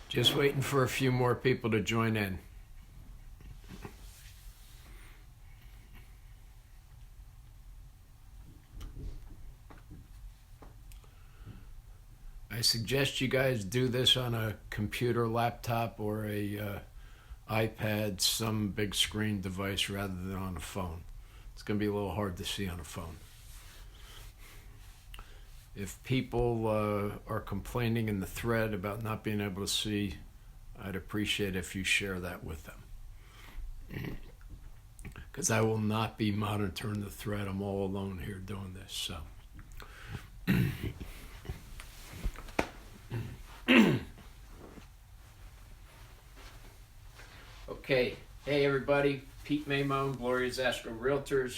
Just waiting for a few more people to join in. I suggest you guys do this on a computer, laptop, or a iPad, some big screen device rather than on a phone. It's going to be a little hard to see on a phone. If people are complaining in the thread about not being able to see, I'd appreciate if you share that with them. Because I will not be monitoring the thread. I'm all alone here doing this. So. Okay. Hey, everybody. Pete Maimone, Gloria Zasco Realtors,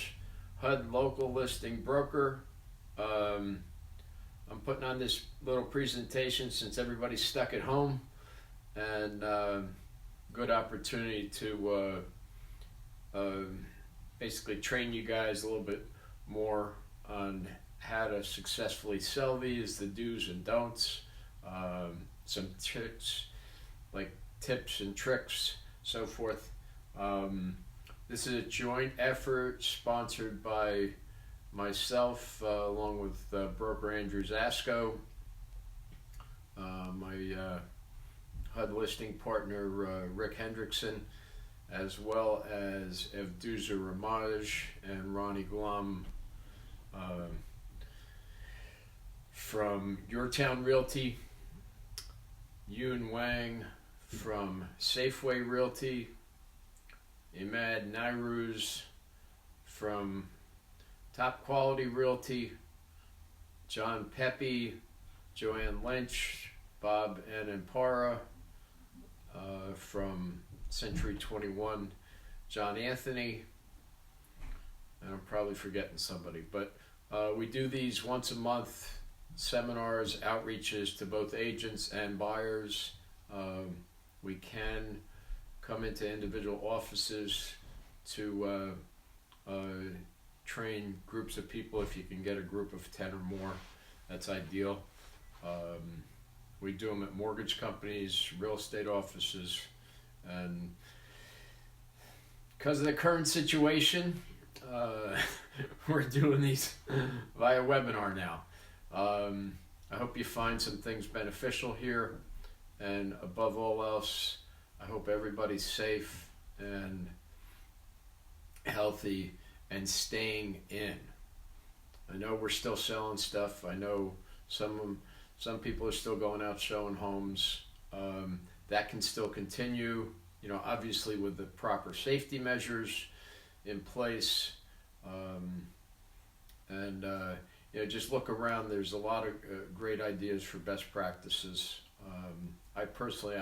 HUD local listing broker. I'm putting on this little presentation since everybody's stuck at home, and good opportunity to basically train you guys a little bit more on how to successfully sell these, the do's and don'ts, some tricks like tips and tricks, so forth. This is a joint effort sponsored by myself, along with broker Andrew Zasco, my HUD listing partner Rick Hendrickson, as well as Evduza Ramaj and Ronnie Glum from Your Town Realty, Yoon Wang from Safeway Realty, Imad Nairuz from Top Quality Realty, John Pepe, Joanne Lynch, Bob Anampara from Century 21, John Anthony, and I'm probably forgetting somebody, but we do these once a month, seminars, outreaches to both agents and buyers. We can come into individual offices to train groups of people. If you can get a group of 10 or more, that's ideal. We do them at mortgage companies, real estate offices, and because of the current situation, we're doing these via webinar now. I hope you find some things beneficial here, and above all else, I hope everybody's safe and healthy and staying in. I know we're still selling stuff. I know some people are still going out showing homes. That can still continue, obviously with the proper safety measures in place. Just look around. There's a lot of great ideas for best practices. I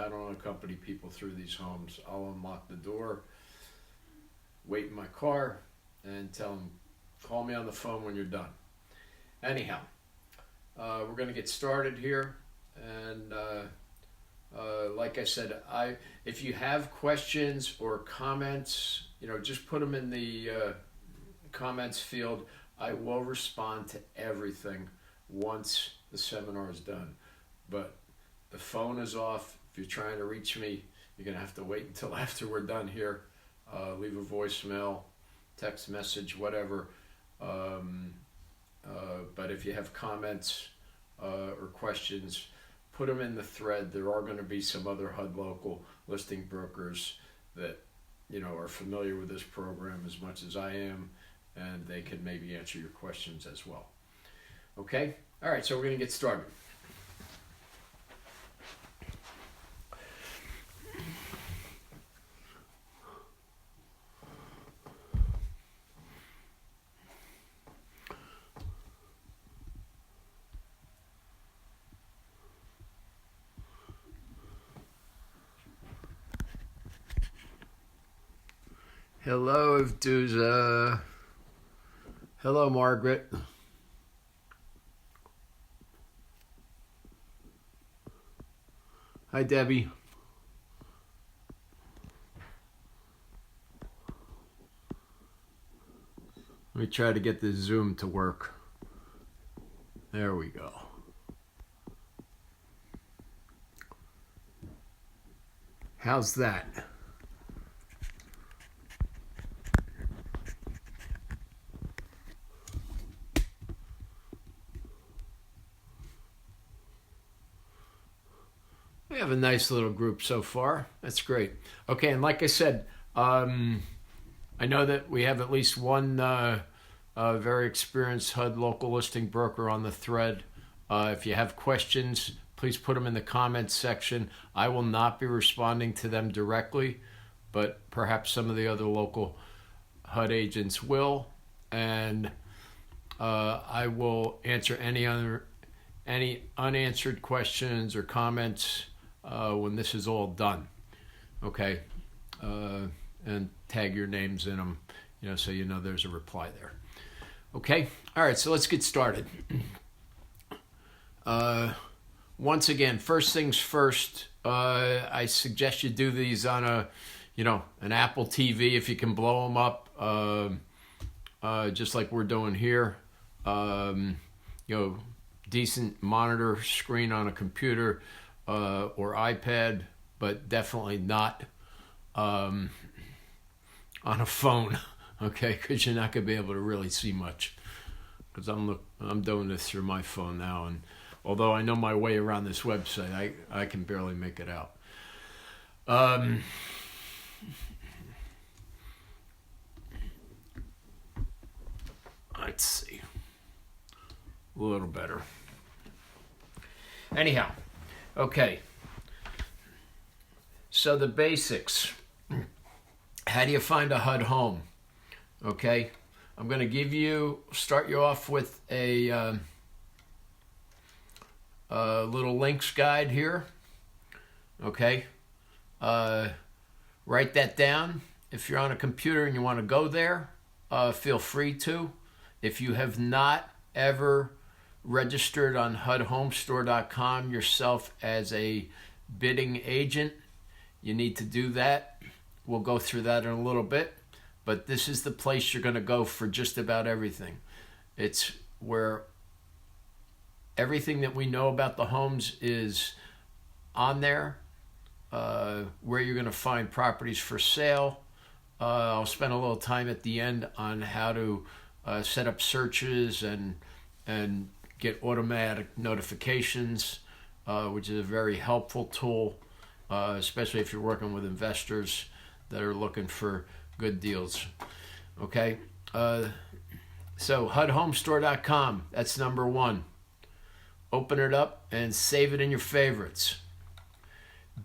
don't accompany people through these homes. I'll unlock the door, wait in my car, and tell them, call me on the phone when you're done. Anyhow, we're going to get started here. And like I said, if you have questions or comments, just put them in the comments field. I will respond to everything once the seminar is done. But the phone is off. If you're trying to reach me, you're going to have to wait until after we're done here. Leave a voicemail, text message, whatever. But if you have comments or questions, put them in the thread. There are going to be some other HUD local listing brokers that are familiar with this program as much as I am, and they can maybe answer your questions as well. Okay? All right, so we're going to get started. Hello, Evduza. Hello, Margaret. Hi, Debbie. Let me try to get this Zoom to work. There we go. How's that? We have a nice little group so far. That's great. Okay, and like I said, I know that we have at least one very experienced HUD local listing broker on the thread. If you have questions, please put them in the comments section. I will not be responding to them directly, but perhaps some of the other local HUD agents will. And I will answer any unanswered questions or comments when this is all done. Okay, and tag your names in them, so you know there's a reply there. Okay, all right, so let's get started. Once again, first things first, I suggest you do these on an Apple TV if you can blow them up, just like we're doing here. Decent monitor screen on a computer or iPad, but definitely not on a phone, okay? Because you're not going to be able to really see much. Because I'm doing this through my phone now, and although I know my way around this website, I can barely make it out. Let's see. A little better. Anyhow, okay. So the basics. How do you find a HUD home? Okay. I'm going to start you off with a little links guide here. Okay. Write that down. If you're on a computer and you want to go there, feel free to. If you have not ever registered on HUDHomestore.com yourself as a bidding agent, you need to do that. We'll go through that in a little bit. But this is the place you're going to go for just about everything. It's where everything that we know about the homes is on there, where you're going to find properties for sale. I'll spend a little time at the end on how to set up searches and get automatic notifications, which is a very helpful tool, especially if you're working with investors that are looking for good deals. Okay, so HUDHomestore.com, that's number one. Open it up and save it in your favorites.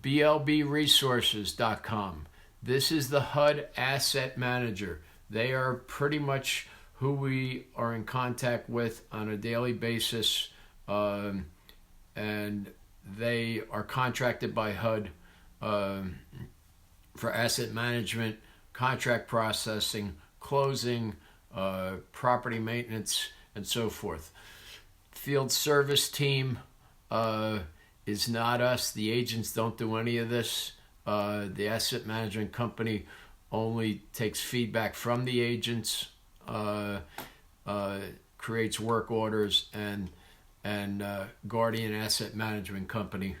BLBresources.com. This is the HUD Asset Manager. They are pretty much who we are in contact with on a daily basis, and they are contracted by HUD for asset management, contract processing, closing, property maintenance, and so forth. Field service team is not us. The agents don't do any of this. The asset management company only takes feedback from the agents, creates work orders, and Guardian Asset Management Company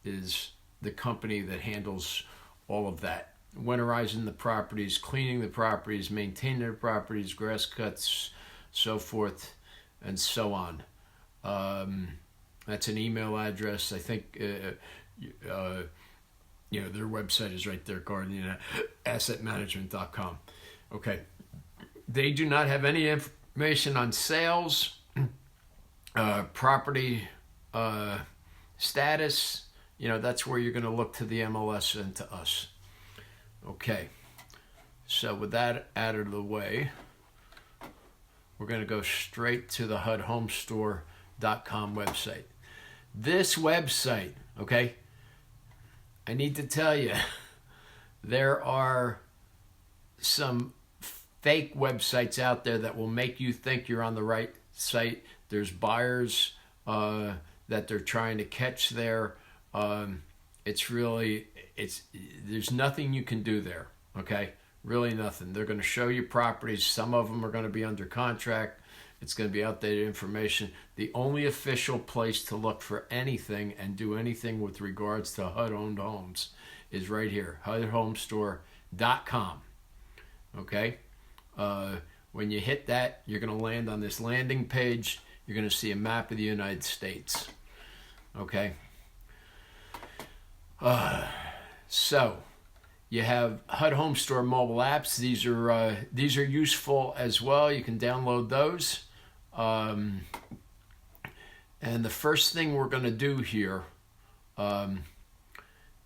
is the company that handles all of that. Winterizing the properties, cleaning the properties, maintaining the properties, grass cuts, so forth and so on. That's an email address. I think their website is right there, guardianassetmanagement.com. Okay. They do not have any information on sales, property status. That's where you're going to look to the MLS and to us. Okay. So with that out of the way, we're going to go straight to the HUDHomestore.com website. This website, okay, I need to tell you, there are some fake websites out there that will make you think you're on the right site. There's buyers that they're trying to catch there. There's nothing you can do there, okay? Really nothing. They're going to show you properties. Some of them are going to be under contract. It's going to be outdated information. The only official place to look for anything and do anything with regards to HUD-owned homes is right here, HUDHomestore.com. Okay? When you hit that, you're going to land on this landing page. You're going to see a map of the United States. Okay? So you have HUD Home Store mobile apps. These are useful as well. You can download those. And the first thing we're going to do here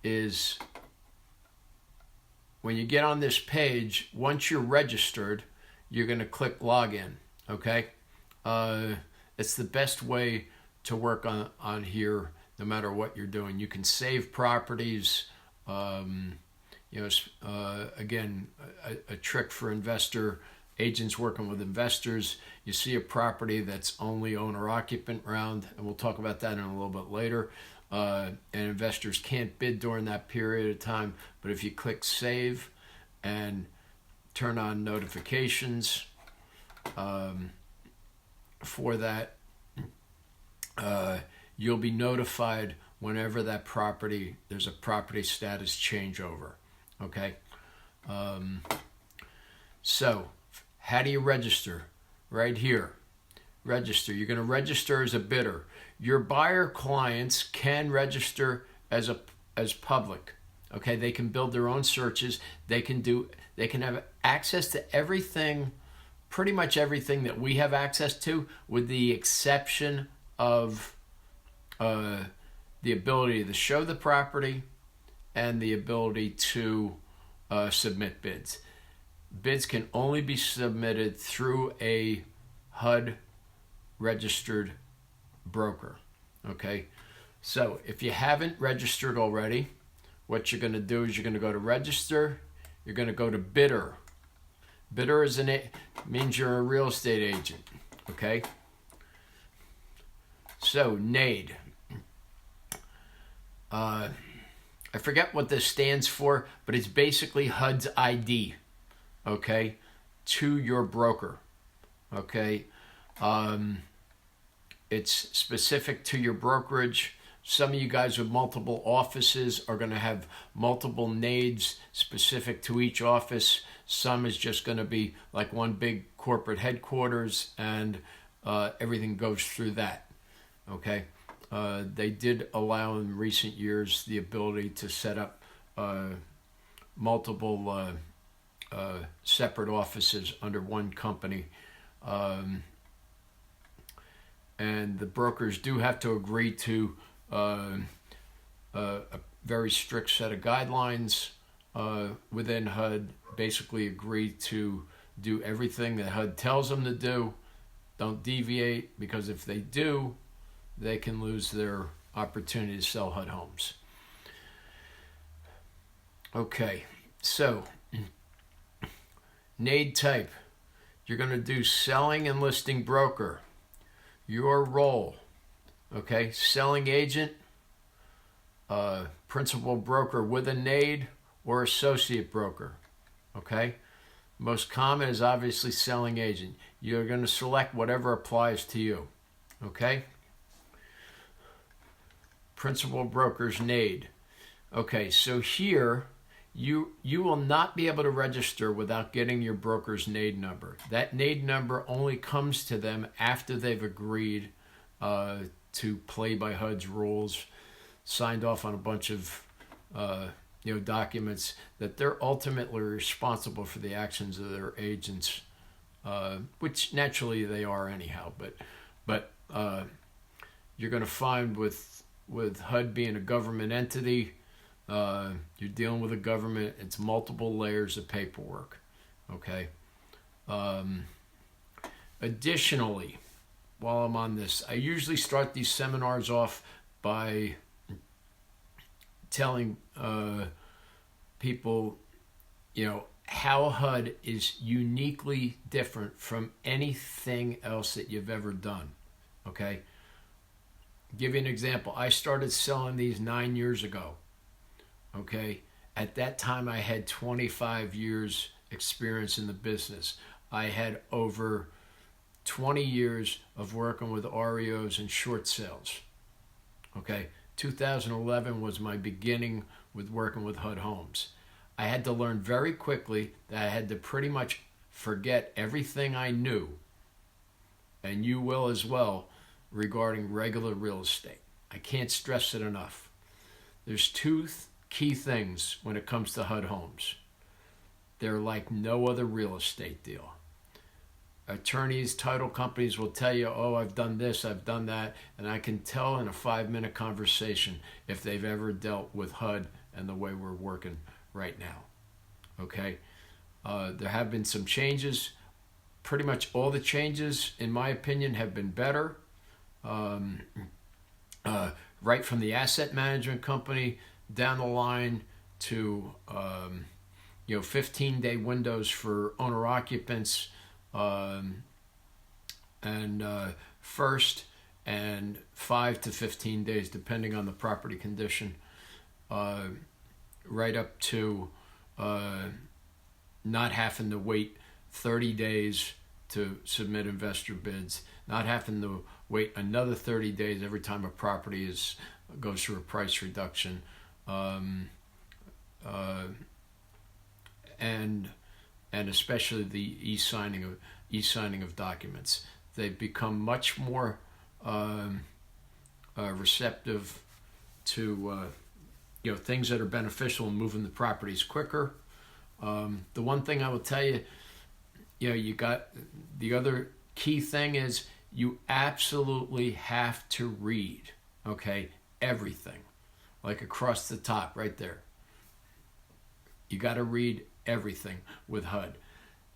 is when you get on this page, once you're registered, you're going to click login. Okay, it's the best way to work on here, no matter what you're doing. You can save properties. Again, a trick for investor agents working with investors. You see a property that's only owner-occupant round, and we'll talk about that in a little bit later. And investors can't bid during that period of time. But if you click save and turn on notifications for that, you'll be notified whenever there's a property status changeover. Okay? So, how do you register? Right here. Register. You're going to register as a bidder. Your buyer clients can register as public. Okay? They can build their own searches. They can have access to everything, pretty much everything that we have access to, with the exception of the ability to show the property and the ability to submit bids. Bids can only be submitted through a HUD registered broker. Okay, so if you haven't registered already, what you're going to do is you're going to go to register. You're going to go to bidder. Bidder means you're a real estate agent. Okay, so NAID. I forget what this stands for, but it's basically HUD's ID. Okay, to your broker. Okay, it's specific to your brokerage. Some of you guys with multiple offices are going to have multiple NAIDs specific to each office. Some is just going to be like one big corporate headquarters, and everything goes through that. Okay, they did allow in recent years the ability to set up multiple separate offices under one company. And the brokers do have to agree to a very strict set of guidelines within HUD, basically agree to do everything that HUD tells them to do. Don't deviate, because if they do, they can lose their opportunity to sell HUD homes. Okay, so NAID type. You're going to do selling and listing broker. Your role, okay, selling agent, principal broker with a NAID, or associate broker, okay? Most common is obviously selling agent. You're going to select whatever applies to you, okay? Principal broker's NAID. Okay, so here, you will not be able to register without getting your broker's NAID number. That NAID number only comes to them after they've agreed to play by HUD's rules, signed off on a bunch of documents that they're ultimately responsible for the actions of their agents, which naturally they are anyhow. But you're going to find with HUD being a government entity, you're dealing with a government. It's multiple layers of paperwork. Okay. Additionally, while I'm on this, I usually start these seminars off by telling people, how HUD is uniquely different from anything else that you've ever done. Okay. Give you an example. I started selling these 9 years ago. Okay. At that time, I had 25 years experience in the business. I had over 20 years of working with REOs and short sales. Okay. 2011 was my beginning with working with HUD homes. I had to learn very quickly that I had to pretty much forget everything I knew, and you will as well, regarding regular real estate. I can't stress it enough. There's two key things when it comes to HUD homes. They're like no other real estate deal. Attorneys, title companies will tell you, oh, I've done this, I've done that, and I can tell in a 5-minute conversation if they've ever dealt with HUD and the way we're working right now. Okay? There have been some changes. Pretty much all the changes, in my opinion, have been better. Right from the asset management company down the line to 15-day windows for owner occupants, and first, and 5 to 15 days depending on the property condition, right up to not having to wait 30 days to submit investor bids, not having to wait another 30 days every time a property goes through a price reduction, and especially the e-signing of documents. They've become much more receptive to things that are beneficial in moving the properties quicker. The one thing I will tell you, you got the other key thing is you absolutely have to read, okay, everything, like across the top right there. You got to read everything with HUD.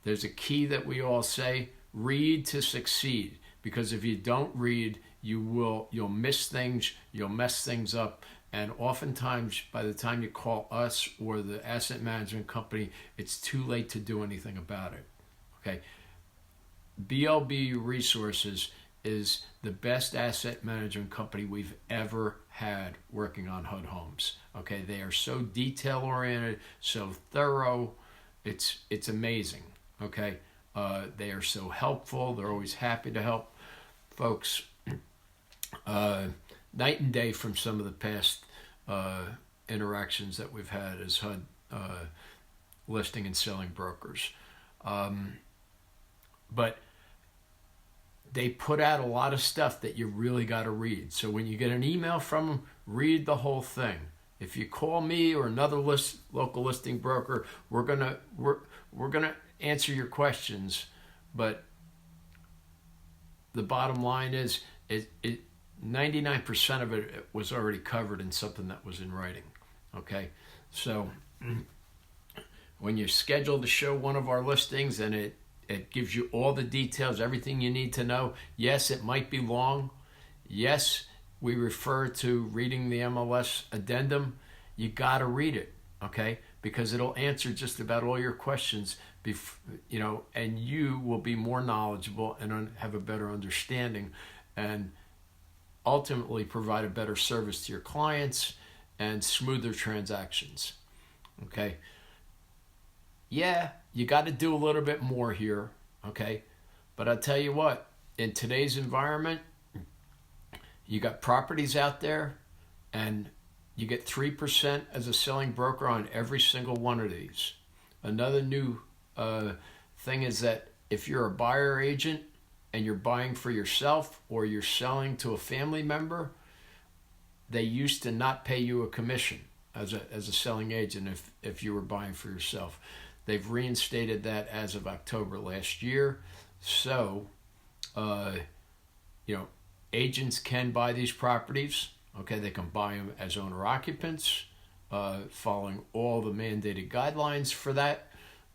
There's a key that we all say, read to succeed, because if you don't read, you'll miss things, you'll mess things up, and oftentimes by the time you call us or the asset management company, it's too late to do anything about it. Okay, BLB Resources is the best asset management company we've ever had working on HUD homes. Okay, they are so detail oriented, so thorough. It's amazing. Okay, they are so helpful. They're always happy to help folks. Night and day from some of the past interactions that we've had as HUD listing and selling brokers. But they put out a lot of stuff that you really got to read. So when you get an email from them, read the whole thing. If you call me or another local listing broker, we're gonna answer your questions. But the bottom line is, 99% of it was already covered in something that was in writing. Okay, so when you're scheduled to show one of our listings and it gives you all the details, everything you need to know. Yes, it might be long. Yes, we refer to reading the MLS addendum. You got to read it, okay? Because it'll answer just about all your questions, and you will be more knowledgeable and have a better understanding, and ultimately provide a better service to your clients and smoother transactions, okay? Yeah, you got to do a little bit more here, okay? But I'll tell you what, in today's environment, you got properties out there, and you get 3% as a selling broker on every single one of these. Another new thing is that if you're a buyer agent and you're buying for yourself or you're selling to a family member, they used to not pay you a commission as a selling agent if you were buying for yourself. They've reinstated that as of October last year. So, agents can buy these properties. Okay, they can buy them as owner occupants, following all the mandated guidelines for that.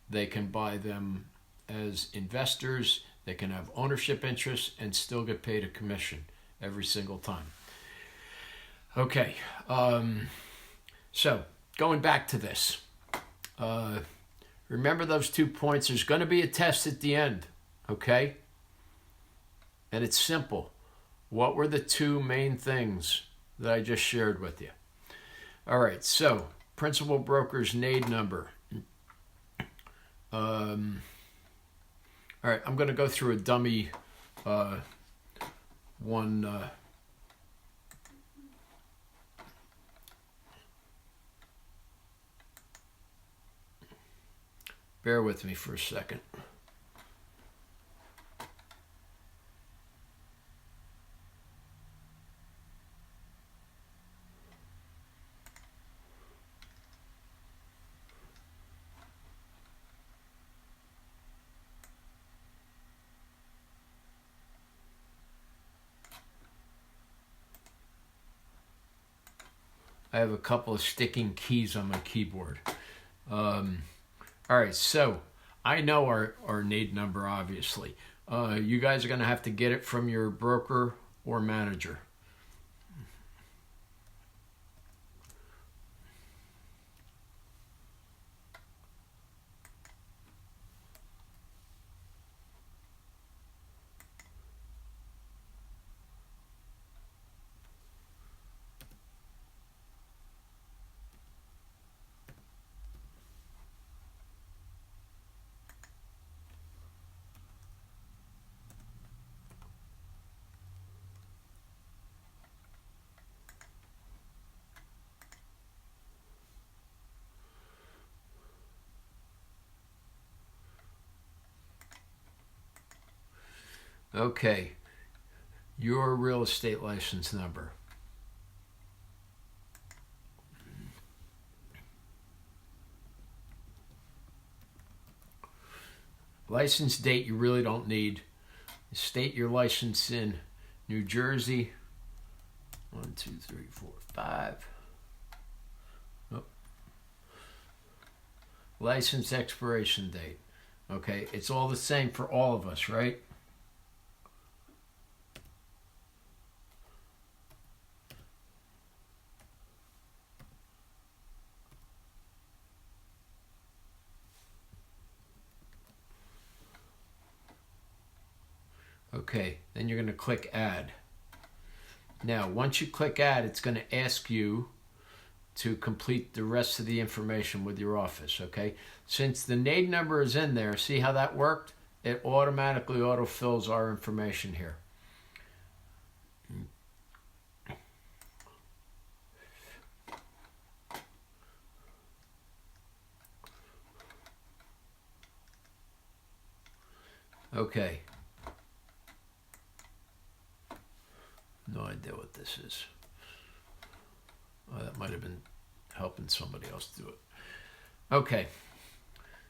They can buy them as investors. They can have ownership interests and still get paid a commission every single time. Okay, so going back to this. Remember those 2 points. There's going to be a test at the end, okay? And it's simple. What were the 2 main things that I just shared with you? All right, so principal broker's NAID number. All right, I'm going to go through a dummy one Bear with me for a second. I have a couple of sticking keys on my keyboard. All right, so I know our NAID number, obviously. You guys are going to have to get it from your broker or manager. Okay, your real estate license number. License date you really don't need. State your license in New Jersey. 1, 2, 3, 4, 5. Oh. License expiration date. Okay, it's all the same for all of us, right? Okay, then you're going to click Add. Now, once you click Add, it's going to ask you to complete the rest of the information with your office, okay? Since the NAID number is in there, see how that worked? It automatically autofills our information here. Okay. No idea what this is. Oh, that might have been helping somebody else do it. Okay.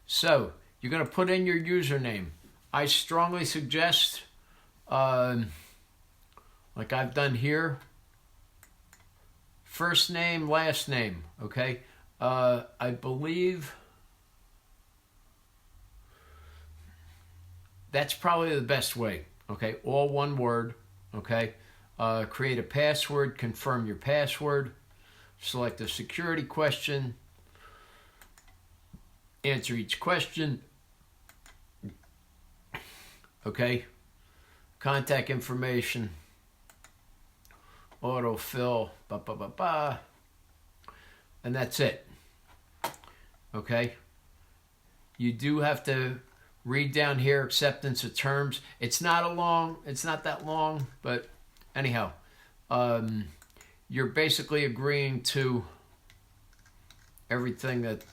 So, you're going to put in your username. I strongly suggest, like I've done here, first name, last name, okay? I believe that's probably the best way, okay? All one word, okay? Create a password, confirm your password, select a security question, answer each question, okay? Contact information, autofill, and that's it, okay? You do have to read down here, acceptance of terms. It's not that long, but anyhow, you're basically agreeing to everything that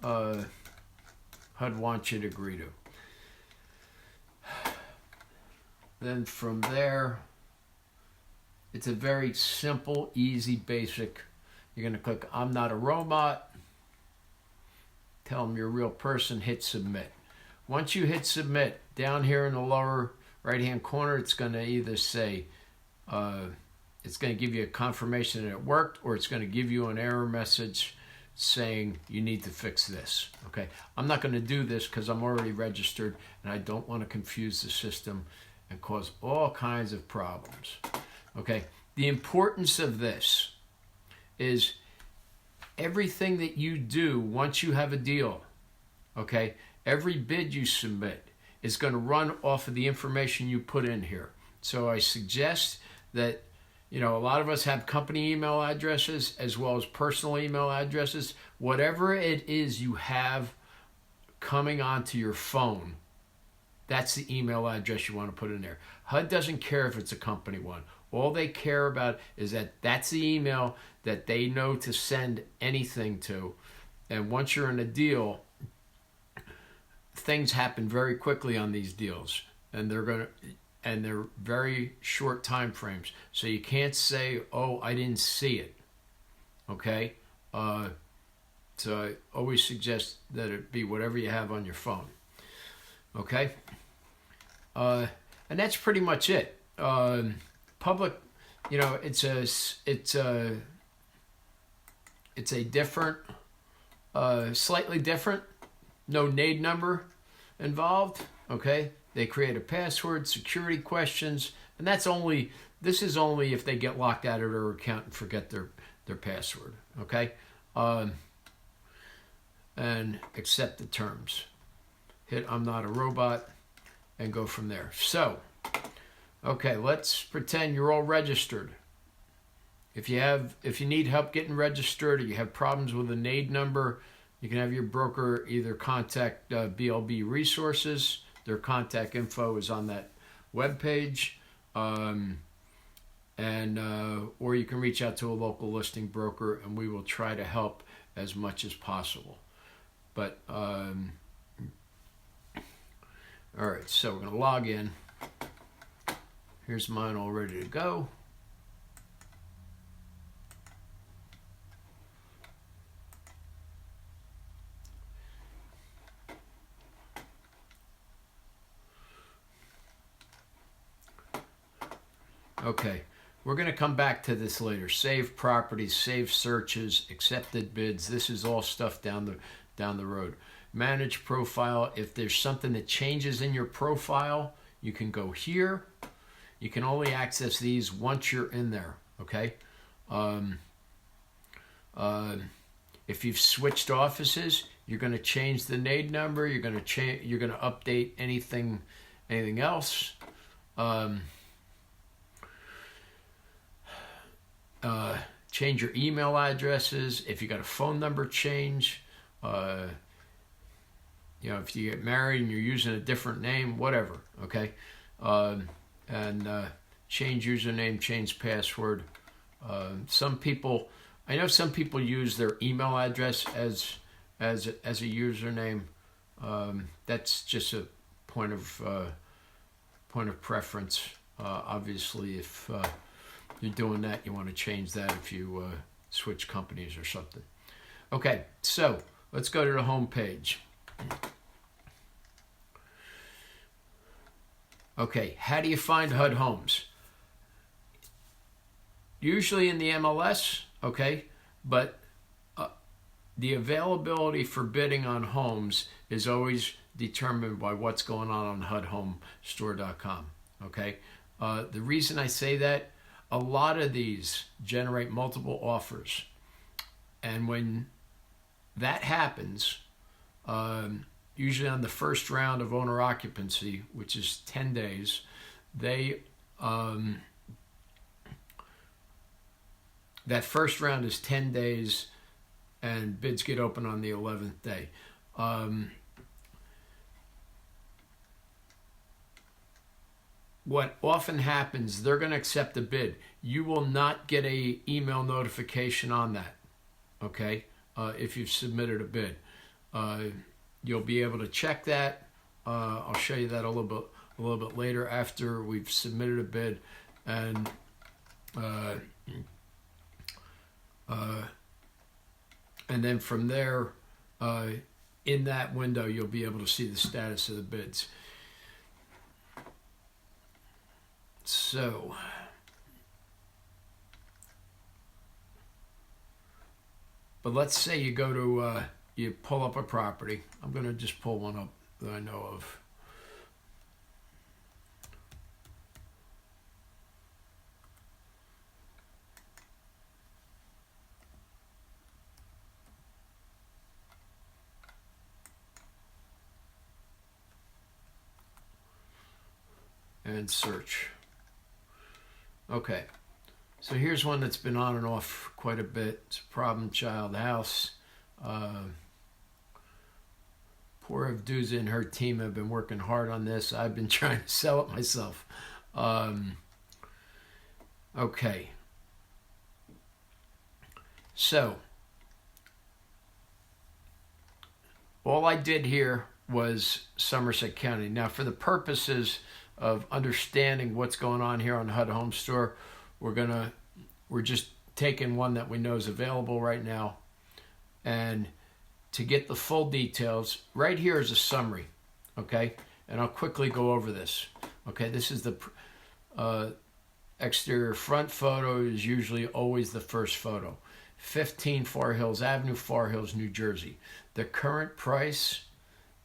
HUD wants you to agree to. Then from there, it's a very simple, easy, basic. You're going to click I'm not a robot. Tell them you're a real person. Hit submit. Once you hit submit, down here in the lower right-hand corner, it's going to either say, it's going to give you a confirmation that it worked, or it's going to give you an error message saying you need to fix this. Okay, I'm not going to do this because I'm already registered and I don't want to confuse the system and cause all kinds of problems. Okay, the importance of this is everything that you do once you have a deal, okay, every bid you submit is going to run off of the information you put in here. So I suggest that, you know, a lot of us have company email addresses as well as personal email addresses. Whatever it is you have coming onto your phone, that's the email address you want to put in there. HUD doesn't care if it's a company one. All they care about is that that's the email that they know to send anything to. And once you're in a deal, things happen very quickly on these deals, and they're very short time frames. So you can't say, "Oh, I didn't see it." Okay. So I always suggest that it be whatever you have on your phone. Okay. And that's pretty much it. Public, it's a different, slightly different. No NAID number involved. Okay. They create a password, security questions, and this is only if they get locked out of their account and forget their password. Okay. And accept the terms. Hit I'm not a robot and go from there. So, okay, let's pretend you're all registered. If you need help getting registered, or you have problems with a NAID number, you can have your broker either contact BLB Resources. Their contact info is on that webpage, or you can reach out to a local listing broker, and we will try to help as much as possible. But all right, so we're going to log in. Here's mine all ready to go. Okay, we're going to come back to this later. Save properties, save searches, accepted bids. This is all stuff down the road. Manage profile. If there's something that changes in your profile, you can go here. You can only access these once you're in there. Okay. If you've switched offices, you're going to change the NAID number. You're going to update anything else. Change your email addresses. If you got a phone number change, if you get married and you're using a different name, whatever. Okay, and change username, change password. I know some people use their email address as a username. That's just a point of preference. Obviously, if you're doing that, you want to change that if you switch companies or something. Okay, so let's go to the home page. Okay, how do you find HUD homes? Usually in the MLS, okay, but the availability for bidding on homes is always determined by what's going on HUDHomestore.com, okay? The reason I say that, a lot of these generate multiple offers. And when that happens, usually on the first round of owner occupancy, which is 10 days, that first round is 10 days and bids get open on the 11th day. What often happens, they're going to accept a bid. You will not get a email notification on that, okay, if you've submitted a bid. You'll be able to check that. I'll show you that a little bit later after we've submitted a bid, and then from there, in that window, you'll be able to see the status of the bids. So, but let's say you go to, you pull up a property. I'm going to just pull one up that I know of. And search. Okay, so here's one that's been on and off quite a bit. It's a problem child house. Poor Avduza and her team have been working hard on this. I've been trying to sell it myself. Okay, so all I did here was Somerset County. Now, for the purposes of understanding what's going on here on HUD Home Store, we're just taking one that we know is available right now. And to get the full details, right here is a summary, okay? And I'll quickly go over this. Okay, this is the exterior front photo is usually always the first photo. 15 Far Hills Avenue, Far Hills, New Jersey. The current price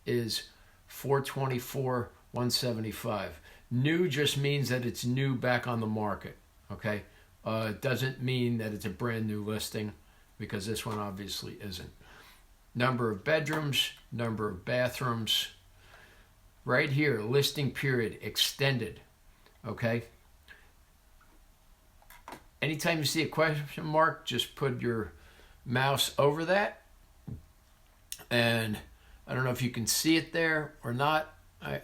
is $424,175. New just means that it's new back on the market, okay? It doesn't mean that it's a brand new listing, because this one obviously isn't. Number of bedrooms, number of bathrooms. Right here, listing period extended, okay? Anytime you see a question mark, just put your mouse over that. And I don't know if you can see it there or not. I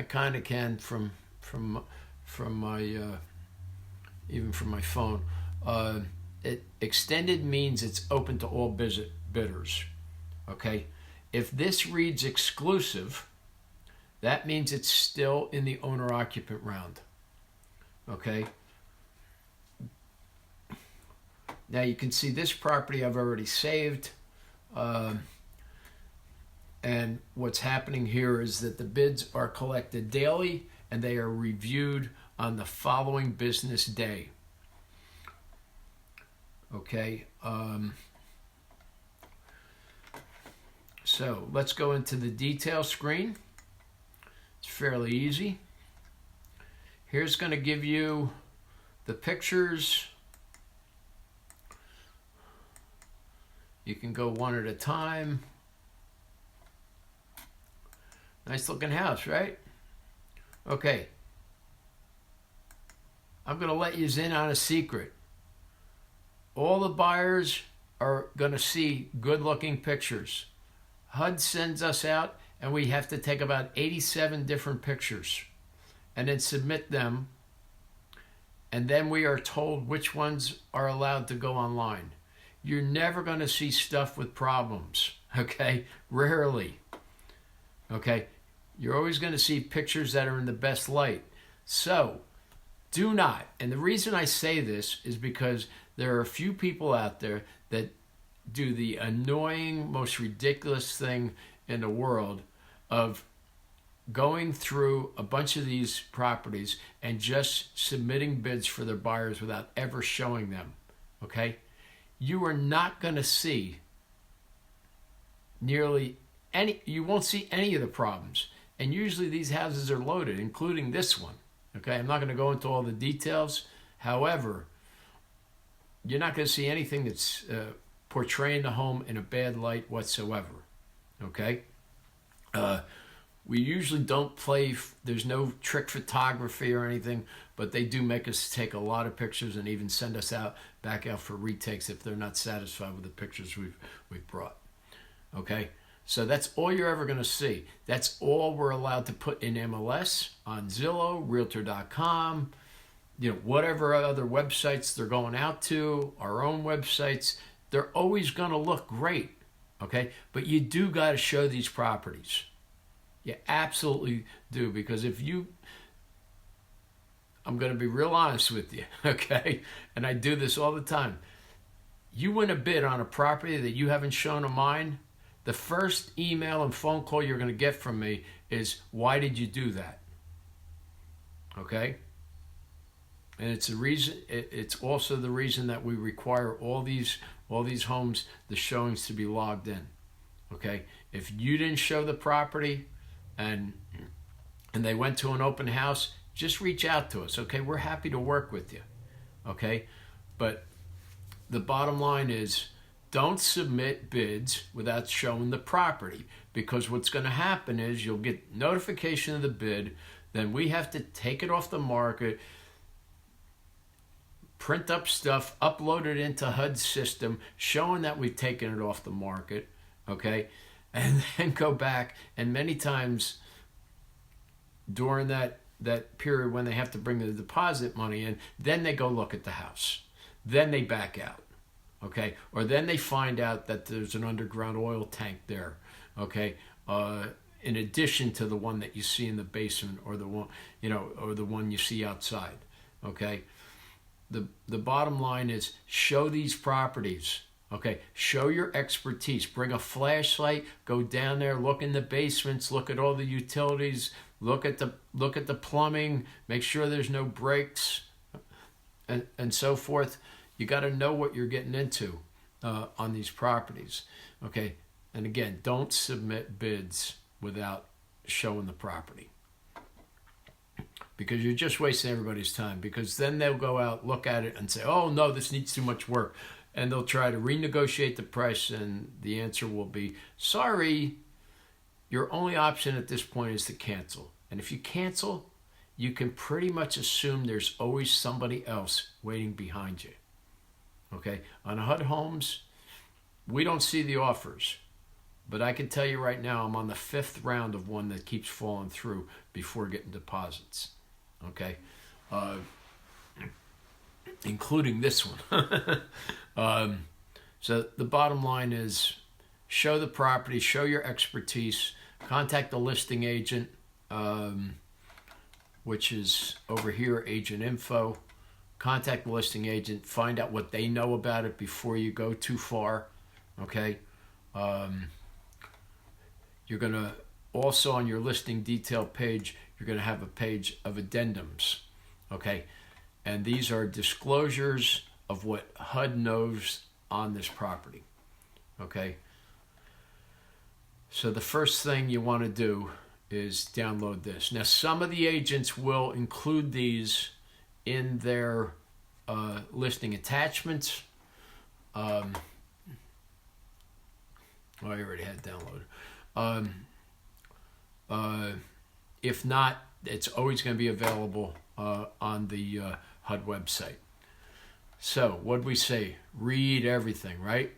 kind of can from my even from my phone. It extended means it's open to all bidders. Okay, if this reads exclusive, that means it's still in the owner-occupant round. Okay. Now you can see this property I've already saved. And what's happening here is that the bids are collected daily and they are reviewed on the following business day. Okay. So let's go into the detail screen. It's fairly easy. Here's going to give you the pictures. You can go one at a time. Nice looking house, right? Okay. I'm going to let you in on a secret. All the buyers are going to see good looking pictures. HUD sends us out and we have to take about 87 different pictures and then submit them. And then we are told which ones are allowed to go online. You're never going to see stuff with problems, okay? Rarely, okay? You're always going to see pictures that are in the best light. So, do not, and the reason I say this is because there are a few people out there that do the annoying, most ridiculous thing in the world of going through a bunch of these properties and just submitting bids for their buyers without ever showing them, okay? You are not going to see nearly any, you won't see any of the problems. And usually these houses are loaded, including this one, okay? I'm not going to go into all the details. However, you're not going to see anything that's portraying the home in a bad light whatsoever, okay? We usually don't play, there's no trick photography or anything, but they do make us take a lot of pictures and even send us back out for retakes if they're not satisfied with the pictures we've brought, okay? So that's all you're ever going to see. That's all we're allowed to put in MLS, on Zillow, Realtor.com, you know, whatever other websites they're going out to, our own websites. They're always going to look great, okay? But you do got to show these properties. You absolutely do, because if you, I'm going to be real honest with you, okay? And I do this all the time. You win a bid on a property that you haven't shown a mine, the first email and phone call you're going to get from me is, why did you do that? Okay? And it's the reason. It's also the reason that we require all these homes, the showings, to be logged in. Okay? If you didn't show the property and they went to an open house, just reach out to us. Okay? We're happy to work with you. Okay? But the bottom line is, don't submit bids without showing the property, because what's going to happen is you'll get notification of the bid, then we have to take it off the market, print up stuff, upload it into HUD's system showing that we've taken it off the market, okay, and then go back, and many times during that period when they have to bring the deposit money in, then they go look at the house, then they back out. Okay, or then they find out that there's an underground oil tank there. Okay, in addition to the one that you see in the basement or the one, or the one you see outside. Okay. The bottom line is show these properties. Okay. Show your expertise. Bring a flashlight. Go down there. Look in the basements. Look at all the utilities. Look at the plumbing. Make sure there's no breaks, and so forth. You got to know what you're getting into on these properties. Okay. And again, don't submit bids without showing the property, because you're just wasting everybody's time, because then they'll go out, look at it and say, oh no, this needs too much work. And they'll try to renegotiate the price, and the answer will be, sorry, your only option at this point is to cancel. And if you cancel, you can pretty much assume there's always somebody else waiting behind you. Okay? On HUD Homes, we don't see the offers. But I can tell you right now, I'm on the 5th round of one that keeps falling through before getting deposits. Okay? Including this one. So the bottom line is, show the property, show your expertise, contact the listing agent, which is over here, agent info. Contact the listing agent, find out what they know about it before you go too far. Okay? You're going to also, on your listing detail page, you're going to have a page of addendums. Okay? And these are disclosures of what HUD knows on this property. Okay? So the first thing you want to do is download this. Now, some of the agents will include these in their listing attachments. I already had downloaded. If not, it's always going to be available on the HUD website. So, what'd we say? Read everything, right?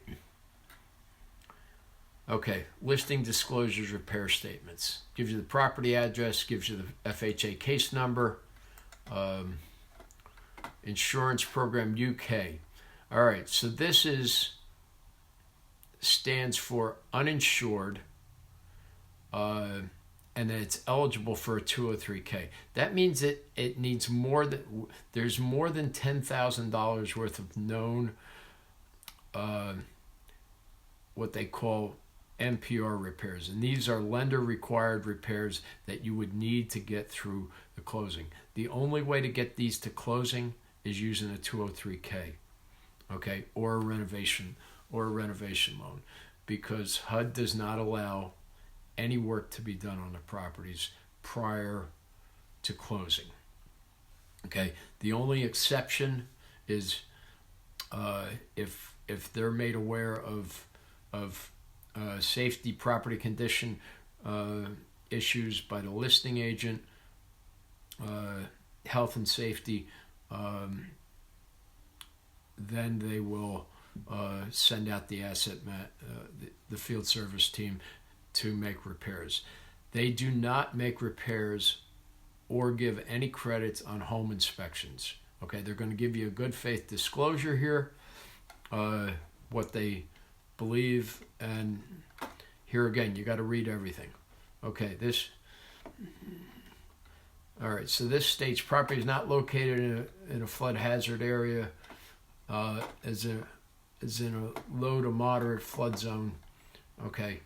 Okay, listing disclosures, repair statements. Gives you the property address, gives you the FHA case number, insurance program UK. All right, so this stands for uninsured, and then it's eligible for a 203K. That means it needs there's more than $10,000 worth of known, what they call NPR repairs. And these are lender required repairs that you would need to get through the closing. The only way to get these to closing is using a 203K, okay, or a renovation loan, because HUD does not allow any work to be done on the properties prior to closing. Okay, the only exception is if they're made aware of safety, property condition issues by the listing agent, health and safety, then they will send out the the field service team to make repairs. They do not make repairs or give any credits on home inspections. Okay, they're going to give you a good faith disclosure here, what they believe, and here again, you got to read everything. Okay, all right, so this states property is not located in a flood hazard area, is in a low to moderate flood zone. Okay,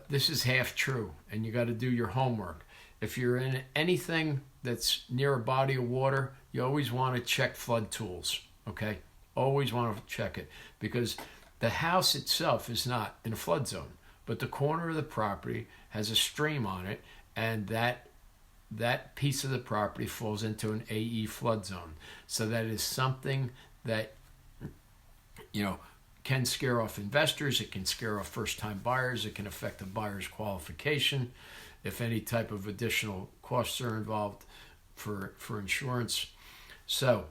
this is half true, and you got to do your homework. If you're in anything that's near a body of water, you always want to check flood tools. Okay, always want to check it, because the house itself is not in a flood zone, but the corner of the property has a stream on it, and that piece of the property falls into an AE flood zone. So that is something that, can scare off investors. It can scare off first-time buyers. It can affect the buyer's qualification if any type of additional costs are involved for insurance. So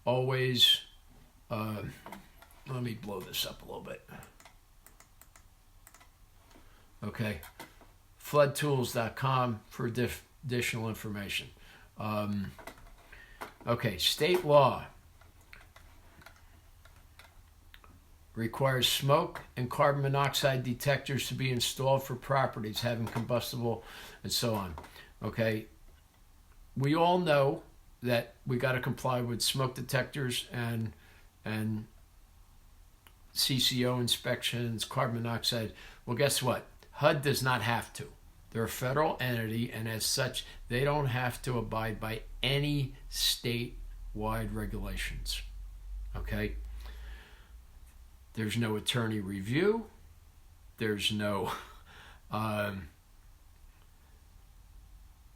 always, let me blow this up a little bit. Okay, floodtools.com for additional information. Okay, state law. requires smoke and carbon monoxide detectors to be installed for properties having combustible and so on. Okay, we all know that we got to comply with smoke detectors and CCO inspections, carbon monoxide. Well, guess what? HUD does not have to. They're a federal entity, and as such, they don't have to abide by any statewide regulations. Okay? There's no attorney review. There's no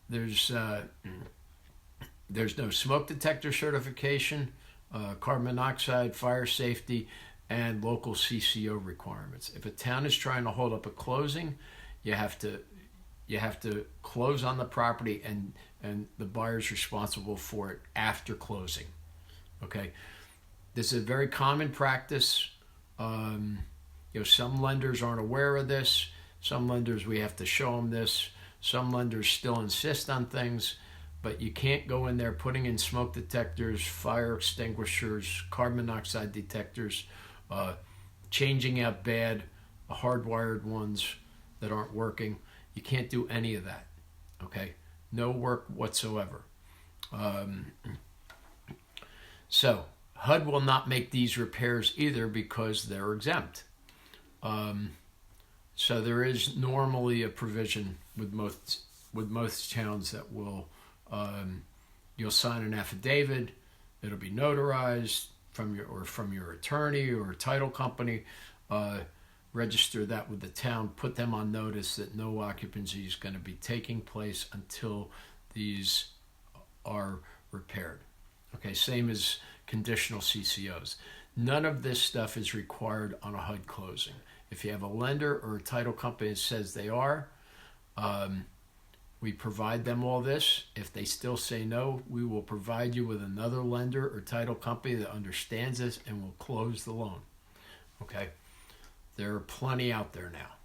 there's no smoke detector certification, carbon monoxide, fire safety, and local CCO requirements. If a town is trying to hold up a closing, you have to close on the property, and the buyer's responsible for it after closing. Okay, this is a very common practice. Some lenders aren't aware of this. Some lenders, we have to show them this. Some lenders still insist on things, but you can't go in there putting in smoke detectors, fire extinguishers, carbon monoxide detectors, changing out bad hardwired ones that aren't working. You can't do any of that. Okay, no work whatsoever. So HUD will not make these repairs either because they're exempt. So there is normally a provision with most towns that will you'll sign an affidavit. It'll be notarized from your attorney or title company. Register that with the town. Put them on notice that no occupancy is going to be taking place until these are repaired. Okay, same as conditional CCOs. None of this stuff is required on a HUD closing. If you have a lender or a title company that says they are, we provide them all this. If they still say no, we will provide you with another lender or title company that understands this and will close the loan. Okay? There are plenty out there now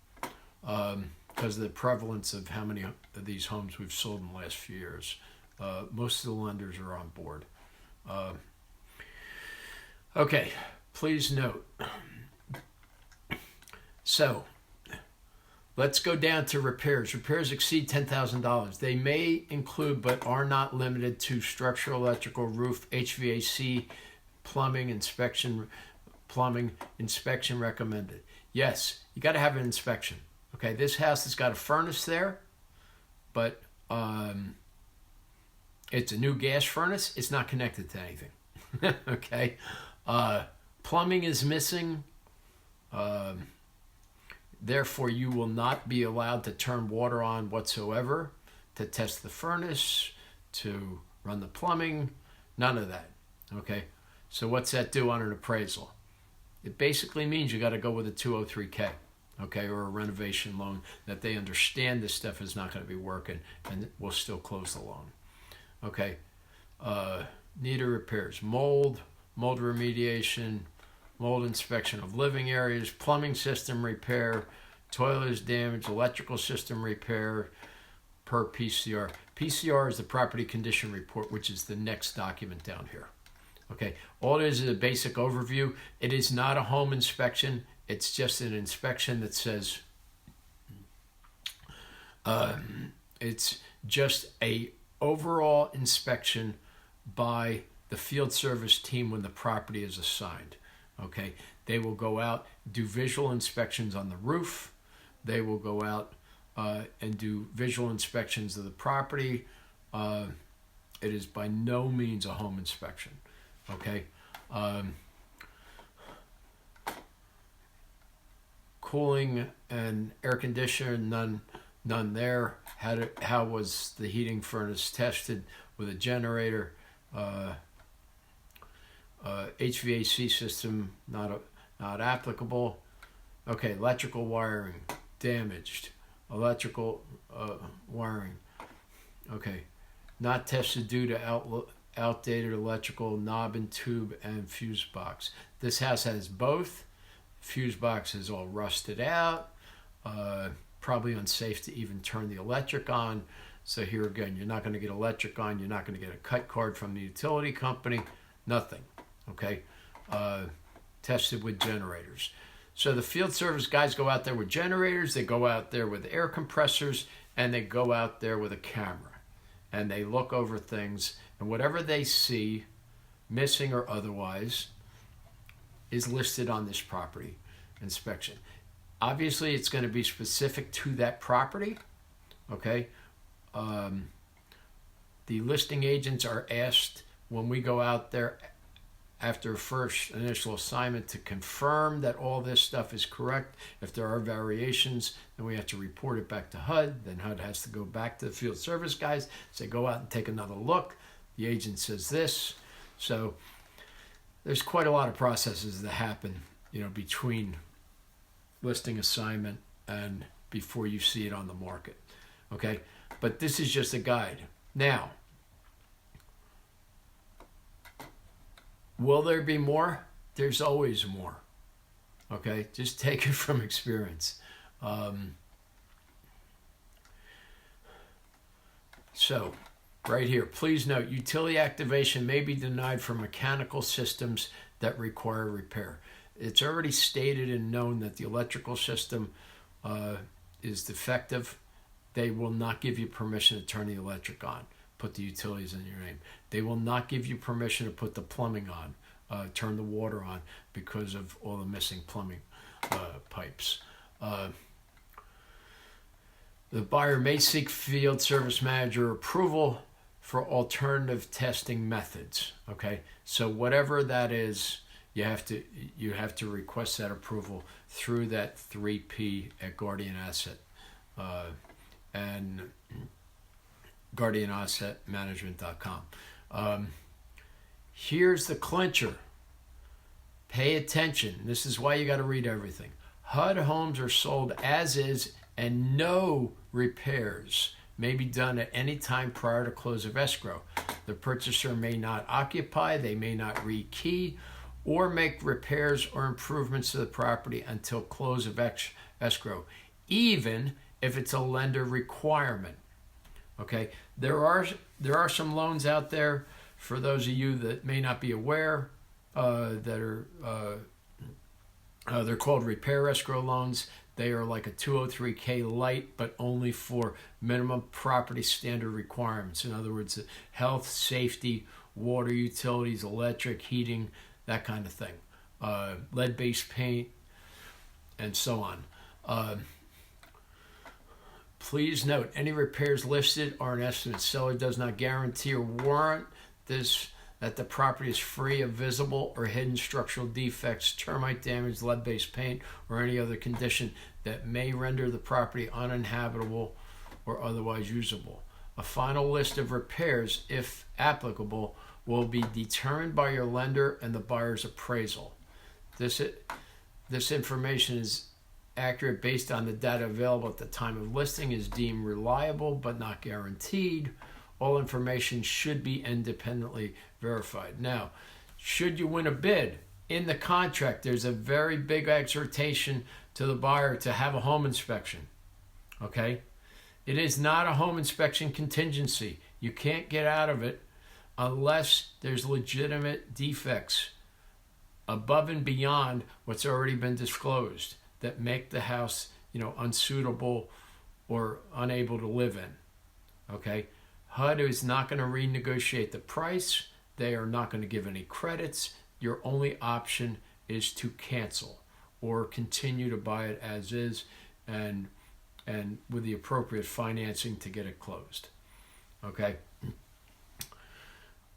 because of the prevalence of how many of these homes we've sold in the last few years. Most of the lenders are on board. Okay, please note. So, let's go down to repairs. Repairs exceed $10,000. They may include, but are not limited to, structural, electrical, roof, HVAC, plumbing inspection recommended. Yes, you got to have an inspection. Okay, this house has got a furnace there, but it's a new gas furnace. It's not connected to anything. Okay, plumbing is missing. Therefore, you will not be allowed to turn water on whatsoever, to test the furnace, to run the plumbing, none of that. Okay, so what's that do on an appraisal? It basically means you got to go with a 203K, okay, or a renovation loan that they understand this stuff is not going to be working and will still close the loan. Okay, needed repairs, mold remediation, mold inspection of living areas, plumbing system repair, toilet is damaged, electrical system repair per PCR. PCR is the property condition report, which is the next document down here. Okay, all it is a basic overview. It is not a home inspection. It's just an inspection that says it's just a overall inspection by the field service team when the property is assigned. Okay, they will go out, do visual inspections on the roof. They will go out and do visual inspections of the property. It is by no means a home inspection. Okay, cooling and air conditioner, none there. How was the heating furnace tested with a generator? HVAC system not applicable. Okay, electrical wiring damaged. Electrical wiring. Okay, not tested due to outdated electrical knob and tube and fuse box. This house has both. Fuse box is all rusted out. Probably unsafe to even turn the electric on. So here again, you're not going to get electric on. You're not going to get a cut card from the utility company. Nothing. Okay. tested with generators. So the field service guys go out there with generators, they go out there with air compressors, and they go out there with a camera. And they look over things, and whatever they see, missing or otherwise, is listed on this property inspection. Obviously, it's going to be specific to that property, okay? The listing agents are asked when we go out there after first initial assignment to confirm that all this stuff is correct. If there are variations, then we have to report it back to HUD. Then HUD has to go back to the field service guys, say go out and take another look. The agent says this. So there's quite a lot of processes that happen, between listing assignment and before you see it on the market. Okay, but this is just a guide. Now, will there be more? There's always more. Okay, just take it from experience. So, right here, please note, utility activation may be denied for mechanical systems that require repair. It's already stated and known that the electrical system is defective. They will not give you permission to turn the electric on, put the utilities in your name. They will not give you permission to put the plumbing on, turn the water on, because of all the missing plumbing pipes. The buyer may seek field service manager approval for alternative testing methods. Okay, so whatever that is, you have to request that approval through that 3P at Guardian Asset and guardianassetmanagement.com. Here's the clincher. Pay attention. This is why you got to read everything. HUD homes are sold as is, and no repairs may be done at any time prior to close of escrow. The purchaser may not occupy, they may not rekey, or make repairs or improvements to the property until close of escrow, even if it's a lender requirement. Okay, there are some loans out there, for those of you that may not be aware, that are they're called repair escrow loans. They are like a 203K light, but only for minimum property standard requirements. In other words, health, safety, water, utilities, electric, heating, that kind of thing. Lead-based paint, and so on. Please note, any repairs listed are an estimate. Seller does not guarantee or warrant that the property is free of visible or hidden structural defects, termite damage, lead-based paint, or any other condition that may render the property uninhabitable or otherwise usable. A final list of repairs, if applicable, will be determined by your lender and the buyer's appraisal. This information is accurate based on the data available at the time of listing, is deemed reliable but not guaranteed. All information should be independently verified. Now, should you win a bid, in the contract, there's a very big exhortation to the buyer to have a home inspection. Okay? It is not a home inspection contingency. You can't get out of it unless there's legitimate defects above and beyond what's already been disclosed that make the house, unsuitable or unable to live in. Okay? HUD is not going to renegotiate the price. They are not going to give any credits. Your only option is to cancel or continue to buy it as is, and with the appropriate financing to get it closed. Okay?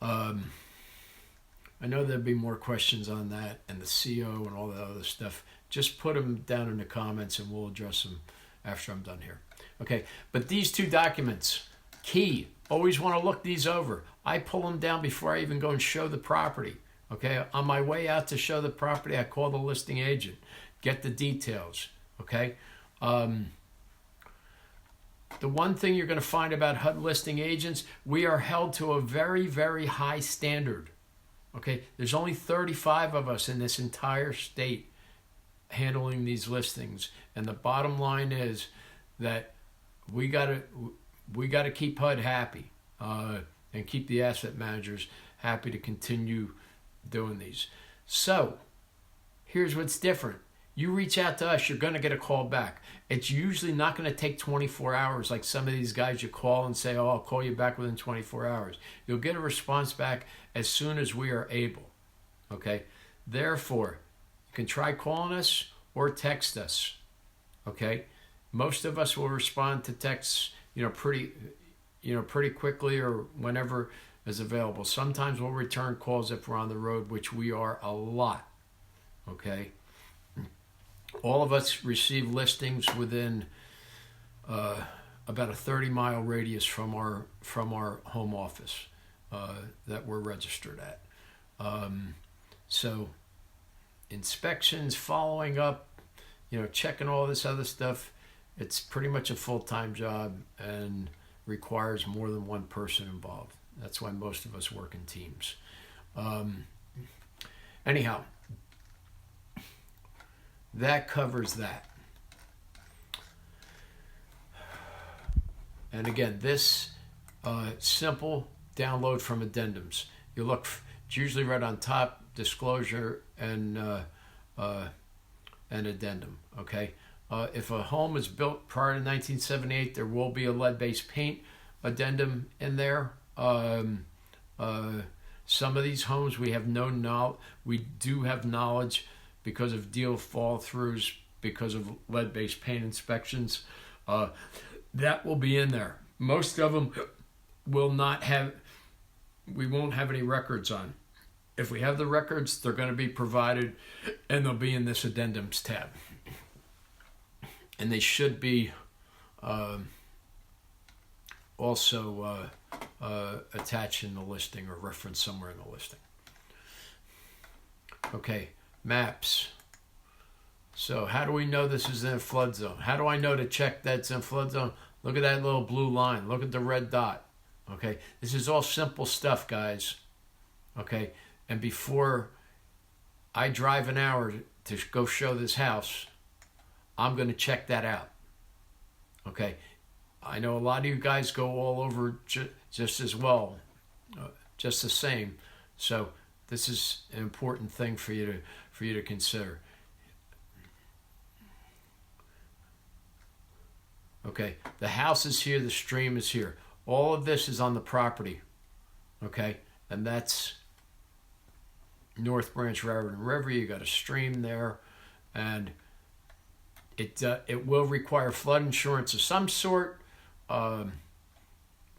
I know there'll be more questions on that and the CO and all that other stuff. Just put them down in the comments and we'll address them after I'm done here. Okay, but these two documents, key. Always want to look these over. I pull them down before I even go and show the property. Okay, on my way out to show the property, I call the listing agent, get the details. Okay, the one thing you're going to find about HUD listing agents, we are held to a very, very high standard. Okay, there's only 35 of us in this entire state handling these listings, and the bottom line is that we got to keep HUD happy and keep the asset managers happy to continue doing these. So here's what's different. You reach out to us, you're going to get a call back. It's usually not going to take 24 hours like some of these guys you call and say, oh, I'll call you back within 24 hours. You'll get a response back as soon as we are able. Okay? Therefore, you can try calling us or text us. Okay? Most of us will respond to texts, pretty quickly or whenever is available. Sometimes we'll return calls if we're on the road, which we are a lot. Okay? All of us receive listings within about a 30-mile radius from our home office that we're registered at. So inspections, following up, checking all this other stuff, it's pretty much a full-time job and requires more than one person involved. That's why most of us work in teams. Anyhow, that covers that. And again, this simple download from addendums. You look, it's usually right on top, disclosure and addendum. Okay. If a home is built prior to 1978, there will be a lead-based paint addendum in there. Some of these homes we have no knowledge. We do have knowledge because of deal fall-throughs, because of lead-based paint inspections. That will be in there. Most of them will not have. We won't have any records on. If we have the records, they're going to be provided, and they'll be in this addendums tab. And they should be also attached in the listing or referenced somewhere in the listing. Okay, maps. So how do we know this is in a flood zone? How do I know to check that's in a flood zone? Look at that little blue line. Look at the red dot. Okay, this is all simple stuff, guys. Okay, and before I drive an hour to go show this house, I'm going to check that out. Okay, I know a lot of you guys go all over just as well, just the same. So this is an important thing for you to consider. Okay, the house is here, the stream is here. All of this is on the property. Okay, and that's North Branch Raritan River. You got a stream there, and it will require flood insurance of some sort,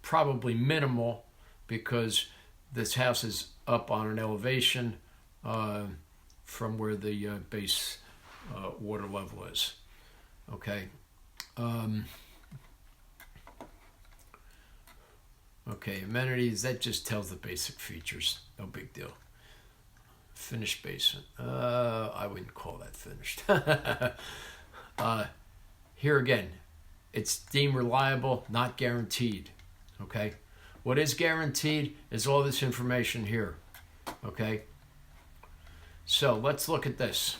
probably minimal, because this house is up on an elevation from where the base water level is. Okay. Okay, amenities, that just tells the basic features. No big deal. Finished basement. I wouldn't call that finished. Here again, it's deemed reliable, not guaranteed. Okay? What is guaranteed is all this information here. Okay? So let's look at this.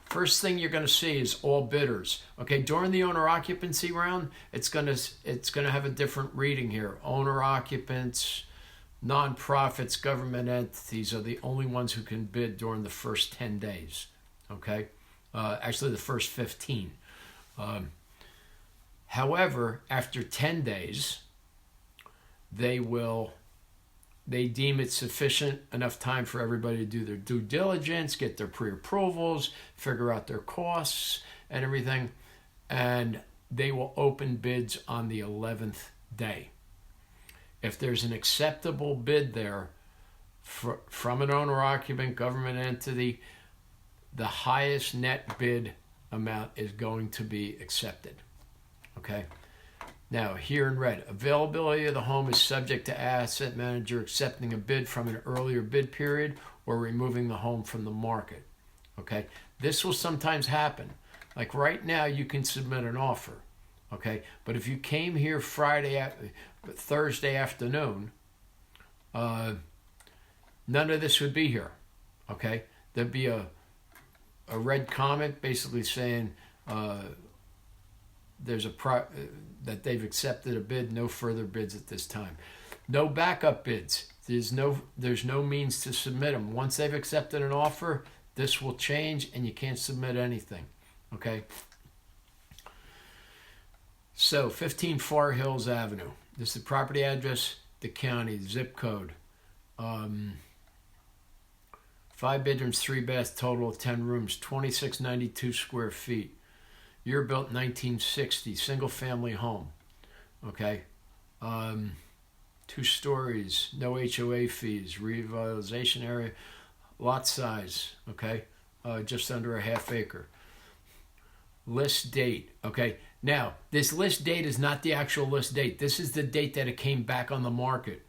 First thing you're going to see is all bidders. Okay, during the owner occupancy round, it's going to have a different reading here. Owner occupants, nonprofits, government entities are the only ones who can bid during the first 10 days. Okay, actually the first 15. However, after 10 days, they deem it sufficient enough time for everybody to do their due diligence, get their pre-approvals, figure out their costs and everything, and they will open bids on the 11th day. If there's an acceptable bid there from an owner-occupant government entity, the highest net bid amount is going to be accepted. Okay? Now, here in red, availability of the home is subject to asset manager accepting a bid from an earlier bid period or removing the home from the market. Okay, this will sometimes happen. Like right now, you can submit an offer. Okay, but if you came here Thursday afternoon, none of this would be here. Okay, there'd be a red comment basically saying that they've accepted a bid, no further bids at this time. No backup bids. There's no means to submit them. Once they've accepted an offer, This will change and you can't submit anything. Okay? So 15 Far Hills Avenue. This is the property address, the county, the zip code. 5 bedrooms, 3 baths, total of 10 rooms, 2692 square feet. Year built 1960, single family home. Okay. 2 stories, no HOA fees, revitalization area, lot size, okay, just under a half acre. List date, okay. Now, this list date is not the actual list date. This is the date that it came back on the market,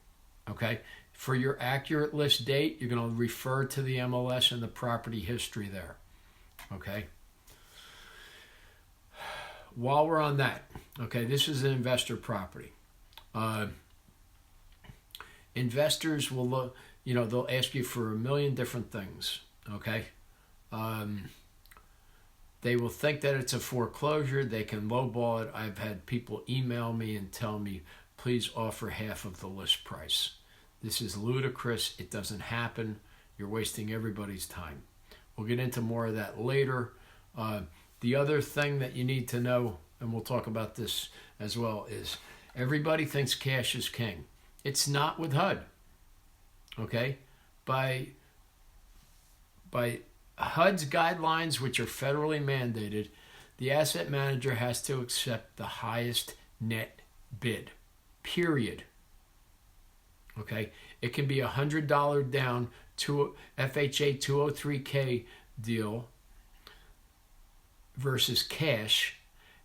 okay. For your accurate list date, you're going to refer to the MLS and the property history there, okay. While we're on that, okay, this is an investor property. Investors will look, they'll ask you for a million different things, okay? They will think that it's a foreclosure. They can lowball it. I've had people email me and tell me, please offer half of the list price. This is ludicrous. It doesn't happen. You're wasting everybody's time. We'll get into more of that later. The other thing that you need to know, and we'll talk about this as well, is everybody thinks cash is king. It's not with HUD, okay? By HUD's guidelines, which are federally mandated, the asset manager has to accept the highest net bid, period. Okay? It can be $100 down to FHA 203K deal versus cash,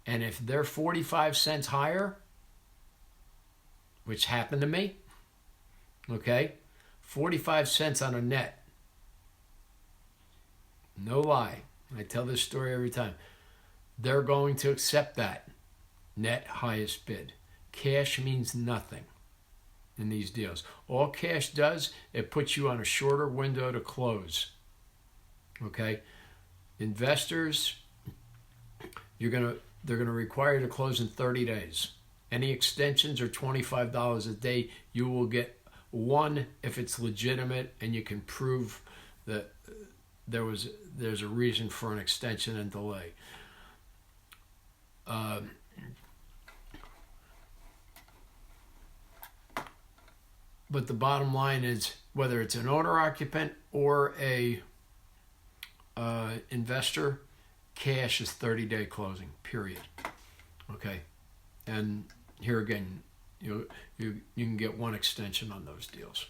and if they're 45 cents higher, which happened to me, okay, 45 cents on a net. No lie. I tell this story every time. They're going to accept that net highest bid. Cash means nothing in these deals. All cash does, it puts you on a shorter window to close. Okay? Investors, they're going to require you to close in 30 days. Any extensions are $25 a day. You will get one if it's legitimate and you can prove that there's a reason for an extension and delay. But the bottom line is, whether it's an owner-occupant or a investor, cash is 30-day closing, period. Okay? And here again, you can get one extension on those deals.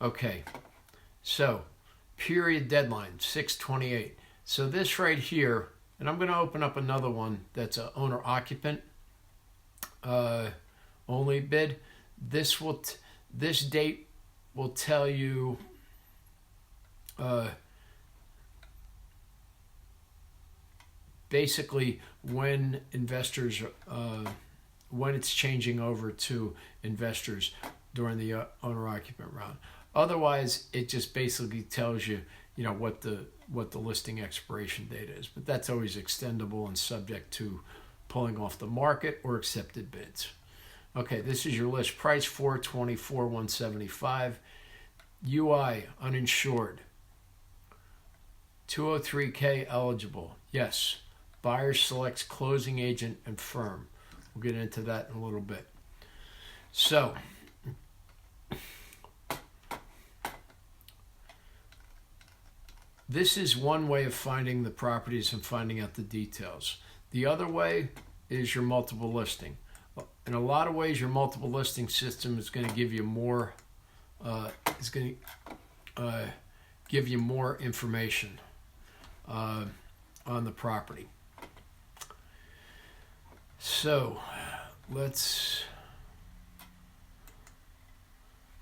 Okay, so period deadline 6/28. So this right here, and I'm going to open up another one that's an owner occupant only bid. This date will tell you basically when investors, when it's changing over to investors during the owner-occupant round. Otherwise, it just basically tells you, what the listing expiration date is. But that's always extendable and subject to pulling off the market or accepted bids. Okay, this is your list price, $424,175. UI uninsured, 203K eligible. Yes. Buyer selects closing agent and firm. We'll get into that in a little bit. So, this is one way of finding the properties and finding out the details. The other way is your multiple listing. In a lot of ways, your multiple listing system is going to give you more. Give you more information on the property. So let's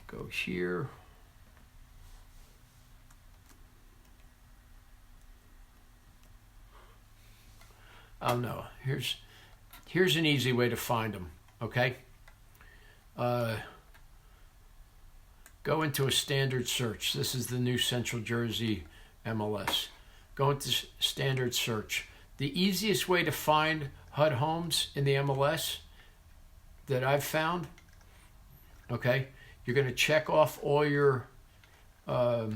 go here. Oh no, here's an easy way to find them, okay? Go into a standard search. This is the new Central Jersey MLS. Go into standard search. The easiest way to find HUD homes in the MLS that I've found, okay, You're going to check off all your... all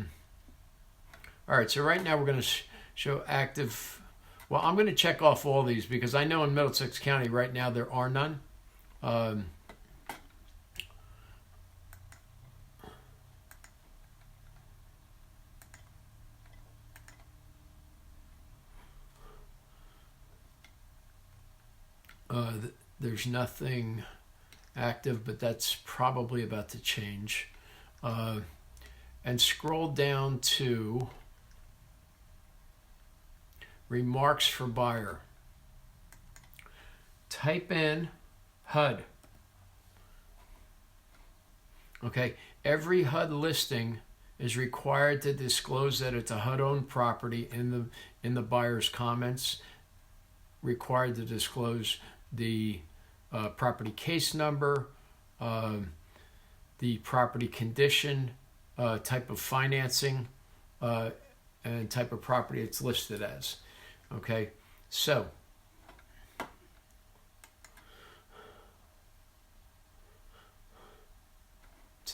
right, so right now we're going to show active... Well, I'm going to check off all these because I know in Middlesex County right now there are none. There's nothing active, but that's probably about to change. And scroll down to remarks for buyer. Type in HUD. Okay, every HUD listing is required to disclose that it's a HUD-owned property in the buyer's comments. Required to disclose the property case number, the property condition, type of financing, and type of property it's listed as. Okay, so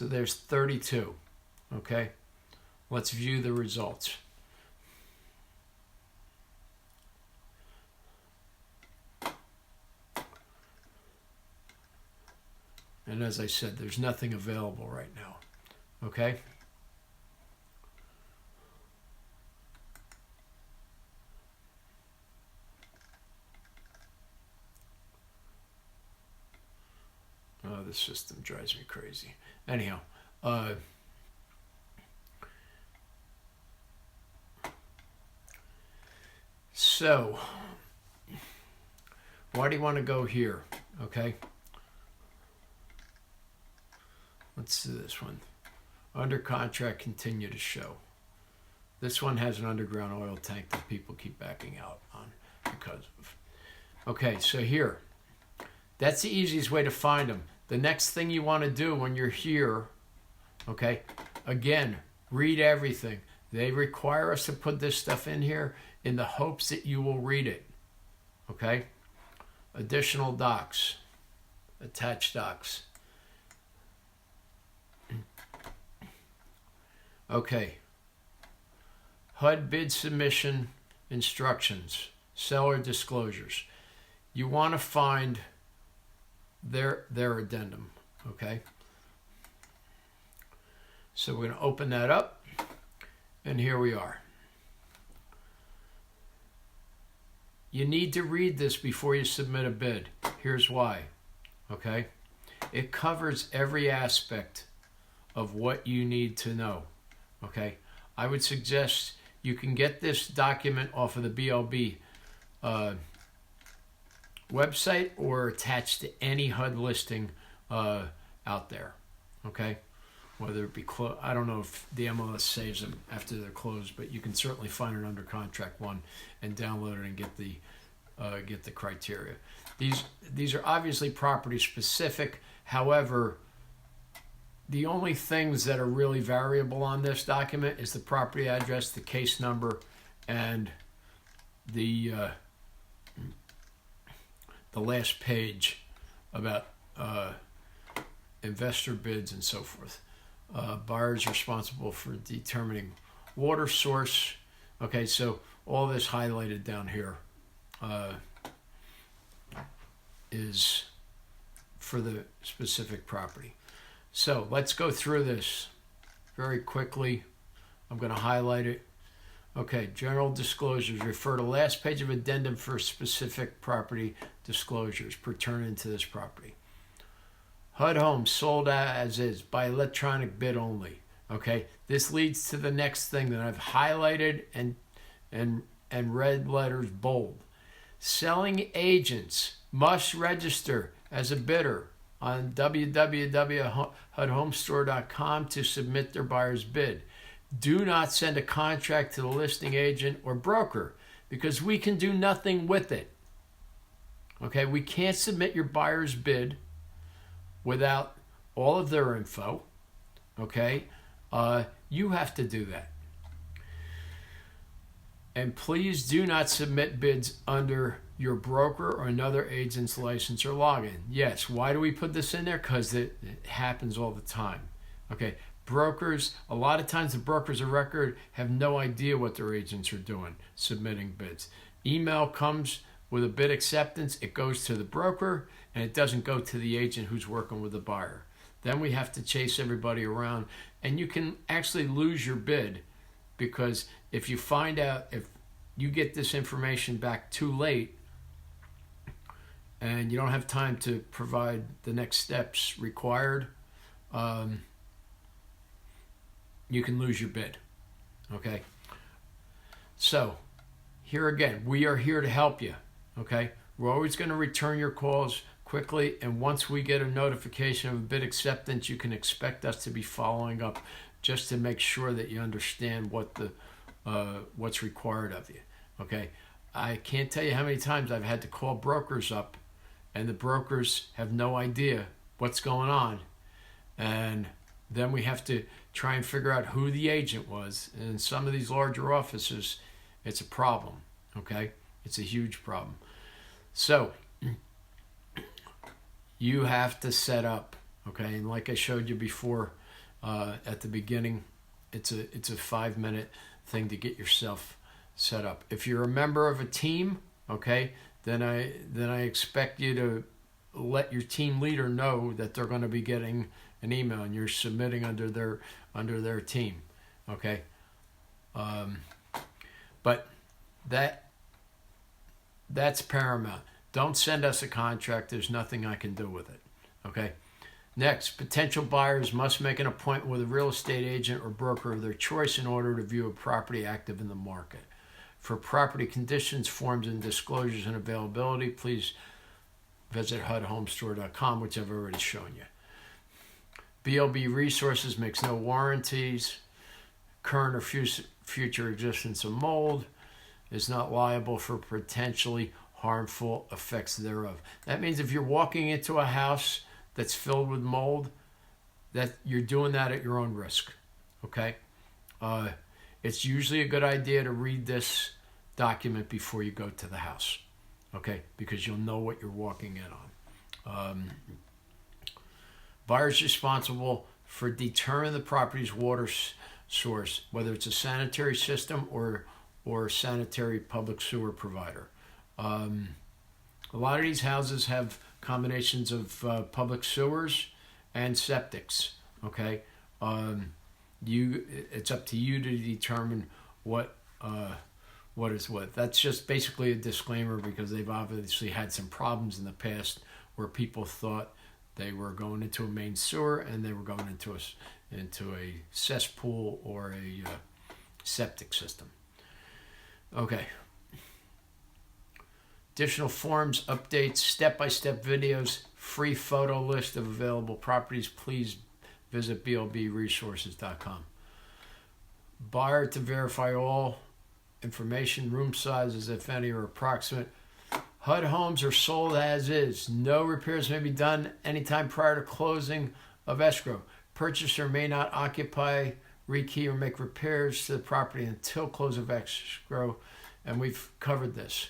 there's 32. Okay, let's view the results. And as I said, there's nothing available right now. Okay? Oh, this system drives me crazy. Anyhow, so why do you want to go here? Okay? Let's do this one. Under contract, continue to show. This one has an underground oil tank that people keep backing out on because of. Okay, so here. That's the easiest way to find them. The next thing you want to do when you're here, okay, again, read everything. They require us to put this stuff in here in the hopes that you will read it. Okay? Additional docs. Attached docs. Okay. HUD bid submission instructions, seller disclosures. You want to find their addendum, okay? So we're going to open that up, and here we are. You need to read this before you submit a bid. Here's why, okay? It covers every aspect of what you need to know. Okay, I would suggest you can get this document off of the BLB website or attached to any HUD listing out there. Okay, whether it be I don't know if the MLS saves them after they're closed, but you can certainly find an under contract one and download it and get the criteria. These are obviously property specific. However, the only things that are really variable on this document is the property address, the case number, and the last page about investor bids and so forth. Buyers responsible for determining water source. Okay, so all this highlighted down here is for the specific property. So let's go through this very quickly. I'm going to highlight it. Okay, general disclosures. Refer to last page of addendum for specific property disclosures pertaining to this property. HUD home sold as is by electronic bid only. Okay, this leads to the next thing that I've highlighted and red letters bold. Selling agents must register as a bidder on www.hudhomestore.com to submit their buyer's bid. Do not send a contract to the listing agent or broker because we can do nothing with it. Okay, we can't submit your buyer's bid without all of their info. Okay, you have to do that. And please do not submit bids under your broker or another agent's license or login. Yes, why do we put this in there? Because it happens all the time. Okay, brokers, a lot of times the brokers of record have no idea what their agents are doing, submitting bids. Email comes with a bid acceptance, it goes to the broker, and it doesn't go to the agent who's working with the buyer. Then we have to chase everybody around, and you can actually lose your bid, because if you find out, if you get this information back too late and you don't have time to provide the next steps required, you can lose your bid. Okay? So, here again, we are here to help you. Okay? We're always going to return your calls quickly, and once we get a notification of a bid acceptance, you can expect us to be following up just to make sure that you understand what what's required of you. Okay? I can't tell you how many times I've had to call brokers up, and the brokers have no idea what's going on, and then we have to try and figure out who the agent was. And in some of these larger offices, it's a problem. Okay? It's a huge problem. So you have to set up, okay? And like I showed you before at the beginning, it's a 5-minute thing to get yourself set up. If you're a member of a team, okay, then I expect you to let your team leader know that they're going to be getting an email and you're submitting under their team, okay? But that's paramount. Don't send us a contract. There's nothing I can do with it. Okay? Next, potential buyers must make an appointment with a real estate agent or broker of their choice in order to view a property active in the market. For property conditions, forms, and disclosures and availability, please visit HUDhomestore.com, which I've already shown you. BLB Resources makes no warranties. Current or future existence of mold, is not liable for potentially harmful effects thereof. That means if you're walking into a house that's filled with mold, that you're doing that at your own risk. Okay? It's usually a good idea to read this document before you go to the house. Okay? Because you'll know what you're walking in on. Buyer's responsible for determining the property's water source, whether it's a sanitary system or sanitary public sewer provider. A lot of these houses have combinations of public sewers and septics. Okay, it's up to you to determine what is what. That's just basically a disclaimer because they've obviously had some problems in the past where people thought they were going into a main sewer and they were going into a cesspool or a septic system. Okay. Additional forms, updates, step-by-step videos, free photo list of available properties. Please visit blbresources.com. Buyer to verify all information, room sizes, if any, are approximate. HUD homes are sold as is. No repairs may be done anytime prior to closing of escrow. Purchaser may not occupy, rekey, or make repairs to the property until close of escrow, and we've covered this.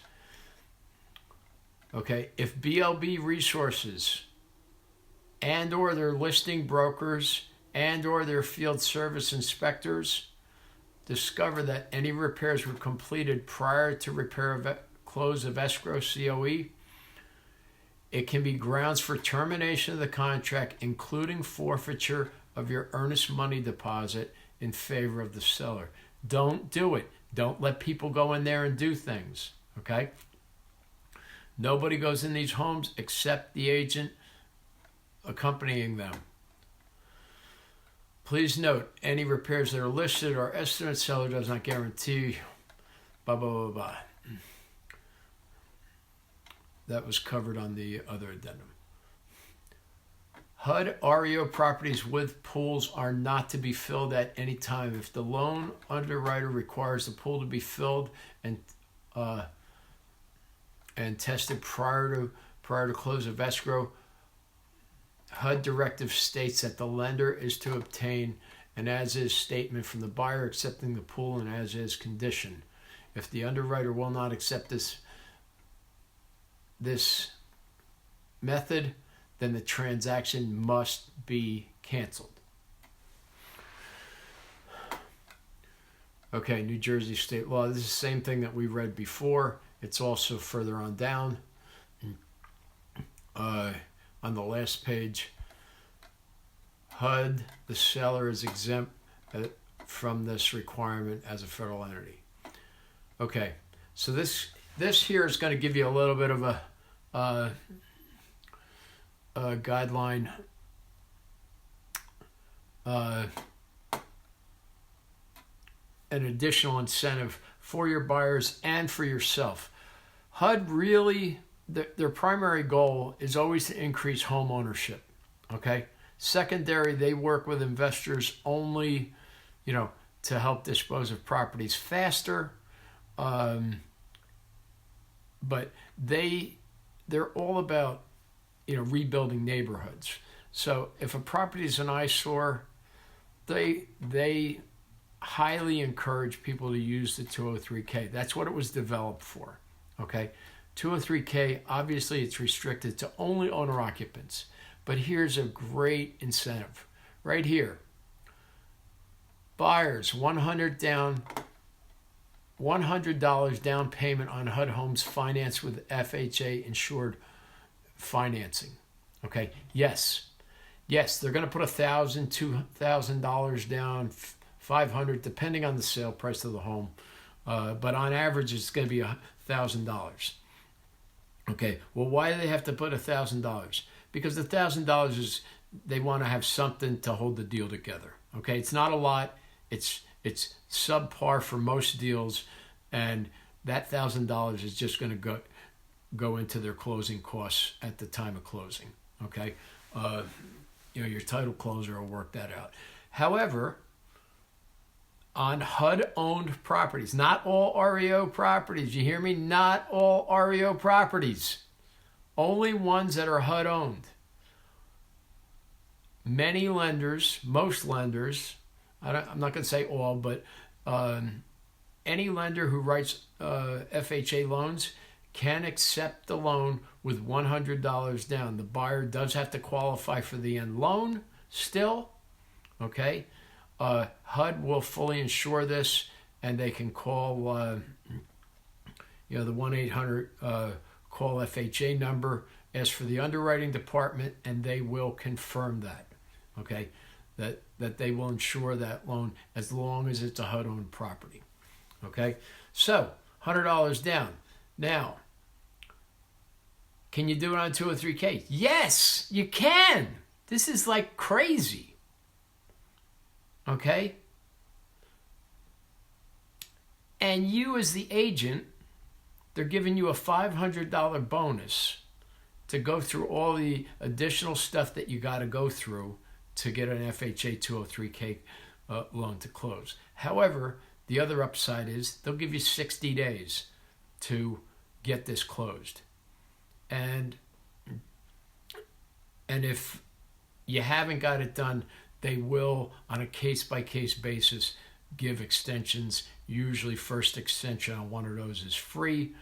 Okay, if BLB Resources and or their listing brokers and or their field service inspectors discover that any repairs were completed prior to close of escrow COE, it can be grounds for termination of the contract, including forfeiture of your earnest money deposit in favor of the seller. Don't do it. Don't let people go in there and do things, okay? Nobody goes in these homes except the agent accompanying them. Please note, any repairs that are listed are estimates. Seller does not guarantee, blah, blah, blah, blah. That was covered on the other addendum. HUD REO properties with pools are not to be filled at any time. If the loan underwriter requires the pool to be filled and tested prior to close of escrow, HUD directive states that the lender is to obtain an as-is statement from the buyer accepting the pool in as-is condition. If the underwriter will not accept this method, then the transaction must be canceled. Okay, New Jersey state law. This is the same thing that we read before. It's also further on down. On the last page, HUD, the seller is exempt from this requirement as a federal entity. Okay, so this here is going to give you a little bit of a guideline. An additional incentive for your buyers and for yourself. HUD really, their primary goal is always to increase home ownership. Okay. Secondary, they work with investors only, to help dispose of properties faster. But they're all about, rebuilding neighborhoods. So if a property is an eyesore, they highly encourage people to use the 203K. That's what it was developed for. Okay. 203K, obviously it's restricted to only owner occupants. But here's a great incentive right here. Buyers, $100 down payment on HUD homes financed with FHA insured financing. Okay. Yes, they're going to put $1,000, $2,000 down, $500, depending on the sale price of the home. But on average, it's going to be $1,000. Okay. Well, why do they have to put $1,000? Because the $1,000 is they want to have something to hold the deal together. Okay. It's not a lot. It's subpar for most deals, and that $1,000 is just going to go into their closing costs at the time of closing. Okay. Your title closer will work that out. However, on HUD-owned properties, not all REO properties, you hear me? Not all REO properties, only ones that are HUD-owned. Many lenders, most lenders, I'm not going to say all, but any lender who writes FHA loans can accept the loan with $100 down. The buyer does have to qualify for the end loan still, okay? HUD will fully insure this, and they can call, the 1-800 call FHA number, ask for the underwriting department, and they will confirm that, okay? That they will insure that loan as long as it's a HUD-owned property, okay? So, $100 down. Now, can you do it on 203K? Yes, you can. This is like crazy. Okay? And you as the agent, they're giving you a $500 bonus to go through all the additional stuff that you got to go through to get an FHA 203K loan to close. However, the other upside is they'll give you 60 days to get this closed. And if you haven't got it done, they will, on a case-by-case basis, give extensions. Usually first extension on one of those is free.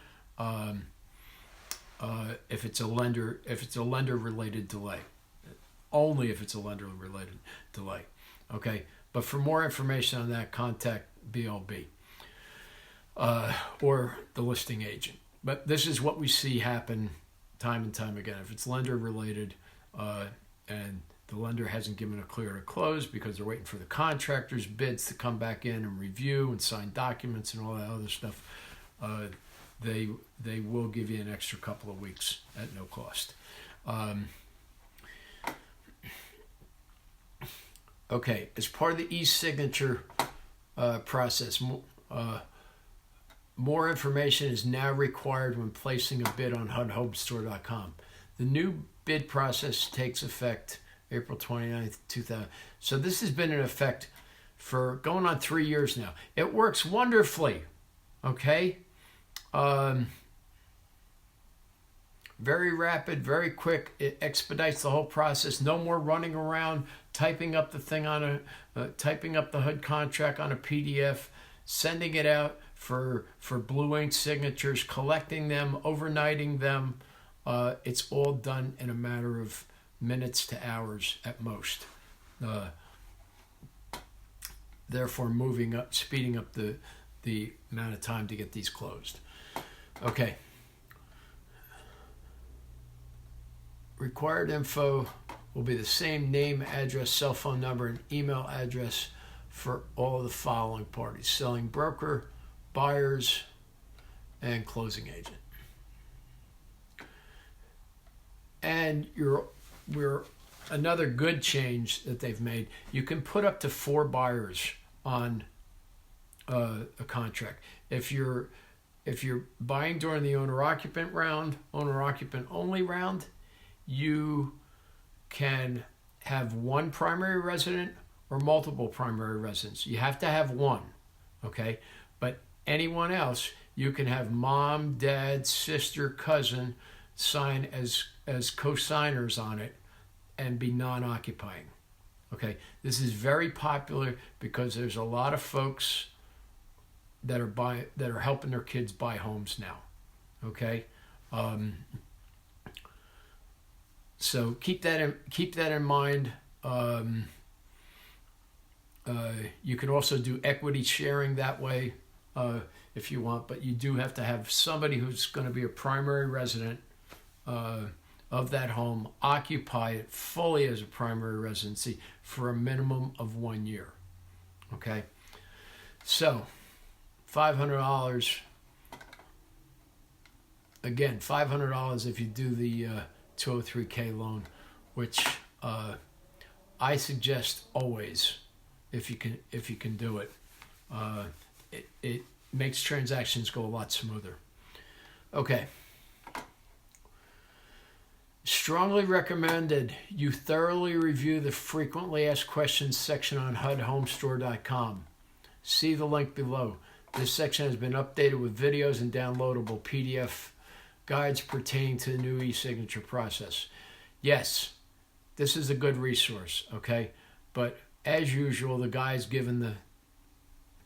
If it's a lender-related delay. Only if it's a lender-related delay. Okay? But for more information on that, contact BLB or the listing agent. But this is what we see happen time and time again. If it's lender-related and the lender hasn't given a clear to close because they're waiting for the contractor's bids to come back in and review and sign documents and all that other stuff, they will give you an extra couple of weeks at no cost. Okay, as part of the e-signature process, more information is now required when placing a bid on HUDHomestore.com. The new bid process takes effect April 29th, 2000. So this has been in effect for going on 3 years now. It works wonderfully, okay? Very rapid, very quick. It expedites the whole process. No more running around, typing up the thing on typing up the HUD contract on a PDF, sending it out for blue ink signatures, collecting them, overnighting them. It's all done in a matter of minutes to hours at most. therefore speeding up the amount of time to get these closed. Okay. Required info will be the same: name, address, cell phone number, and email address for all of the following parties: selling broker, buyers, and closing agent. And we're another good change that they've made. You can put up to 4 buyers on a contract. If you're buying during the owner-occupant round, owner-occupant only round, you can have one primary resident or multiple primary residents. You have to have one, okay? But anyone else, you can have mom, dad, sister, cousin sign as co-signers on it and be non-occupying, okay? This is very popular because there's a lot of folks that are helping their kids buy homes now, okay? So keep that in mind. You can also do equity sharing that way if you want, but you do have to have somebody who's going to be a primary resident of that home, occupy it fully as a primary residency for a minimum of 1 year. Okay, so $500. Again, $500 if you do the 203K loan, which I suggest always if you can do it. It makes transactions go a lot smoother. Okay. Strongly recommended you thoroughly review the frequently asked questions section on HUDHomestore.com. See the link below. This section has been updated with videos and downloadable PDF guides pertaining to the new e-signature process. Yes, this is a good resource, okay? But as usual, the guys given the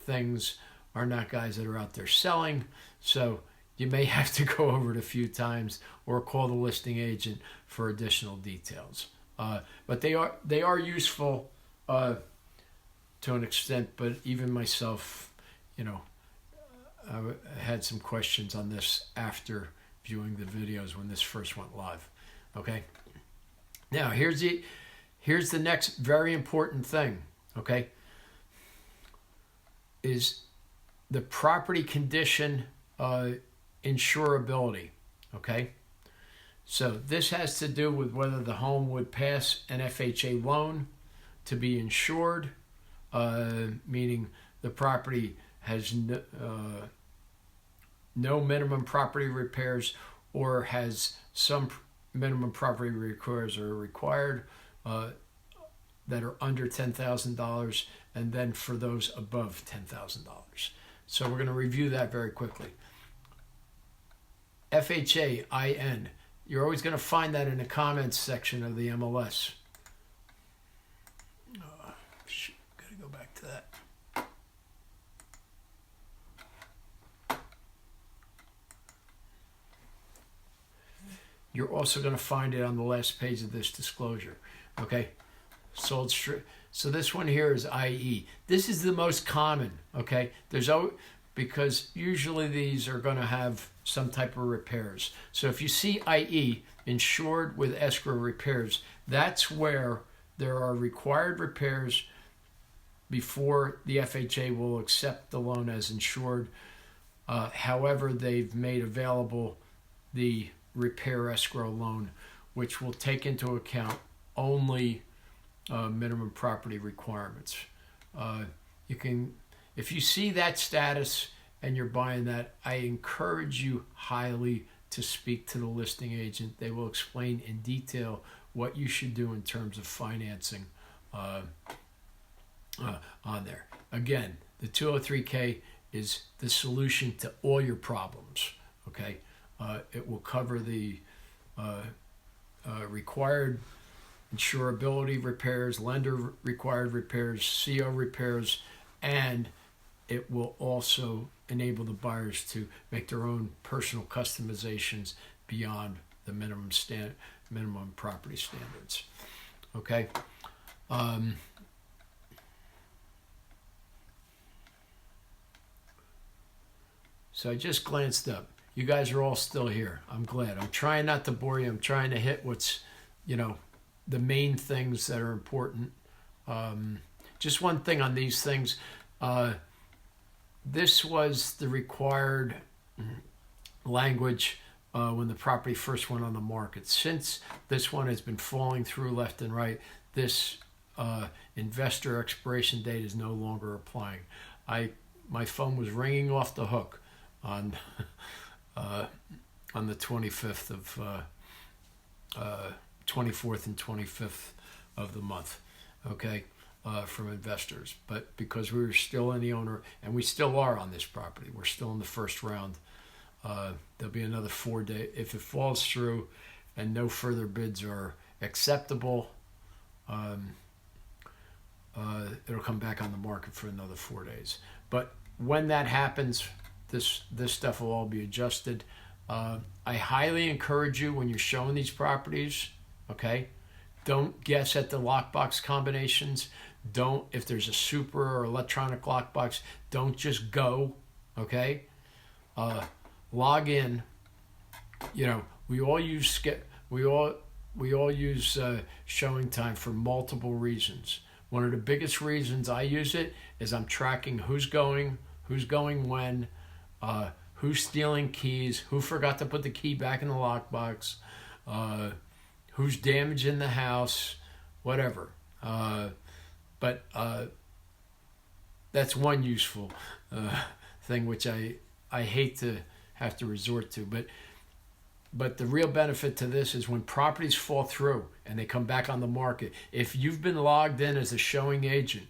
things are not guys that are out there selling, so you may have to go over it a few times or call the listing agent for additional details. But they are useful to an extent, but even myself, I had some questions on this after viewing the videos when this first went live. Okay. Now here's the next very important thing. Okay. Is the property condition insurability. Okay. So this has to do with whether the home would pass an FHA loan to be insured, meaning the property has no minimum property repairs or has some minimum property repairs are required that are under $10,000, and then for those above $10,000. So we're going to review that very quickly. FHA-IN. You're always going to find that in the comments section of the MLS. Shoot, got to go back to that. You're also going to find it on the last page of this disclosure. Okay? Sold straight. So this one here is IE. This is the most common. Okay? Because usually these are going to have some type of repairs. So if you see IE, insured with escrow repairs, that's where there are required repairs before the FHA will accept the loan as insured. However, they've made available the repair escrow loan, which will take into account only minimum property requirements. You can, if you see that status and you're buying that, I encourage you highly to speak to the listing agent. They will explain in detail what you should do in terms of financing on there. Again, the 203K is the solution to all your problems. Okay, it will cover the required insurability repairs, lender required repairs, CO repairs, and it will also enable the buyers to make their own personal customizations beyond the minimum property standards. Okay. So I just glanced up. You guys are all still here. I'm glad. I'm trying not to bore you. I'm trying to hit what's, the main things that are important. Just one thing on these things. This was the required language when the property first went on the market. Since this one has been falling through left and right, this investor expiration date is no longer applying. My phone was ringing off the hook on the 25th of 24th and 25th of the month, okay, from investors. But because we were still in the owner, and we still are on this property, we're still in the first round. There'll be another 4 days. If it falls through and no further bids are acceptable, it'll come back on the market for another 4 days. But when that happens, this stuff will all be adjusted. I highly encourage you, when you're showing these properties, okay, don't guess at the lockbox combinations. If there's a super or electronic lockbox, don't just go, okay? Log in. We all use showing time for multiple reasons. One of the biggest reasons I use it is I'm tracking who's going when, who's stealing keys, who forgot to put the key back in the lockbox, who's damaging the house, whatever. But that's one useful thing which I hate to have to resort to. But the real benefit to this is when properties fall through and they come back on the market, if you've been logged in as a showing agent,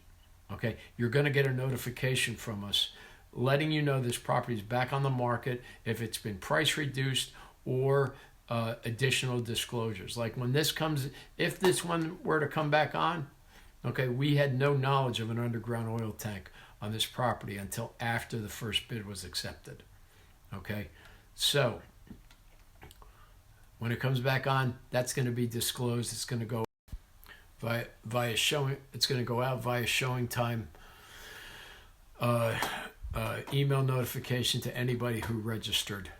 okay, you're going to get a notification from us letting you know this property is back on the market, if it's been price reduced or additional disclosures. Like when this comes, if this one were to come back on, okay, we had no knowledge of an underground oil tank on this property until after the first bid was accepted. Okay, so when it comes back on, that's going to be disclosed. It's going to go via showing. It's going to go out via showing time. Email notification to anybody who registered.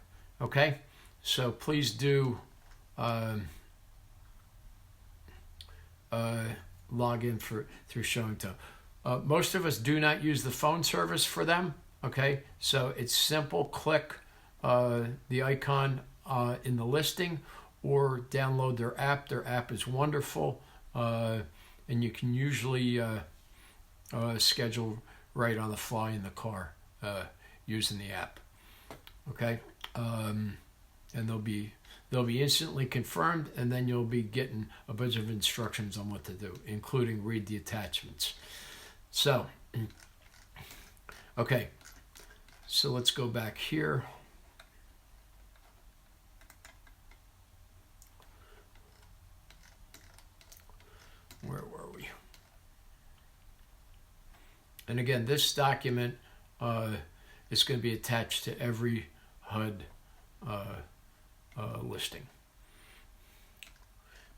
Okay, so please do log in through showing time. Most of us do not use the phone service for them. Okay, so it's simple. Click the icon in the listing or download their app. Their app is wonderful, and you can usually schedule right on the fly in the car using the app. Okay, and they'll be instantly confirmed, and then you'll be getting a bunch of instructions on what to do, including read the attachments. So, okay, so let's go back here. Where were we? And again, this document is going to be attached to every HUD listing.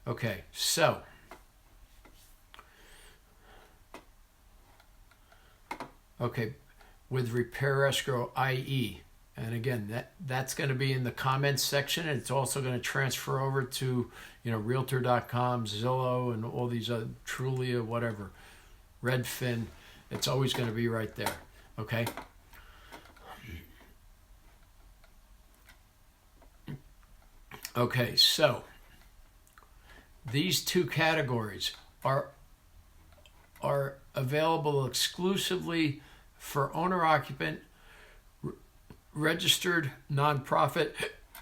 Okay, so with repair escrow IE, and again that's going to be in the comments section, and it's also going to transfer over to Realtor.com, Zillow, and all these other Trulia, whatever, Redfin. It's always going to be right there. Okay. Okay, so these two categories are available exclusively for owner-occupant, registered nonprofit,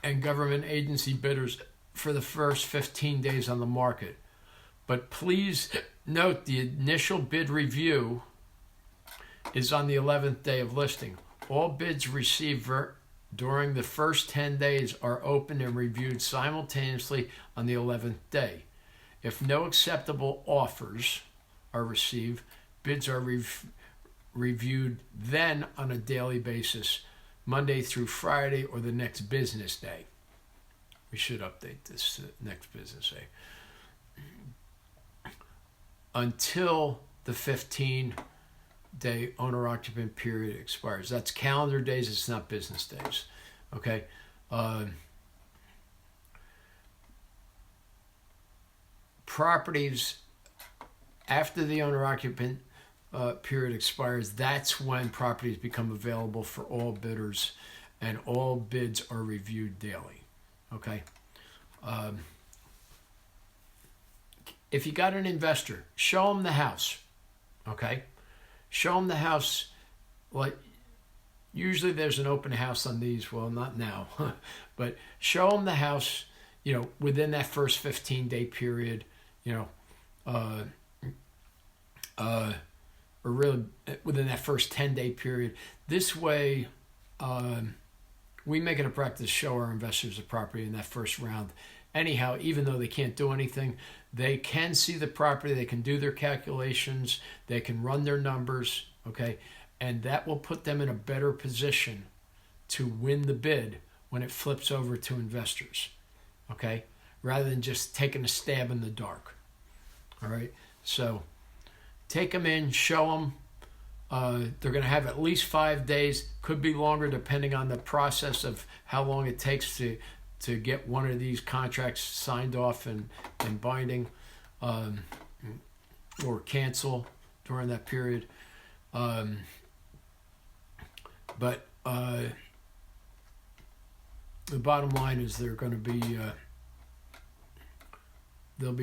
and government agency bidders for the first 15 days on the market. But please note the initial bid review is on the 11th day of listing. All bids received during the first 10 days are opened and reviewed simultaneously on the 11th day. If no acceptable offers are received, bids are reviewed then on a daily basis, Monday through Friday or the next business day. We should update this next business day. Until the 15 day owner-occupant period expires. That's calendar days, it's not business days. Okay? Properties after the owner-occupant period expires, that's when properties become available for all bidders, and all bids are reviewed daily. Okay? If you got an investor, show them the house. Okay? Show them the house. Like, usually there's an open house on these. Well, not now. But show them the house, within that first 15-day period, or really within that first 10-day period. This way, we make it a practice to show our investors the property in that first round. Anyhow, even though they can't do anything, they can see the property, they can do their calculations, they can run their numbers, okay? And that will put them in a better position to win the bid when it flips over to investors, okay? Rather than just taking a stab in the dark, all right? So take them in, show them. They're going to have at least 5 days, could be longer depending on the process of how long it takes to get one of these contracts signed off and binding, or cancel during that period. But the bottom line is they're going to be they'll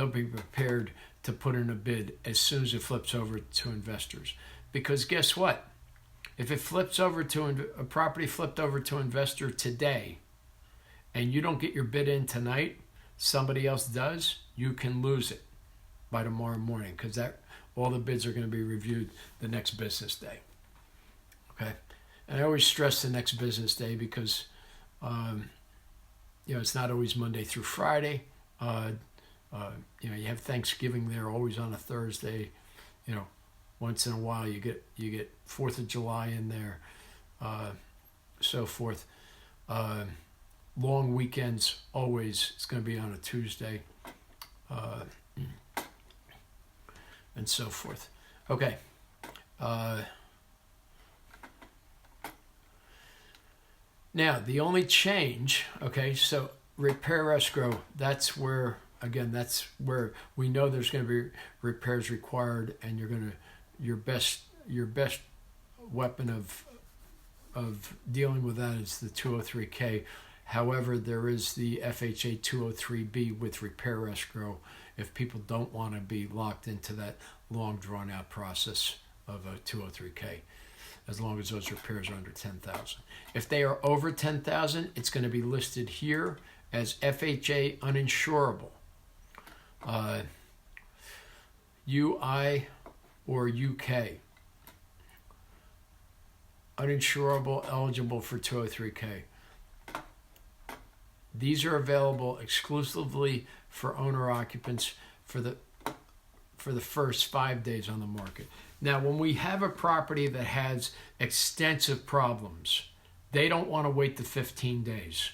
be prepared to put in a bid as soon as it flips over to investors. Because guess what? If it flips over to a property flipped over to investor today, and you don't get your bid in tonight, somebody else does, you can lose it by tomorrow morning, because all the bids are going to be reviewed the next business day. Okay, and I always stress the next business day because it's not always Monday through Friday. You have Thanksgiving there always on a Thursday. Once in a while you get 4th of July in there, so forth. Long weekends always it's going to be on a Tuesday, and so forth. Okay. Now the only change, okay, so repair escrow, that's where we know there's going to be repairs required, and your best weapon of dealing with that is the 203K. However, there is the FHA 203B with repair escrow if people don't want to be locked into that long drawn out process of a 203K, as long as those repairs are under 10,000. If they are over 10,000, it's going to be listed here as FHA uninsurable. UI or UK. Uninsurable, eligible for 203K. These are available exclusively for owner-occupants for the first 5 days on the market. Now, when we have a property that has extensive problems, they don't want to wait the 15 days.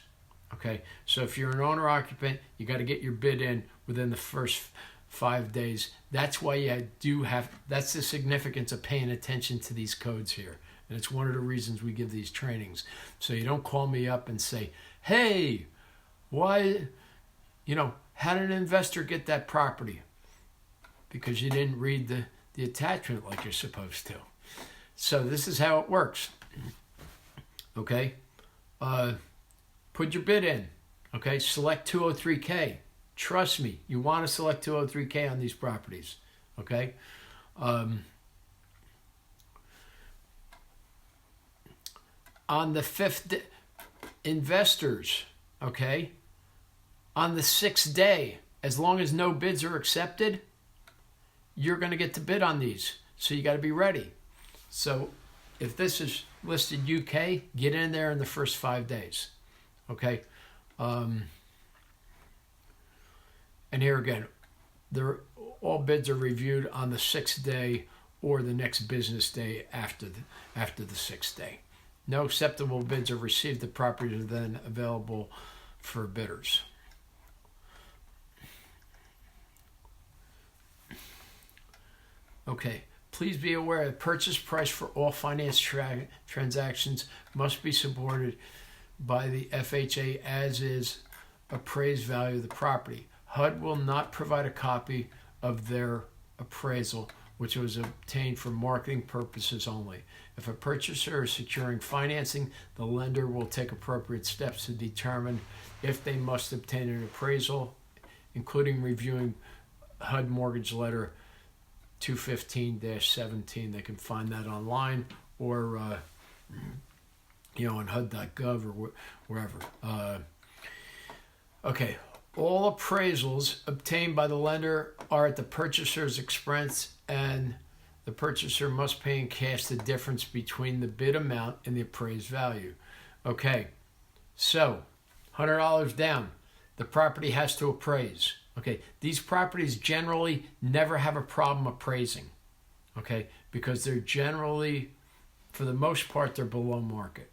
Okay, so if you're an owner-occupant, you got to get your bid in within the first 5 days. That's why that's the significance of paying attention to these codes here. And it's one of the reasons we give these trainings. So you don't call me up and say, hey, why, how did an investor get that property? Because you didn't read the attachment like you're supposed to. So this is how it works. Okay? Put your bid in. Okay? Select 203K. Trust me, you want to select 203K on these properties. Okay? On the 5th day, investors, okay? On the 6th day, as long as no bids are accepted, you're going to get to bid on these. So you got to be ready. So if this is listed UK, get in there in the first 5 days. Okay? And here again, all bids are reviewed on the 6th day or the next business day after the 6th day. No acceptable bids are received. The properties are then available for bidders. Okay. please be aware the purchase price for all finance transactions must be supported by the FHA as is appraised value of the property. HUD will not provide a copy of their appraisal, which was obtained for marketing purposes only. If a purchaser is securing financing, the lender will take appropriate steps to determine if they must obtain an appraisal, including reviewing HUD mortgage letter 215-17. They can find that online or on HUD.gov or wherever. Okay, all appraisals obtained by the lender are at the purchaser's expense, and the purchaser must pay in cash the difference between the bid amount and the appraised value. Okay, so $100 down, the property has to appraise. Okay, these properties generally never have a problem appraising, okay, because they're generally, for the most part, they're below market.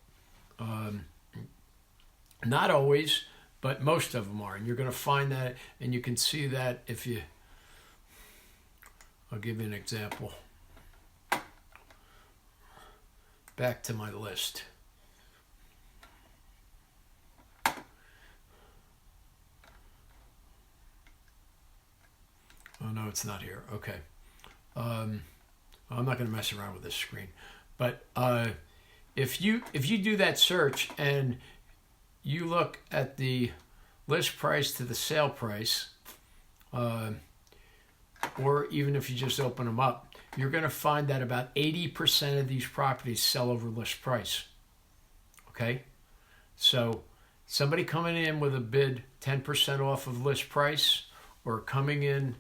Not always, but most of them are, and you're going to find that, and you can see that if you, I'll give you an example. Back to my list. Oh, no, it's not here. Okay. I'm not going to mess around with this screen. But if you do that search and you look at the list price to the sale price, or even if you just open them up, you're going to find that about 80% of these properties sell over list price. Okay? So somebody coming in with a bid 10% off of list price, or coming in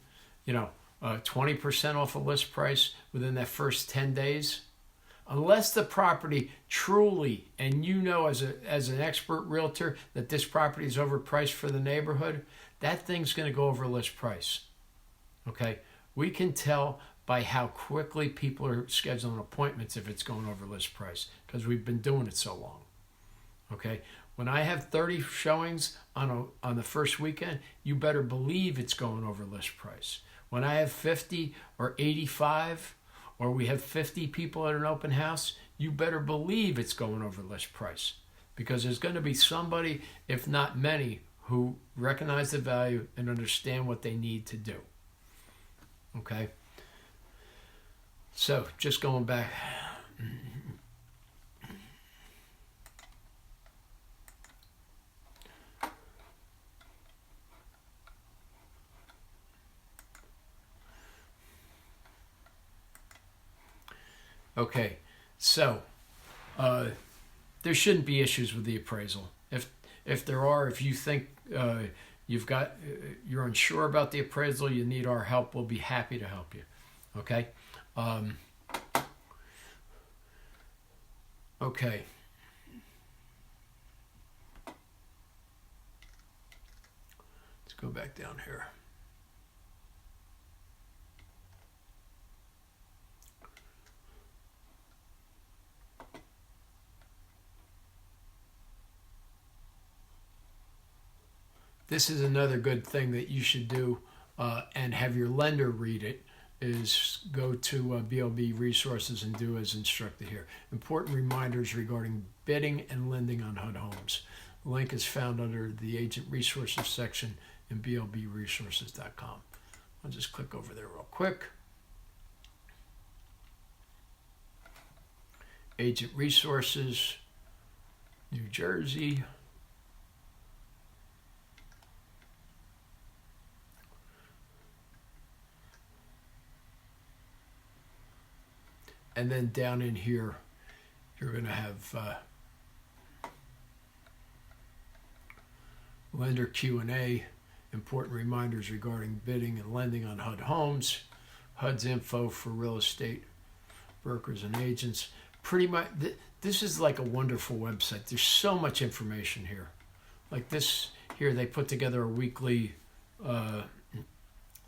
20% off of list price within that first 10 days, unless the property truly, and as an expert realtor that this property is overpriced for the neighborhood, that thing's going to go over list price. Okay? We can tell by how quickly people are scheduling appointments if it's going over list price, because we've been doing it so long. Okay? When I have 30 showings on the first weekend, you better believe it's going over list price. When I have 50 or 85, or we have 50 people at an open house, you better believe it's going over list price, because there's going to be somebody, if not many, who recognize the value and understand what they need to do. Okay? So, just going back. Okay, so there shouldn't be issues with the appraisal. If there are, if you think you're unsure about the appraisal, you need our help, we'll be happy to help you. Okay. Okay. Let's go back down here. This is another good thing that you should do and have your lender read it, is go to BLB Resources and do as instructed here. Important reminders regarding bidding and lending on HUD homes. The link is found under the Agent Resources section in blbresources.com. I'll just click over there real quick. Agent Resources, New Jersey. And then down in here, you're going to have lender Q&A, important reminders regarding bidding and lending on HUD homes, HUD's info for real estate brokers and agents. Pretty much, this is like a wonderful website. There's so much information here. Like this here, they put together a weekly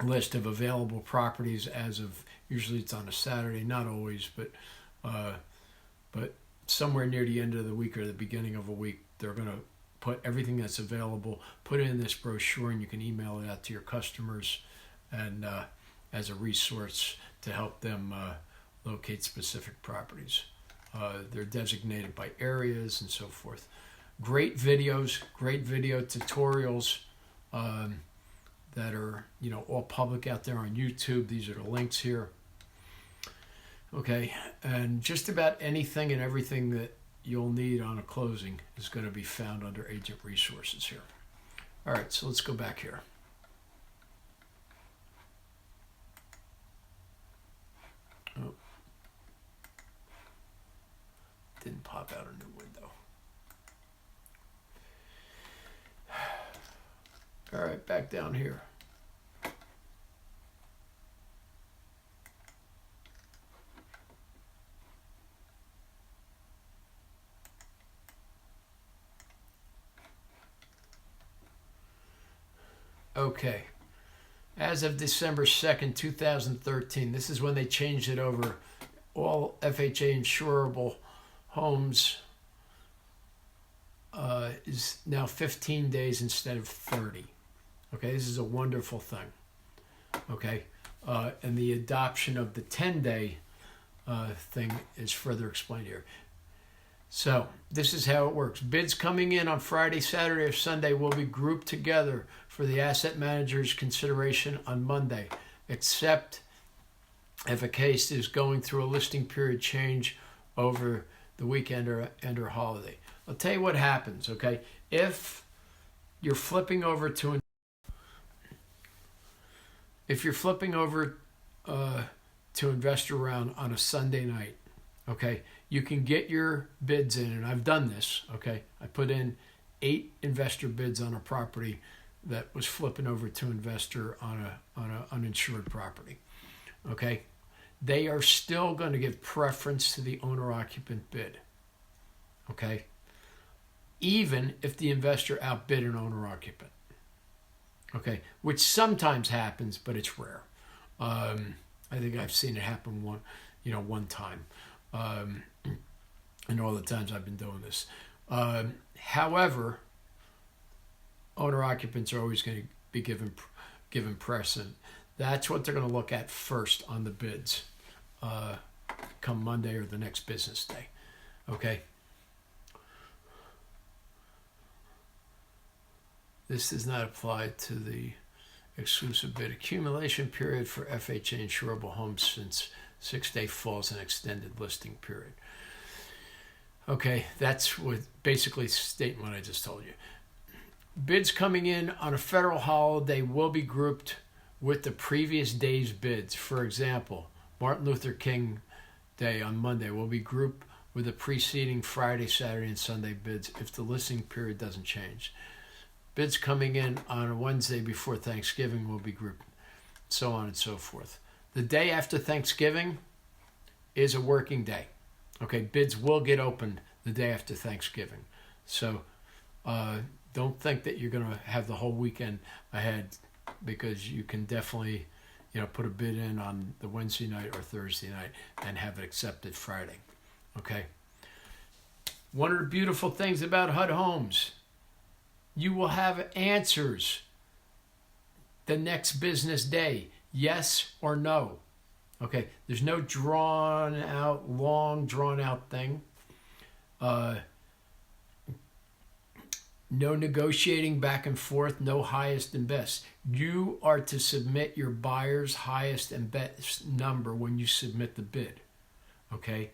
list of available properties as of, usually it's on a Saturday, not always, but somewhere near the end of the week or the beginning of a week, they're going to put everything that's available, put it in this brochure, and you can email it out to your customers and as a resource to help them locate specific properties. They're designated by areas and so forth. Great videos, great video tutorials that are, all public out there on YouTube. These are the links here. Okay, and just about anything and everything that you'll need on a closing is going to be found under Agent Resources here. All right, so let's go back here. Oh, didn't pop out a new window. All right, back down here. Okay, as of December 2nd, 2013, this is when they changed it over. All FHA insurable homes is now 15 days instead of 30. Okay, this is a wonderful thing. Okay, and the adoption of the 10-day thing is further explained here. So this is how it works. Bids coming in on Friday, Saturday, or Sunday will be grouped together for the asset manager's consideration on Monday, except if a case is going through a listing period change over the weekend or holiday. I'll tell you what happens, okay? If you're flipping over to Investor Round on a Sunday night, okay, you can get your bids in, and I've done this, okay? I put in 8 investor bids on a property that was flipping over to investor on an uninsured property, okay? They are still going to give preference to the owner-occupant bid, okay? Even if the investor outbid an owner-occupant, okay? Which sometimes happens, but it's rare. I think I've seen it happen one time. And all the times I've been doing this. However, owner-occupants are always going to be given precedent. That's what they're going to look at first on the bids come Monday or the next business day. Okay? This does not apply to the exclusive bid accumulation period for FHA insurable homes since 6-day falls an extended listing period. Okay, that's what basically stating what I just told you. Bids coming in on a federal holiday will be grouped with the previous day's bids. For example, Martin Luther King Day on Monday will be grouped with the preceding Friday, Saturday, and Sunday bids if the listing period doesn't change. Bids coming in on a Wednesday before Thanksgiving will be grouped, so on and so forth. The day after Thanksgiving is a working day. Okay, bids will get opened the day after Thanksgiving. So don't think that you're going to have the whole weekend ahead, because you can definitely, put a bid in on the Wednesday night or Thursday night and have it accepted Friday. Okay. One of the beautiful things about HUD Homes, you will have answers the next business day, yes or no. Okay, there's no long drawn out thing. No negotiating back and forth, no highest and best. You are to submit your buyer's highest and best number when you submit the bid. Okay?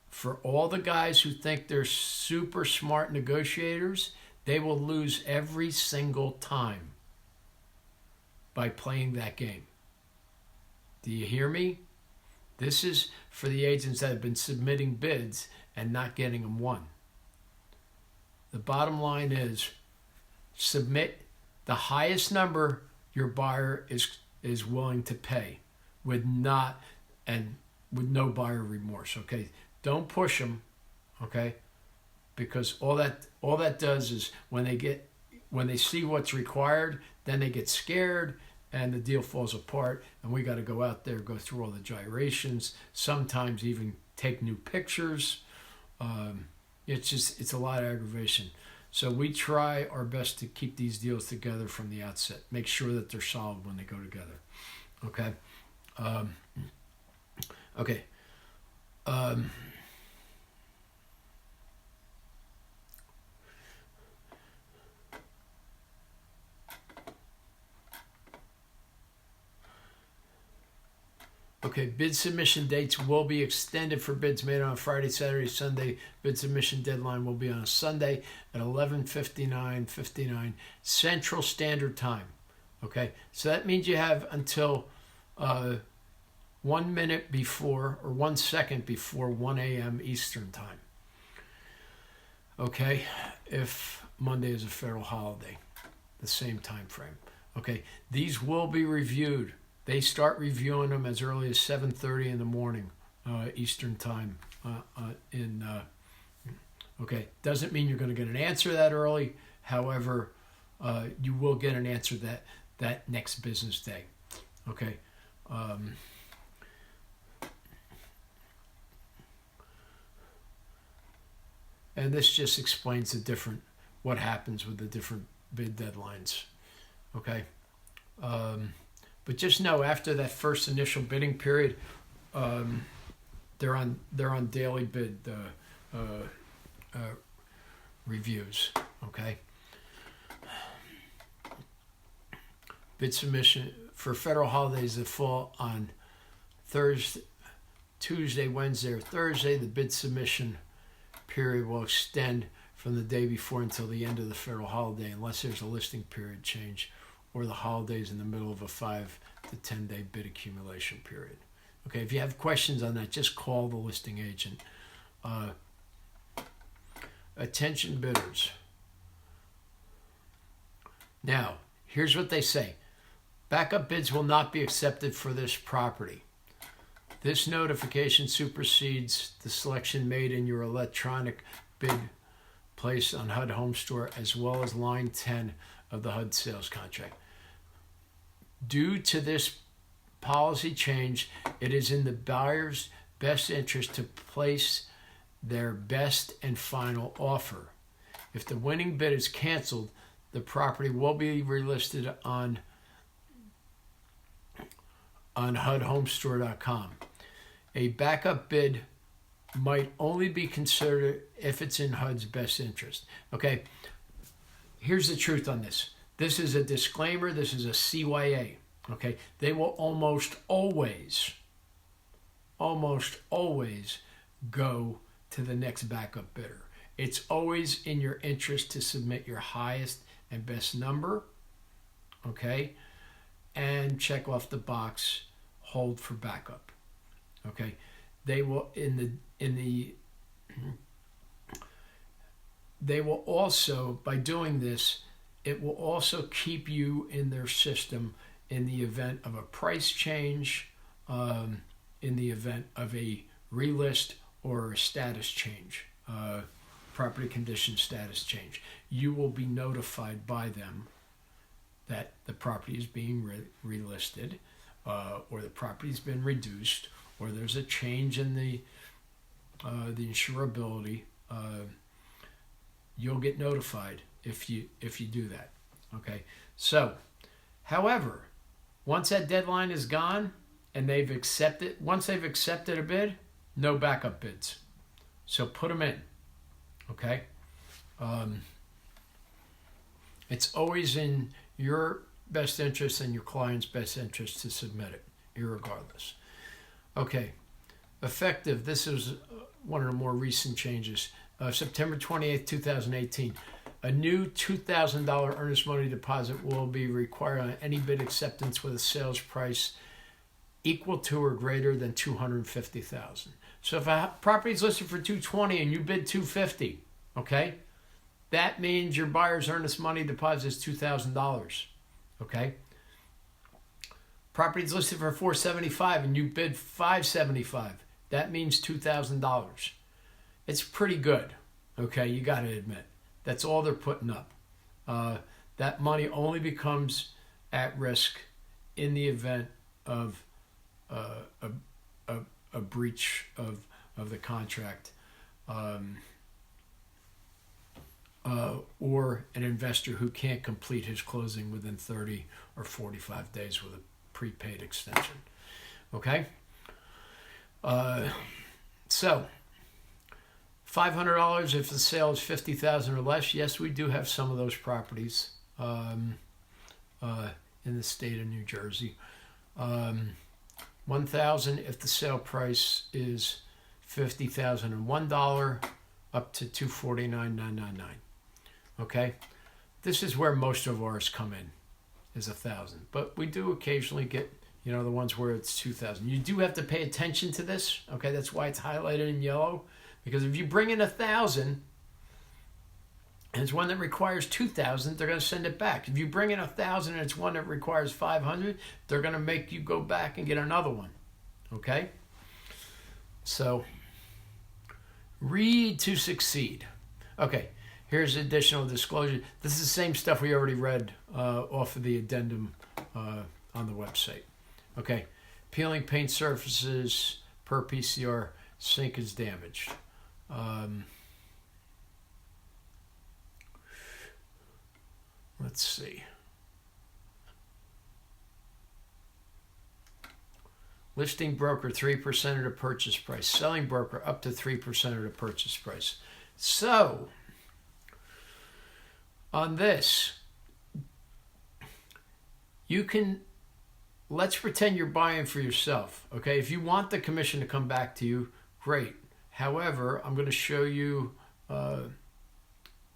For all the guys who think they're super smart negotiators, they will lose every single time by playing that game. Do you hear me? This is for the agents that have been submitting bids and not getting them won. The bottom line is submit the highest number your buyer is willing to pay with no buyer remorse. Okay, don't push them. Okay, because all that does is when they see what's required, then they get scared and the deal falls apart, and we got to go out there, go through all the gyrations, sometimes even take new pictures. It's a lot of aggravation. So we try our best to keep these deals together from the outset. Make sure that they're solid when they go together. Okay. Okay. Okay, bid submission dates will be extended for bids made on Friday, Saturday, Sunday. Bid submission deadline will be on a Sunday at 11:59 Central Standard Time. Okay, so that means you have until 1 minute before or 1 second before 1 a.m. Eastern Time. Okay, if Monday is a federal holiday, the same time frame. Okay, these will be reviewed. They start reviewing them as early as 7:30 in the morning, Eastern Time. Okay, doesn't mean you're going to get an answer that early. However, you will get an answer that next business day. Okay. And this just explains what happens with the different bid deadlines. Okay. But just know after that first initial bidding period, they're on daily bid reviews. Okay. Bid submission for federal holidays that fall on Thursday, Tuesday, Wednesday, or Thursday. The bid submission period will extend from the day before until the end of the federal holiday, unless there's a listing period change or the holidays in the middle of a 5 to 10 day bid accumulation period. Okay, if you have questions on that, just call the listing agent. Attention bidders. Now, here's what they say. Backup bids will not be accepted for this property. This notification supersedes the selection made in your electronic bid placed on HUD Home Store, as well as line 10 of the HUD sales contract. Due to this policy change, it is in the buyer's best interest to place their best and final offer. If the winning bid is canceled, the property will be relisted on HUDHomestore.com. A backup bid might only be considered if it's in HUD's best interest. Okay, here's the truth on this. This is a disclaimer. This is a CYA. Okay, they will almost always go to the next backup bidder. It's always in your interest to submit your highest and best number. Okay, and check off the box, hold for backup. Okay, they will they will also, by doing this, it will also keep you in their system in the event of a price change, in the event of a relist or a status change, property condition status change. You will be notified by them that the property is being relisted, or the property's been reduced, or there's a change in the insurability. You'll get notified if you do that. Okay. So, however, once that deadline is gone and once they've accepted a bid, no backup bids. So put them in. Okay. It's always in your best interest and your client's best interest to submit it, irregardless. Okay, effective. This is one of the more recent changes. September 28th, 2018. A new $2,000 earnest money deposit will be required on any bid acceptance with a sales price equal to or greater than $250,000. So if a property is listed for $220 and you bid $250, okay, that means your buyer's earnest money deposit is $2,000. Okay. Property is listed for $475 and you bid $575. That means $2,000. It's pretty good. Okay, you got to admit. That's all they're putting up. That money only becomes at risk in the event of a breach of the contract, or an investor who can't complete his closing within 30 or 45 days with a prepaid extension. Okay? So $500 if the sale is $50,000 or less. Yes, we do have some of those properties in the state of New Jersey. $1,000 if the sale price is $50,001, up to $249,999. Okay, this is where most of ours come in, is $1,000. But we do occasionally get, the ones where it's $2,000. You do have to pay attention to this. Okay, that's why it's highlighted in yellow. Because if you bring in $1,000 and it's one that requires $2,000, they're going to send it back. If you bring in $1,000 and it's one that requires $500, they're going to make you go back and get another one. Okay? So, read to succeed. Okay, here's additional disclosure. This is the same stuff we already read off of the addendum on the website. Okay, peeling paint surfaces per PCR, sink is damaged. Let's see. Listing broker 3% of the purchase price. Selling broker up to 3% of the purchase price. So, on this, you can, let's pretend you're buying for yourself. Okay, if you want the commission to come back to you, great. However, I'm going to show you in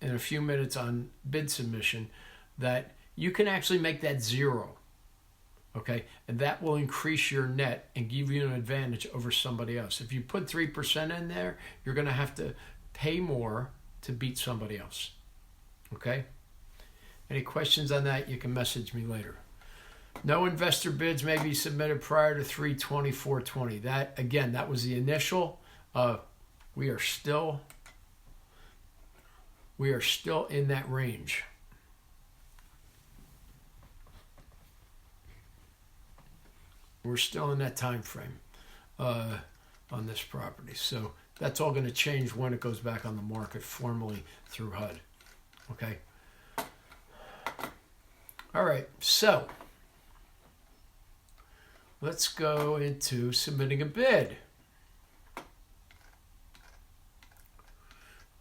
a few minutes on bid submission that you can actually make that zero. Okay, and that will increase your net and give you an advantage over somebody else. If you put 3% in there, you're going to have to pay more to beat somebody else. Okay? Any questions on that, you can message me later. No investor bids may be submitted prior to 3/24/20. That, again, that was the initial. We are still in that range. We're still in that time frame on this property. So that's all going to change when it goes back on the market formally through HUD. Okay. All right. So let's go into submitting a bid.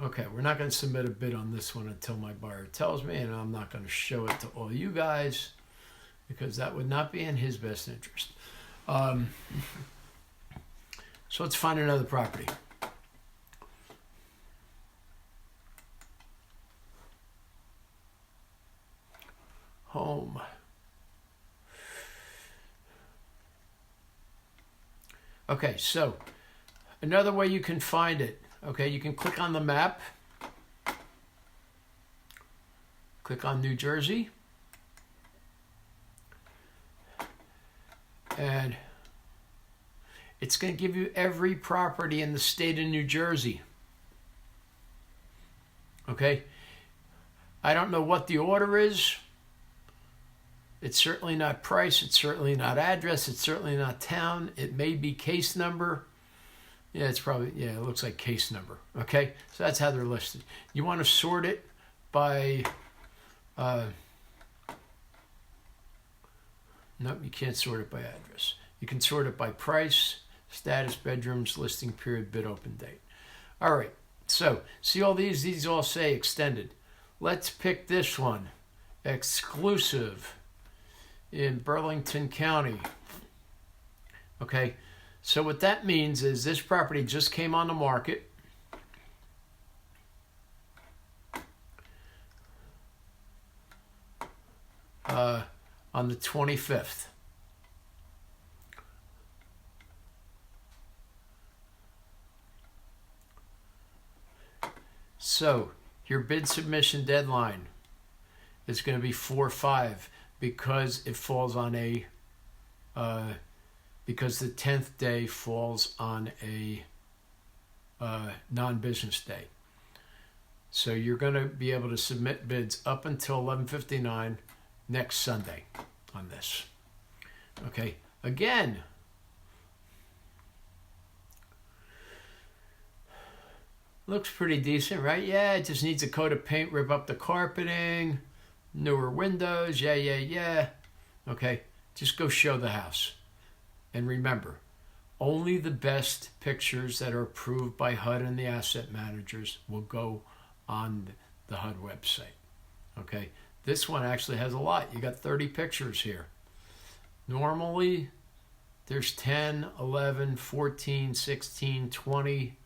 Okay, we're not going to submit a bid on this one until my buyer tells me, and I'm not going to show it to all you guys because that would not be in his best interest. So let's find another property. Home. Okay, so another way you can find it. Okay, you can click on the map. Click on New Jersey. And it's going to give you every property in the state of New Jersey. Okay? I don't know what the order is. It's certainly not price. It's certainly not address. It's certainly not town. It may be case number. Yeah, it's probably, it looks like case number. Okay? So that's how they're listed. You want to sort it by... Nope, you can't sort it by address. You can sort it by price, status, bedrooms, listing period, bid open date. All right, so see all these all say extended. Let's pick this one, exclusive in Burlington County. Okay, so what that means is this property just came on the market. On the 25th. So your bid submission deadline is going to be 4/5 because it falls on a because the 10th day falls on a non-business day. So you're going to be able to submit bids up until 11:59 next Sunday on this. Okay, again, looks pretty decent, right? Yeah, it just needs a coat of paint, rip up the carpeting, newer windows, yeah. Okay, just go show the house. And remember, only the best pictures that are approved by HUD and the asset managers will go on the HUD website. Okay, this one actually has a lot. You got 30 pictures here. Normally, there's 10, 11, 14, 16, 20,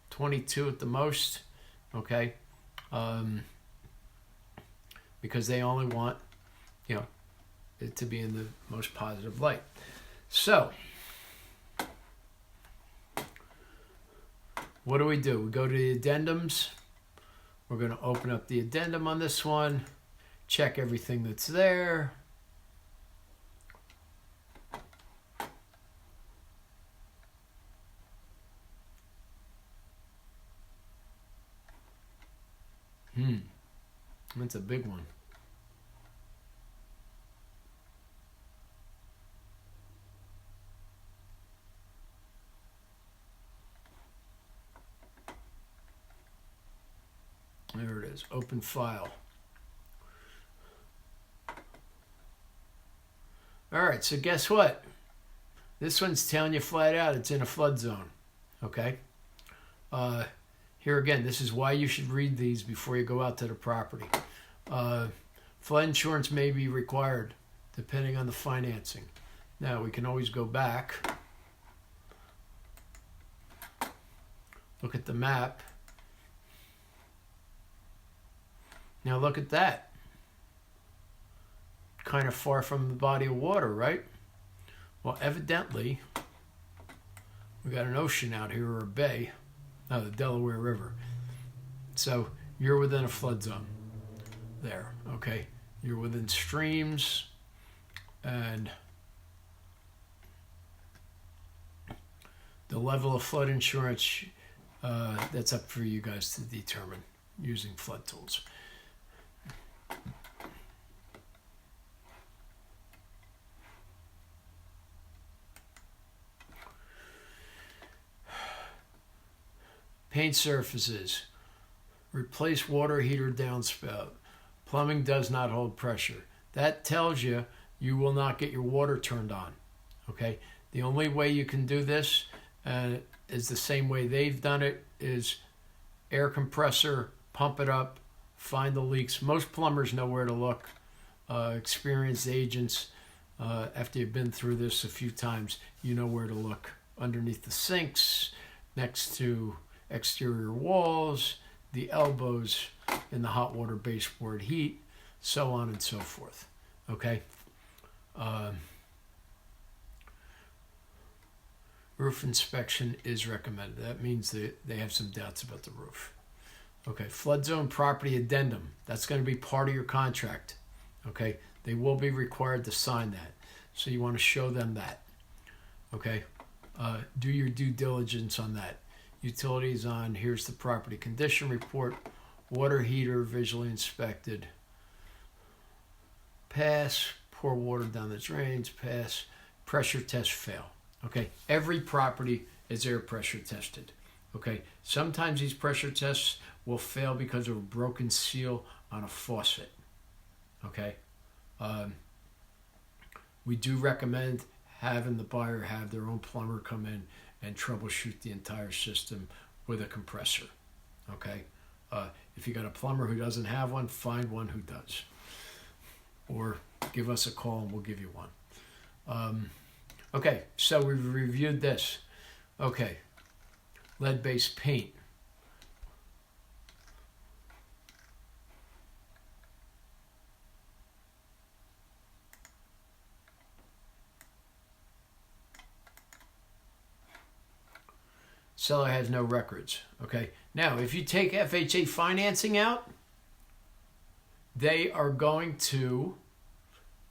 22 at the most. Okay, because they only want, it to be in the most positive light. So, what do? We go to the addendums. We're going to open up the addendum on this one, check everything that's there. That's a big one. There it is, open file. All right, so guess what? This one's telling you flat out it's in a flood zone, okay? Here again, this is why you should read these before you go out to the property. Flood insurance may be required depending on the financing. Now, we can always go back, look at the map. Now look at that. Kind of far from the body of water, right? Well, evidently, we got an ocean out here, or a bay. No, the Delaware River. So you're within a flood zone there, okay? You're within streams, and the level of flood insurance, that's up for you guys to determine using flood tools. Paint surfaces. Replace water heater downspout. Plumbing does not hold pressure. That tells you you will not get your water turned on. Okay? The only way you can do this is the same way they've done it, is air compressor, pump it up, find the leaks. Most plumbers know where to look. Experienced agents, after you've been through this a few times, you know where to look. Underneath the sinks, next to exterior walls, the elbows in the hot water baseboard heat, so on and so forth. Okay? Roof inspection is recommended. That means they have some doubts about the roof. Okay, flood zone property addendum. That's going to be part of your contract. Okay, they will be required to sign that. So you want to show them that. Okay, do your due diligence on that. Utilities on, here's the property condition report. Water heater visually inspected. Pass. Pour water down the drains. Pass. Pressure test fail. Okay, every property is air pressure tested. Okay, sometimes these pressure tests will fail because of a broken seal on a faucet. Okay, we do recommend having the buyer have their own plumber come in and troubleshoot the entire system with a compressor. Okay, if you got a plumber who doesn't have one, find one who does, or give us a call and we'll give you one. Okay, so we've reviewed this. Okay, lead-based paint. Seller has no records. Okay, now if you take FHA financing out, they are going to,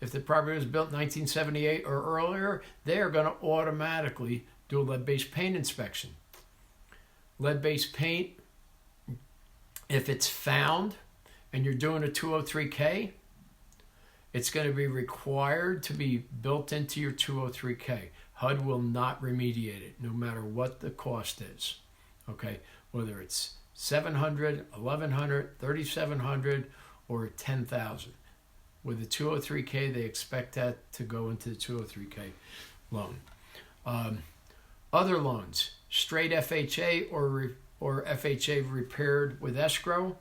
if the property was built in 1978 or earlier, they are going to automatically do a lead-based paint inspection. Lead-based paint, if it's found and you're doing a 203K, it's going to be required to be built into your 203K. HUD will not remediate it, no matter what the cost is. Okay, whether it's $700, $1,100, $3,700, or $10,000. With the 203K, they expect that to go into the 203K loan. Other loans, straight FHA or FHA repaired with escrow.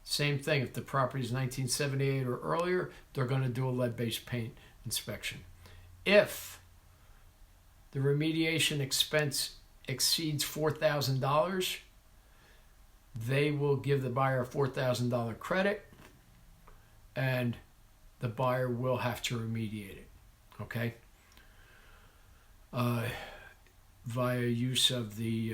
Same thing. If the property is 1978 or earlier, they're going to do a lead-based paint inspection. If the remediation expense exceeds $4,000, they will give the buyer a $4,000 credit, and the buyer will have to remediate it. Okay? Via use of the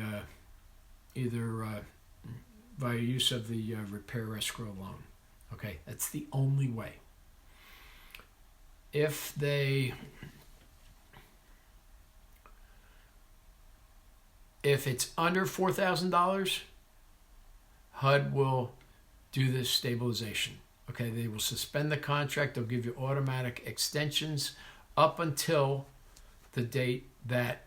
repair escrow loan. Okay, that's the only way. If it's under $4,000, HUD will do this stabilization. Okay, they will suspend the contract. They'll give you automatic extensions up until the date that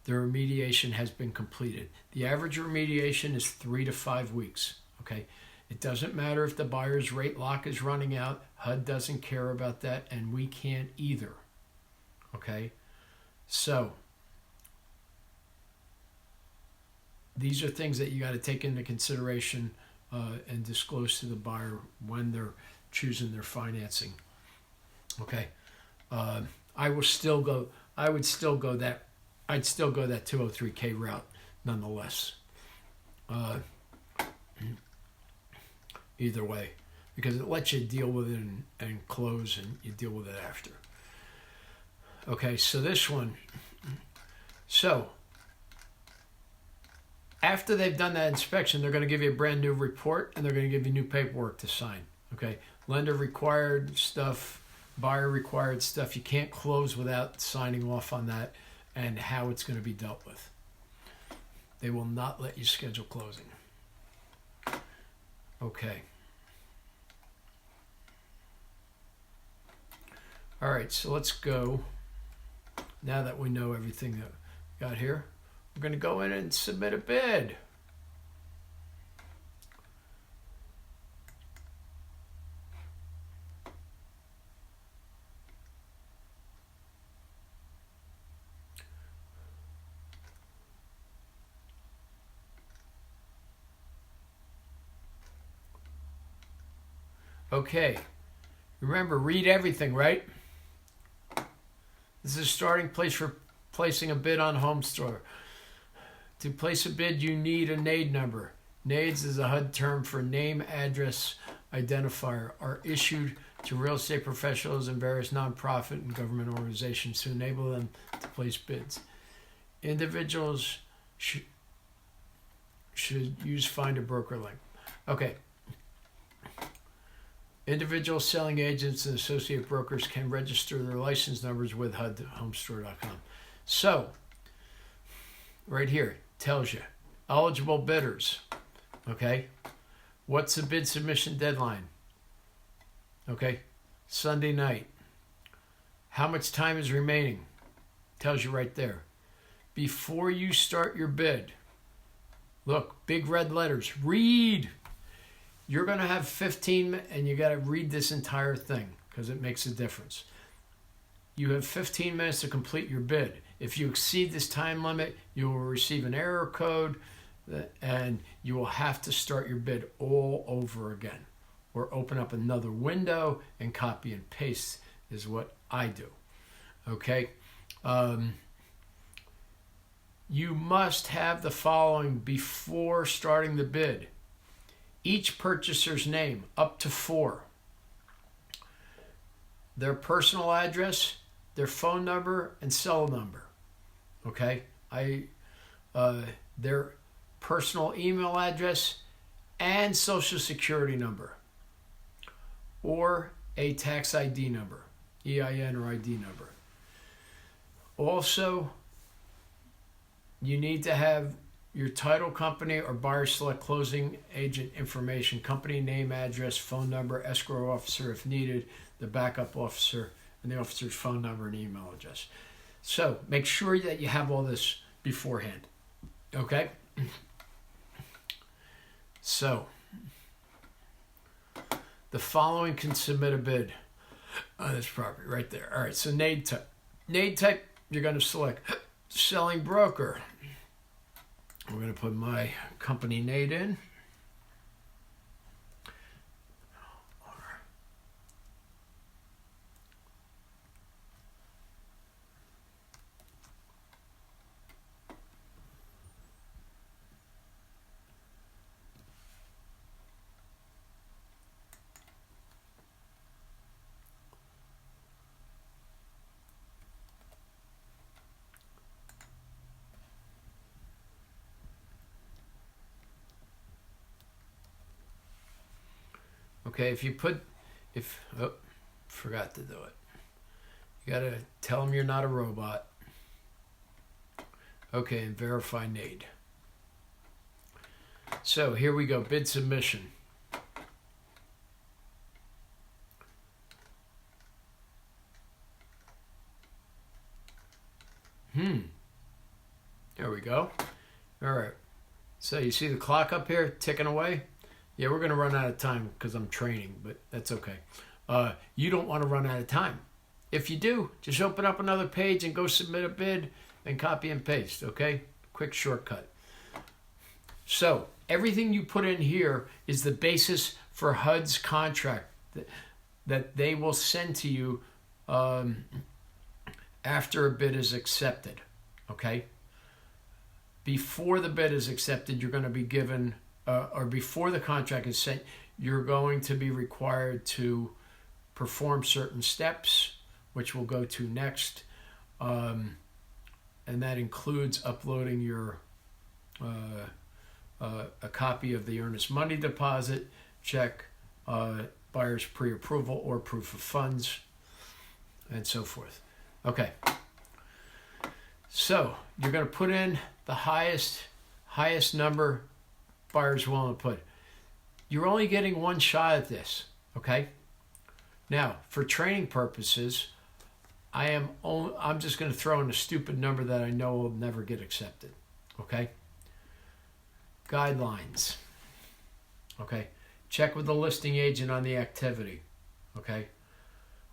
the remediation has been completed. The average remediation is 3 to 5 weeks. Okay, it doesn't matter if the buyer's rate lock is running out. HUD doesn't care about that, and we can't either. Okay, so these are things that you got to take into consideration and disclose to the buyer when they're choosing their financing. Okay, I'd still go that 203K route nonetheless. Either way, because it lets you deal with it and close, and you deal with it after. Okay, so this one. So after they've done that inspection, they're going to give you a brand new report, and they're going to give you new paperwork to sign. Okay, lender required stuff, buyer required stuff. You can't close without signing off on that and how it's going to be dealt with. They will not let you schedule closing. Okay. All right, so let's go. Now that we know everything that we got here, we're going to go in and submit a bid. Okay, remember, read everything, right? This is a starting place for placing a bid on home store. To place a bid, you need a NAID number. NAIDs is a HUD term for name, address, identifier, are issued to real estate professionals and various nonprofit and government organizations to enable them to place bids. Individuals should use Find a Broker link. Okay. Individual selling agents and associate brokers can register their license numbers with HUDhomestore.com. So, right here, tells you eligible bidders. Okay, what's the bid submission deadline? Okay, Sunday night. How much time is remaining? Tells you right there. Before you start your bid, look, big red letters. Read. You're going to have 15, and you got to read this entire thing because it makes a difference. You have 15 minutes to complete your bid. If you exceed this time limit, you will receive an error code, and you will have to start your bid all over again, or open up another window and copy and paste is what I do. Okay? You must have the following before starting the bid. Each purchaser's name, up to 4. Their personal address, their phone number, and cell number. Okay? Their personal email address and social security number. Or a tax ID number, EIN or ID number. Also, you need to have your title company or buyer select closing agent information, company name, address, phone number, escrow officer if needed, the backup officer, and the officer's phone number and email address. So make sure that you have all this beforehand. Okay? So the following can submit a bid on this property right there. All right, so NAID type. NAID type you're going to select selling broker. We're going to put my company name in. Okay, forgot to do it. You gotta tell them you're not a robot. Okay, and verify need. So here we go, bid submission. There we go. All right. So you see the clock up here ticking away? Yeah, we're going to run out of time because I'm training, but that's okay. You don't want to run out of time. If you do, just open up another page and go submit a bid and copy and paste, okay? Quick shortcut. So everything you put in here is the basis for HUD's contract that they will send to you after a bid is accepted, okay? Before the bid is accepted, you're going to be given, or before the contract is sent, you're going to be required to perform certain steps, which we'll go to next. And that includes uploading your a copy of the earnest money deposit check, buyer's pre-approval or proof of funds, and so forth. Okay. So you're going to put in the highest number buyer's willing to put. You're only getting one shot at this, okay? Now, for training purposes, I'm just going to throw in a stupid number that I know will never get accepted, okay? Guidelines, okay? Check with the listing agent on the activity, okay?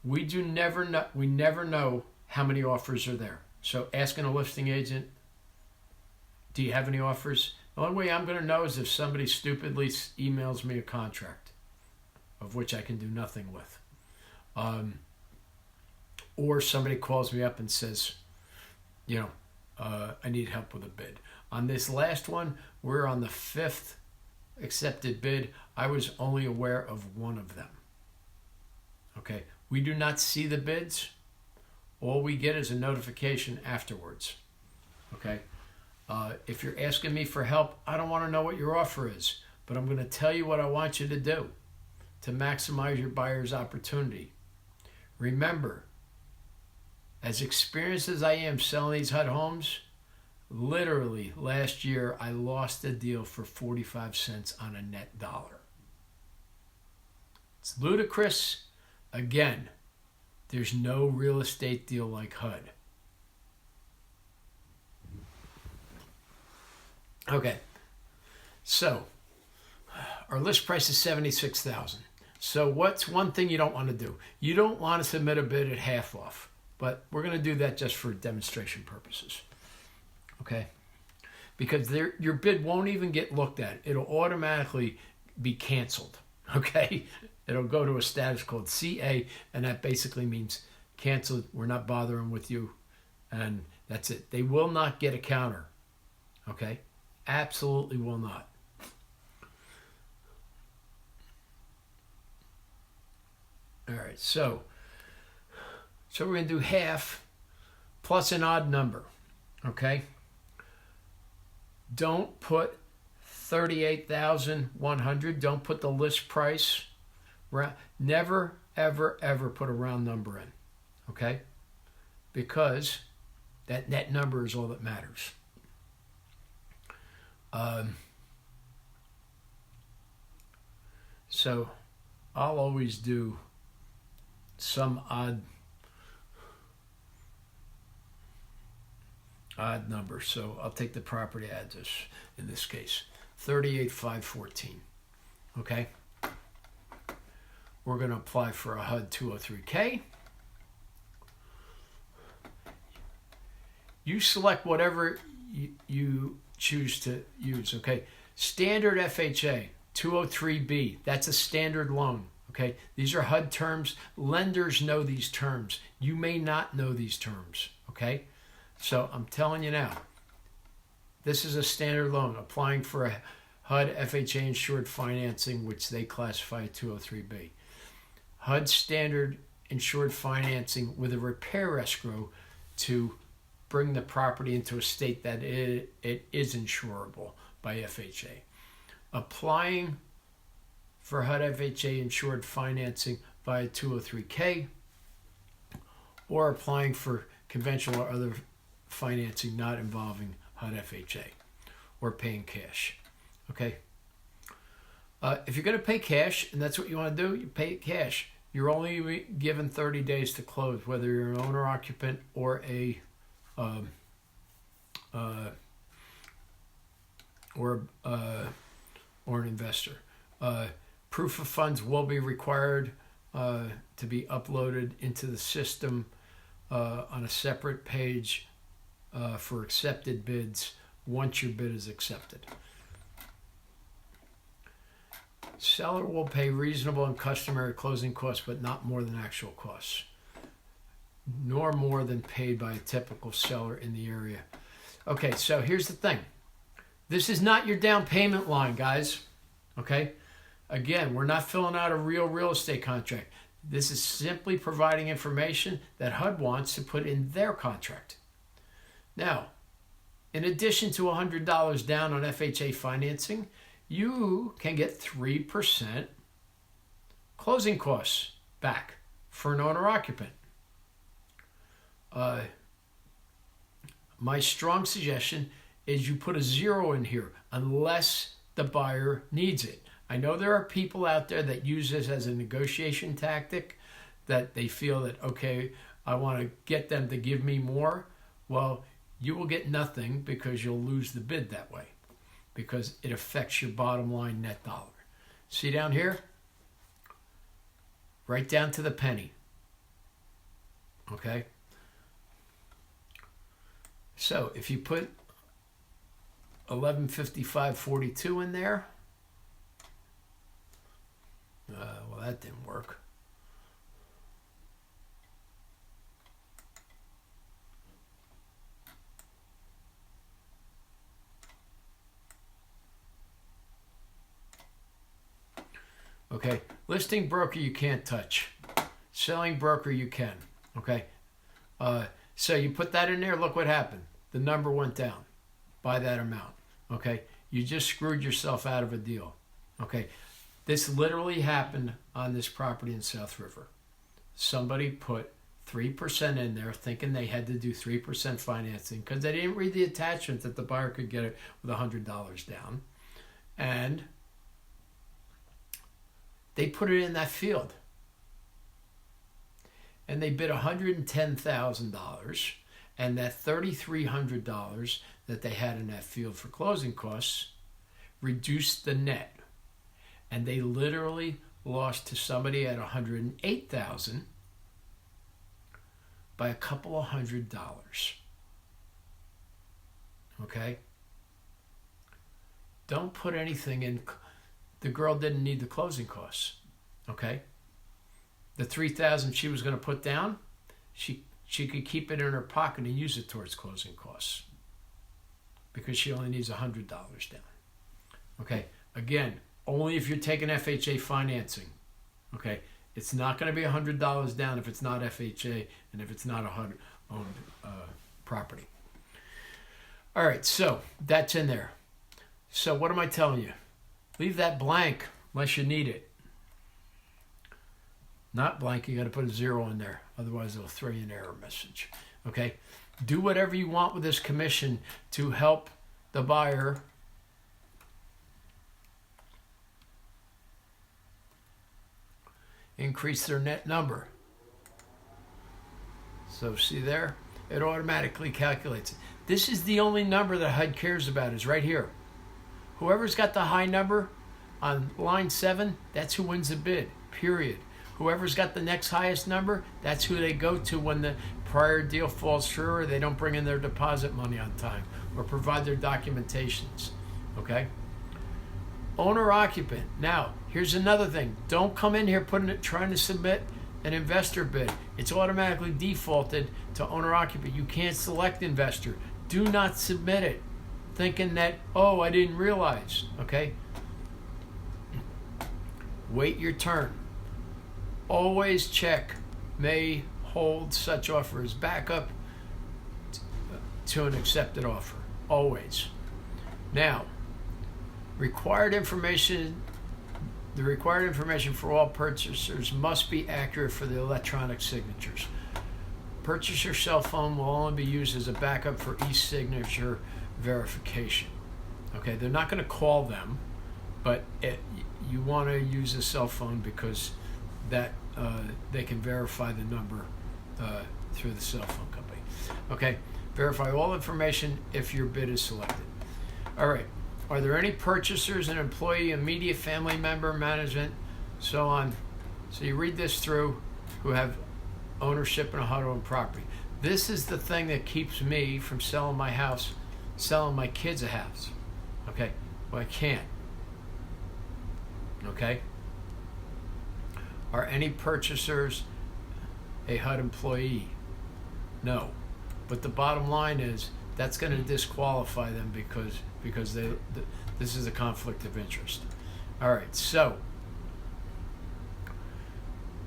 We never know how many offers are there. So asking a listing agent, do you have any offers? The only way I'm going to know is if somebody stupidly emails me a contract, of which I can do nothing with. Or somebody calls me up and says, I need help with a bid. On this last one, we're on the 5th accepted bid. I was only aware of one of them. Okay, we do not see the bids. All we get is a notification afterwards. Okay, if you're asking me for help, I don't want to know what your offer is, but I'm going to tell you what I want you to do to maximize your buyer's opportunity. Remember, as experienced as I am selling these HUD homes, literally last year I lost a deal for 45 cents on a net dollar. It's ludicrous. Again, there's no real estate deal like HUD. Okay, so our list price is $76,000. So what's one thing you don't want to do? You don't want to submit a bid at half off, but we're going to do that just for demonstration purposes. Okay, because your bid won't even get looked at. It'll automatically be canceled. Okay, it'll go to a status called CA, and that basically means canceled. We're not bothering with you, and that's it. They will not get a counter. Okay, absolutely will not. All right, so we're going to do half plus an odd number. Okay. Don't put 38,100. Don't put the list price. Never, ever, ever put a round number in. Okay? Because that net number is all that matters. So I'll always do some odd number. So I'll take the property address in this case, 38514. Okay. We're going to apply for a HUD 203K. You select whatever you choose to use, okay? Standard FHA, 203B, that's a standard loan, okay? These are HUD terms. Lenders know these terms. You may not know these terms, okay? So I'm telling you now, this is a standard loan. Applying for a HUD FHA insured financing, which they classify as 203B. HUD standard insured financing with a repair escrow to bring the property into a state that it is insurable by FHA. Applying for HUD FHA insured financing via 203K, or applying for conventional or other financing not involving HUD FHA, or paying cash. Okay. If you're going to pay cash, and that's what you want to do, you pay it cash. You're only given 30 days to close, whether you're an owner occupant or an investor. Proof of funds will be required to be uploaded into the system on a separate page for accepted bids once your bid is accepted. Seller will pay reasonable and customary closing costs, but not more than actual costs, nor more than paid by a typical seller in the area. Okay, so here's the thing. This is not your down payment line, guys. Okay? Again, we're not filling out a real estate contract. This is simply providing information that HUD wants to put in their contract. Now, in addition to $100 down on FHA financing, you can get 3% closing costs back for an owner-occupant. My strong suggestion is you put a 0 in here unless the buyer needs it. I know there are people out there that use this as a negotiation tactic, that they feel that, okay, I want to get them to give me more. Well, you will get nothing because you'll lose the bid that way, because it affects your bottom line net dollar. See down here? Right down to the penny. Okay? So if you put 1155.42 in there, well, that didn't work. Okay, listing broker you can't touch. Selling broker you can. Okay, so you put that in there, look what happened. The number went down by that amount. Okay, you just screwed yourself out of a deal. Okay, this literally happened on this property in South River. Somebody put 3% in there thinking they had to do 3% financing because they didn't read the attachment that the buyer could get it with $100 down. And they put it in that field. And they bid $110,000, and that $3,300 that they had in that field for closing costs reduced the net. And they literally lost to somebody at $108,000 by a couple of $100. Okay? Don't put anything in. The girl didn't need the closing costs. Okay? The $3,000 she was going to put down, she could keep it in her pocket and use it towards closing costs because she only needs $100 down. Okay, again, only if you're taking FHA financing. Okay, it's not going to be $100 down if it's not FHA and if it's not a HUD-owned property. All right, so that's in there. So what am I telling you? Leave that blank unless you need it. Not blank, you got to put a 0 in there. Otherwise, it'll throw you an error message. Okay? Do whatever you want with this commission to help the buyer increase their net number. So see there? It automatically calculates it. This is the only number that HUD cares about, is right here. Whoever's got the high number on line 7, that's who wins the bid, period. whoever's got the next highest number, that's who they go to when the prior deal falls through, or they don't bring in their deposit money on time or provide their documentations. Okay? Owner occupant. Now, here's another thing. Don't come in here trying to submit an investor bid. It's automatically defaulted to owner occupant. You can't select investor. Do not submit it thinking that, oh, I didn't realize. Okay? Wait your turn. Always check may hold such offer as backup to an accepted offer. Always. Now, the required information for all purchasers must be accurate for the electronic signatures. Purchaser cell phone will only be used as a backup for e-signature verification. Okay, they're not going to call them, but you want to use a cell phone because that they can verify the number through the cell phone company. Okay, verify all information if your bid is selected. All right. Are there any purchasers, an employee, immediate family member, management, so on? So you read this through who have ownership in a HUD-owned property. This is the thing that keeps me from selling my house, selling my kids a house. Okay? Well, I can't. Okay? Are any purchasers a HUD employee? No. But the bottom line is that's going to disqualify them because this is a conflict of interest. All right, so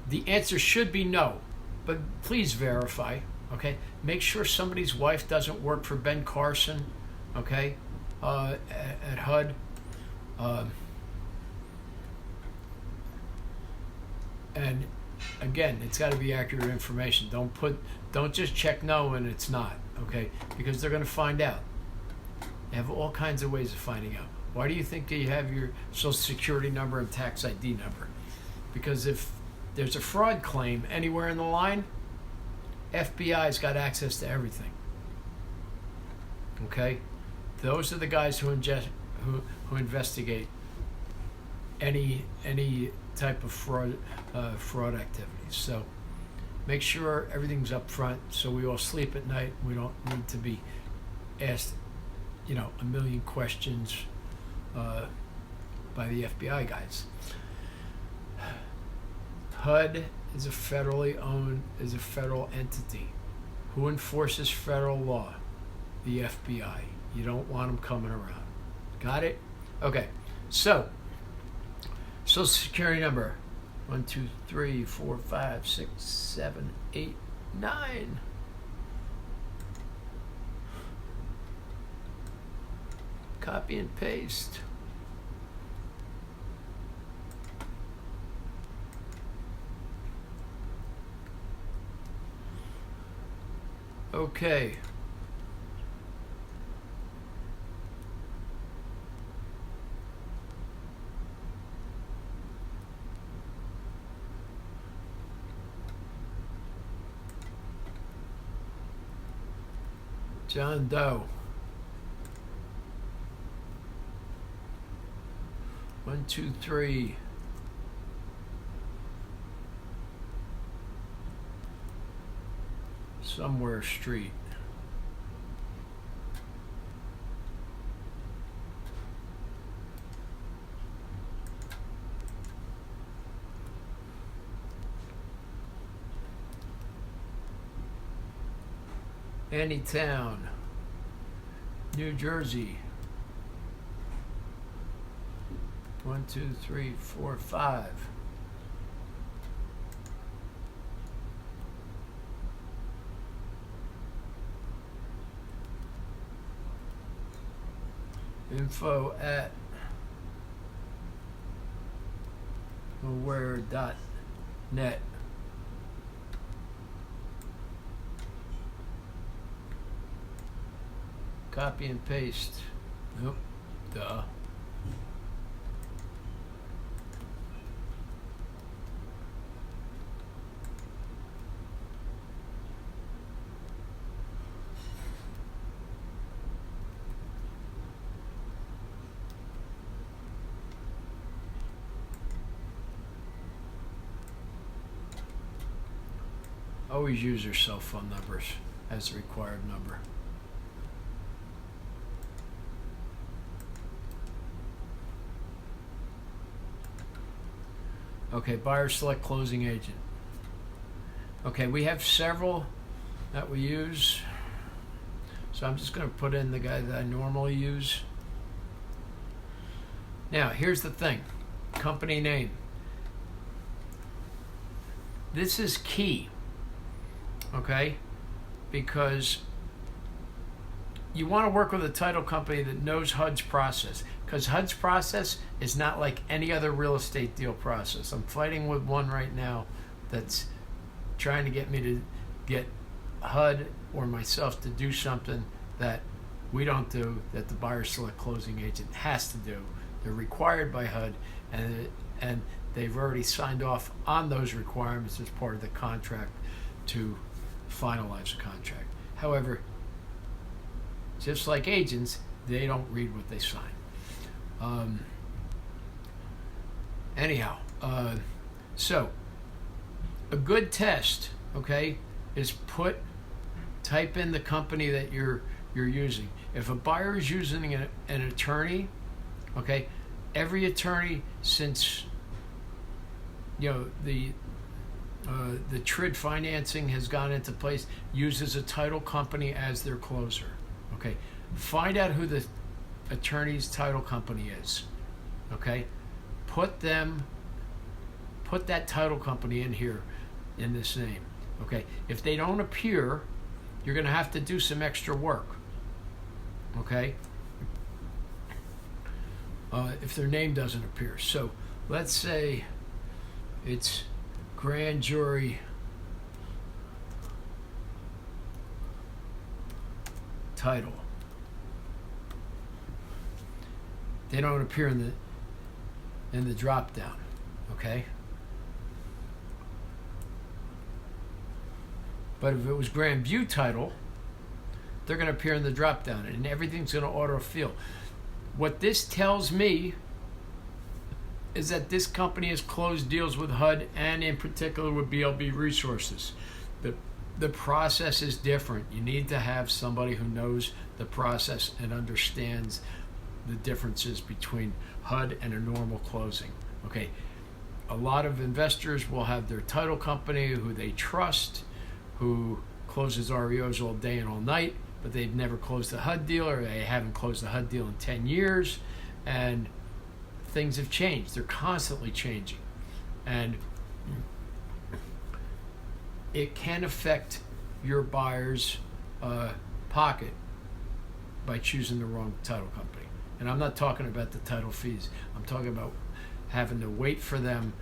the answer should be no, but please verify, okay? Make sure somebody's wife doesn't work for Ben Carson, okay, at HUD. And again, it's got to be accurate information. Don't just check no and it's not, okay? Because they're going to find out. They have all kinds of ways of finding out. Why do you think that you have your social security number and tax ID number? Because if there's a fraud claim anywhere in the line, FBI's got access to everything. Okay? Those are the guys who investigate any type of fraud activities. So make sure everything's up front so we all sleep at night. We don't need to be asked a million questions by the FBI guys. HUD is a federal entity. Who enforces federal law? The FBI. You don't want them coming around. Got it? Okay. So, Social Security number 1, 2, 3, 4, 5, 6, 7, 8, 9. Copy and paste. Okay. John Doe. 1, 2, 3. Somewhere street. Anytown, New Jersey. 1, 2, 3, 4, 5. Info at aware.net. Copy and paste. Nope. Duh. Always use your cell phone numbers as the required number. Okay, buyer select closing agent. Okay, we have several that we use. So I'm just going to put in the guy that I normally use. Now, here's the thing. Company name. This is key, okay? Because you want to work with a title company that knows HUD's process, because HUD's process is not like any other real estate deal process. I'm fighting with one right now that's trying to get me to get HUD or myself to do something that we don't do, that the buyer select closing agent has to do. They're required by HUD, and they've already signed off on those requirements as part of the contract to finalize the contract. However, just like agents, they don't read what they sign. So a good test, okay, is type in the company that you're using. If a buyer is using an attorney, okay, every attorney since the TRID financing has gone into place uses a title company as their closer. Okay, find out who the attorney's title company is. Okay, put that title company in here in this name. Okay, if they don't appear, you're going to have to do some extra work. Okay, if their name doesn't appear. So let's say it's grand jury title. They don't appear in the drop down. Okay, but if it was Grand View title, they're going to appear in the drop down, and everything's going to auto-fill. What this tells me is that this company has closed deals with HUD and in particular with BLB Resources. The process is different. You need to have somebody who knows the process and understands the differences between HUD and a normal closing. Okay, a lot of investors will have their title company who they trust, who closes REOs all day and all night, but they've never closed a HUD deal, or they haven't closed a HUD deal in 10 years, and things have changed. They're constantly changing. And it can affect your buyer's pocket by choosing the wrong title company. And I'm not talking about the title fees. I'm talking about having to wait for them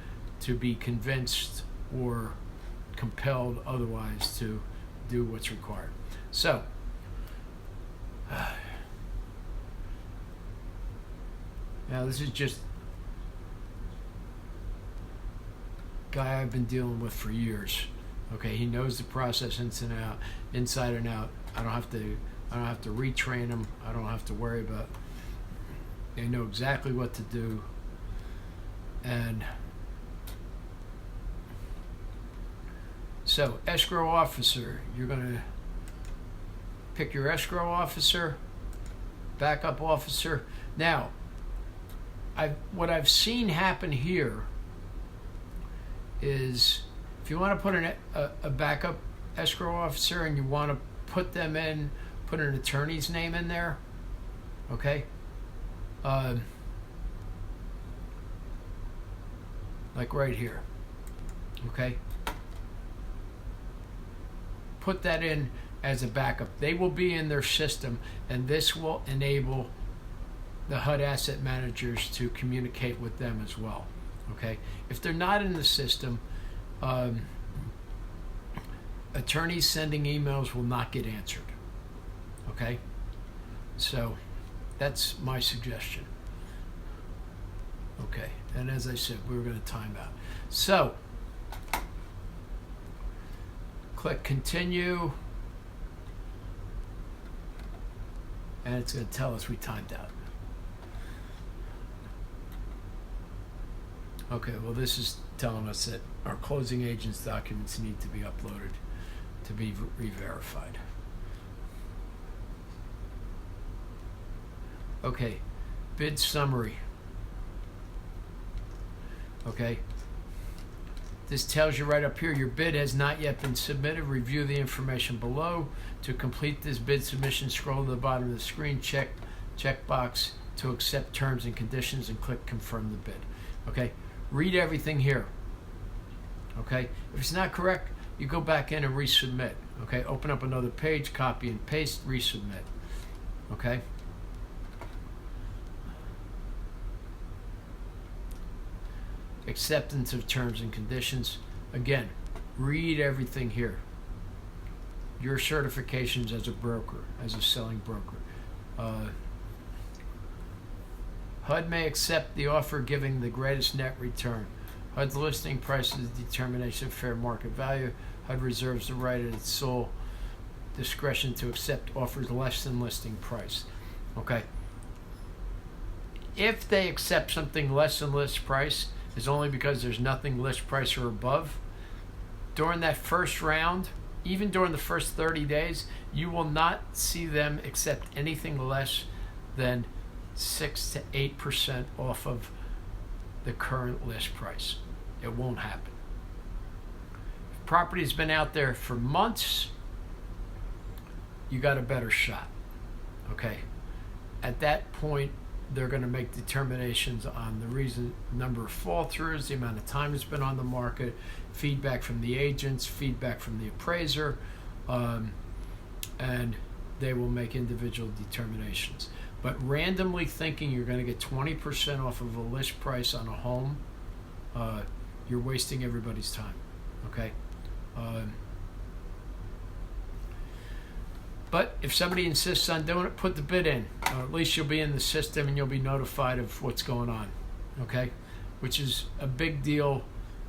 to be convinced or compelled otherwise to do what's required. So, now this is just a guy I've been dealing with for years. Okay, he knows the process inside and out. I don't have to retrain him. I don't have to worry about. They know exactly what to do. And so, escrow officer, you're going to pick your escrow officer, backup officer. Now, what I've seen happen here is if you want to put a backup escrow officer and you want to put an attorney's name in there, okay? Like right here, okay? Put that in as a backup. They will be in their system, and this will enable the HUD asset managers to communicate with them as well, okay? If they're not in the system, attorneys sending emails will not get answered, okay? So that's my suggestion. Okay, and as I said, we were going to time out. So, click continue, and it's going to tell us we timed out. Okay, well this is telling us that our closing agent's documents need to be uploaded. to be re-verified. Okay, bid summary. Okay, this tells you right up here, your bid has not yet been submitted. Review the information below. To complete this bid submission, scroll to the bottom of the screen, check box to accept terms and conditions, and click confirm the bid. Okay, read everything here. Okay, if it's not correct, you go back in and resubmit. Okay, open up another page, copy and paste, resubmit. Okay. Acceptance of terms and conditions. Again, read everything here. Your certifications as a broker, as a selling broker. HUD may accept the offer giving the greatest net return. HUD's listing price is the determination of fair market value. HUD reserves the right at its sole discretion to accept offers less than listing price. Okay. If they accept something less than list price, it's only because there's nothing list price or above. During that first round, even during the first 30 days, you will not see them accept anything less than 6 to 8% off of the current list price. It won't happen. If property's been out there for months, you got a better shot. Okay. At that point, they're going to make determinations on the reason, number of fall throughs, the amount of time it's been on the market, feedback from the agents, feedback from the appraiser, and they will make individual determinations. But randomly thinking you're going to get 20% off of a list price on a home, you're wasting everybody's time. Okay. But if somebody insists on doing it, put the bid in. At least you'll be in the system and you'll be notified of what's going on. Okay? Which is a big deal,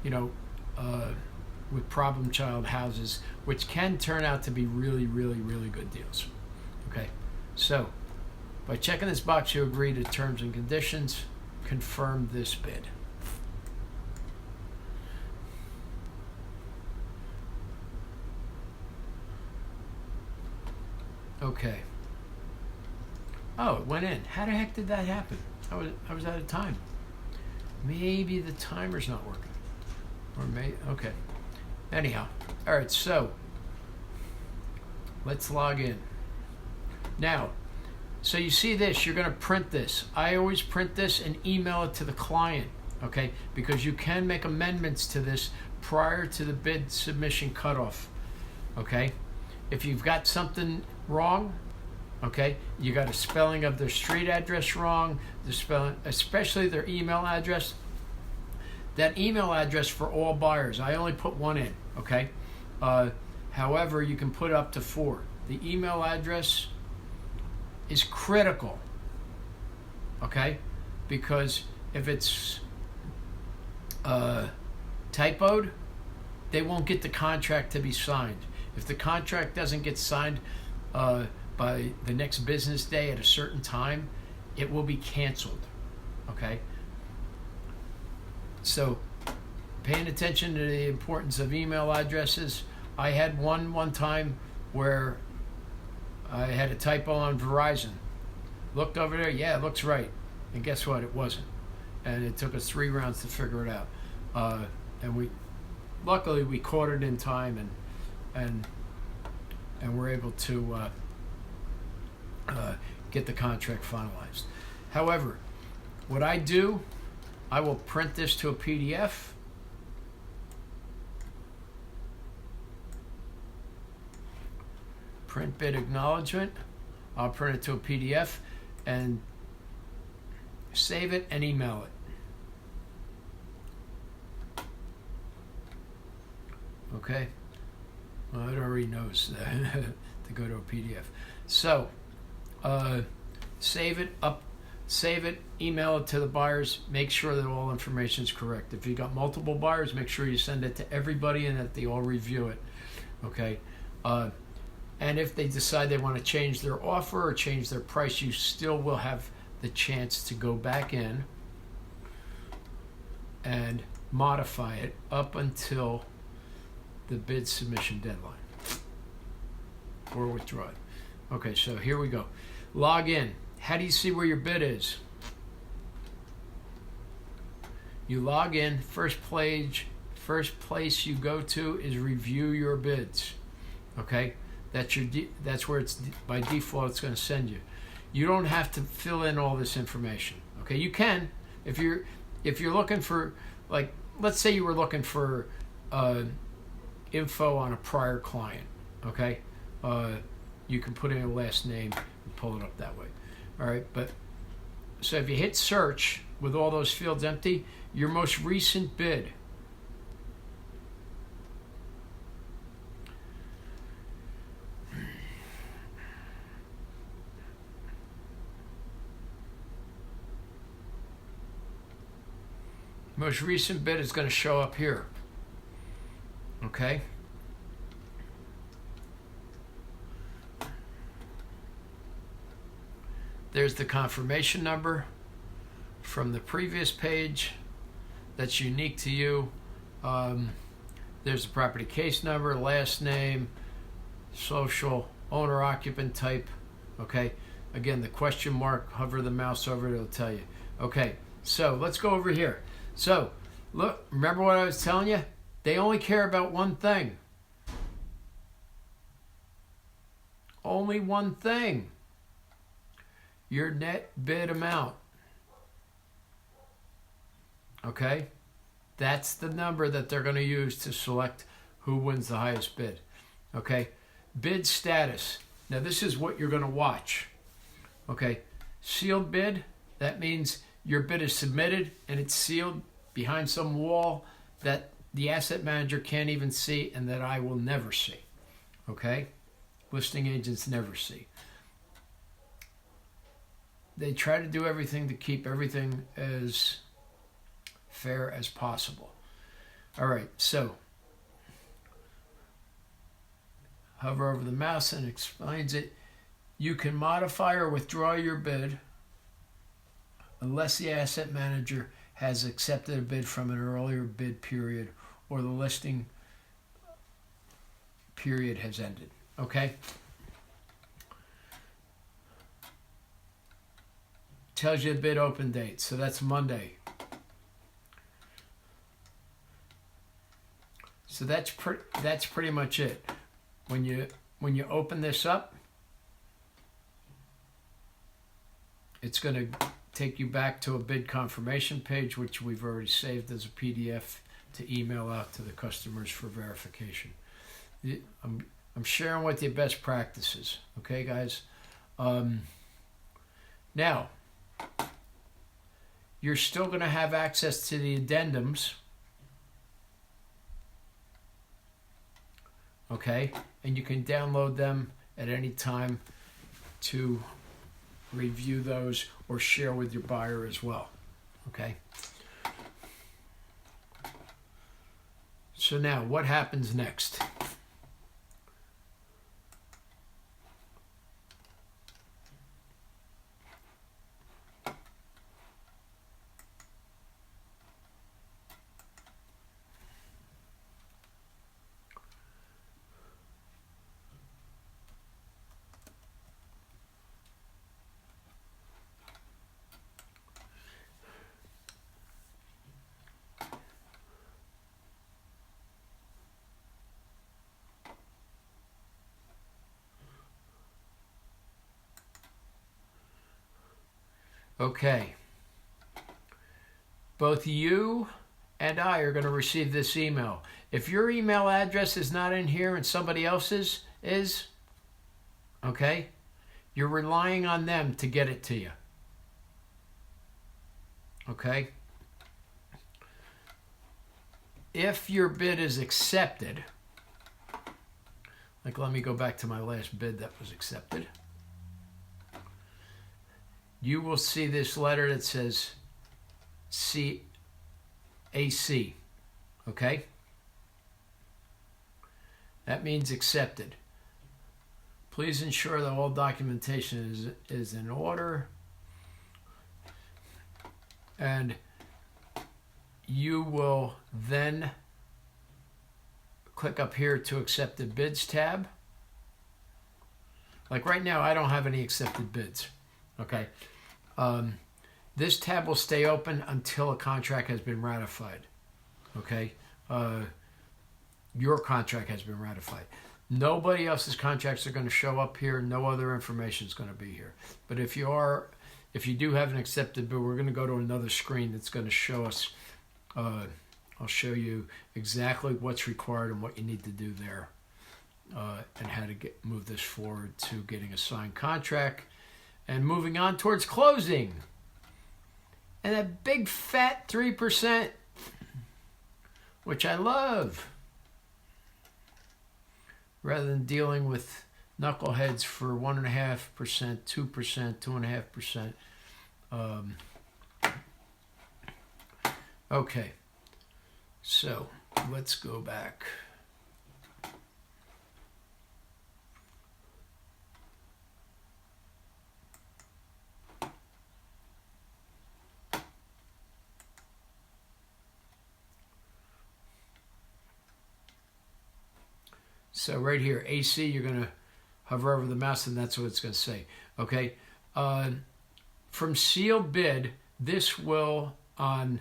with problem child houses, which can turn out to be really, really, really good deals. Okay? So, by checking this box, you agree to terms and conditions. Confirm this bid. Okay. Oh, it went in. How the heck did that happen? I was out of time. Maybe the timer's not working. Okay. Anyhow. All right, so let's log in. Now, so you see this, you're going to print this. I always print this and email it to the client, okay? Because you can make amendments to this prior to the bid submission cutoff, okay? If you've got something wrong, okay, you got a spelling of their street address wrong, the spelling, especially their email address. That email address for all buyers, I only put one in, okay? However, you can put up to 4. The email address is critical, okay? Because if it's typoed, they won't get the contract to be signed. If the contract doesn't get signed by the next business day at a certain time, it will be canceled, okay? So, paying attention to the importance of email addresses. I had one time where I had a typo on Verizon. Looked over there, yeah, it looks right. And guess what? It wasn't. And it took us 3 rounds to figure it out. And luckily we caught it in time and we're able to get the contract finalized. However, what I do, I will print this to a PDF. Print bid acknowledgement. I'll print it to a PDF and save it and email it. Okay. Well, it already knows to go to a PDF. So, save it, email it to the buyers, make sure that all information is correct. If you got multiple buyers, make sure you send it to everybody and that they all review it. Okay. And if they decide they want to change their offer or change their price, you still will have the chance to go back in and modify it up until the bid submission deadline. or withdraw it. Okay, so here we go. Log in. How do you see where your bid is? You log in. First place you go to is review your bids. Okay, that's where it's by default it's going to send you. You don't have to fill in all this information. Okay, you can if you're looking for, like, let's say you were looking for info on a prior client. Okay, you can put in a last name and pull it up that way. All right, but so if you hit search with all those fields empty, your most recent bid. Most recent bid is going to show up here. Okay. There's the confirmation number from the previous page that's unique to you. There's the property case number, last name, social, owner, occupant type. Okay. Again, the question mark, hover the mouse over it, it'll tell you. Okay. So let's go over here. So, look, remember what I was telling you? They only care about one thing. Only one thing. Your net bid amount. Okay? That's the number that they're going to use to select who wins the highest bid. Okay? Bid status. Now, this is what you're going to watch. Okay? Sealed bid, that means your bid is submitted and it's sealed behind some wall that the asset manager can't even see and that I will never see. Okay? Listing agents never see. They try to do everything to keep everything as fair as possible. All right, so hover over the mouse and it explains it. You can modify or withdraw your bid unless the asset manager has accepted a bid from an earlier bid period or the listing period has ended. Okay? Tells you the bid open date, so that's Monday. So that's pretty much it. When you open this up, it's going to take you back to a bid confirmation page, which we've already saved as a PDF to email out to the customers for verification. I'm sharing with you best practices, okay, guys? Now, you're still going to have access to the addendums, okay? And you can download them at any time to review those or share with your buyer as well, okay? So now, what happens next? Okay. Both you and I are going to receive this email. If your email address is not in here and somebody else's is, okay, you're relying on them to get it to you. Okay? If your bid is accepted, like let me go back to my last bid that was accepted. You will see this letter that says CAC, okay? That means accepted. Please ensure that all documentation is in order. And you will then click up here to accept the bids tab. Like right now, I don't have any accepted bids. Okay. This tab will stay open until a contract has been ratified. Okay. Your contract has been ratified. Nobody else's contracts are going to show up here. No other information is going to be here. But if you do have an accepted bid, we're going to go to another screen that's going to show us. I'll show you exactly what's required and what you need to do there, and how to move this forward to getting a signed contract and moving on towards closing. And that big fat 3%, which I love, rather than dealing with knuckleheads for 1.5%, 2%, 2.5%. Okay, so let's go back. So right here, AC, you're going to hover over the mouse and that's what it's going to say. Okay. From sealed bid, this will on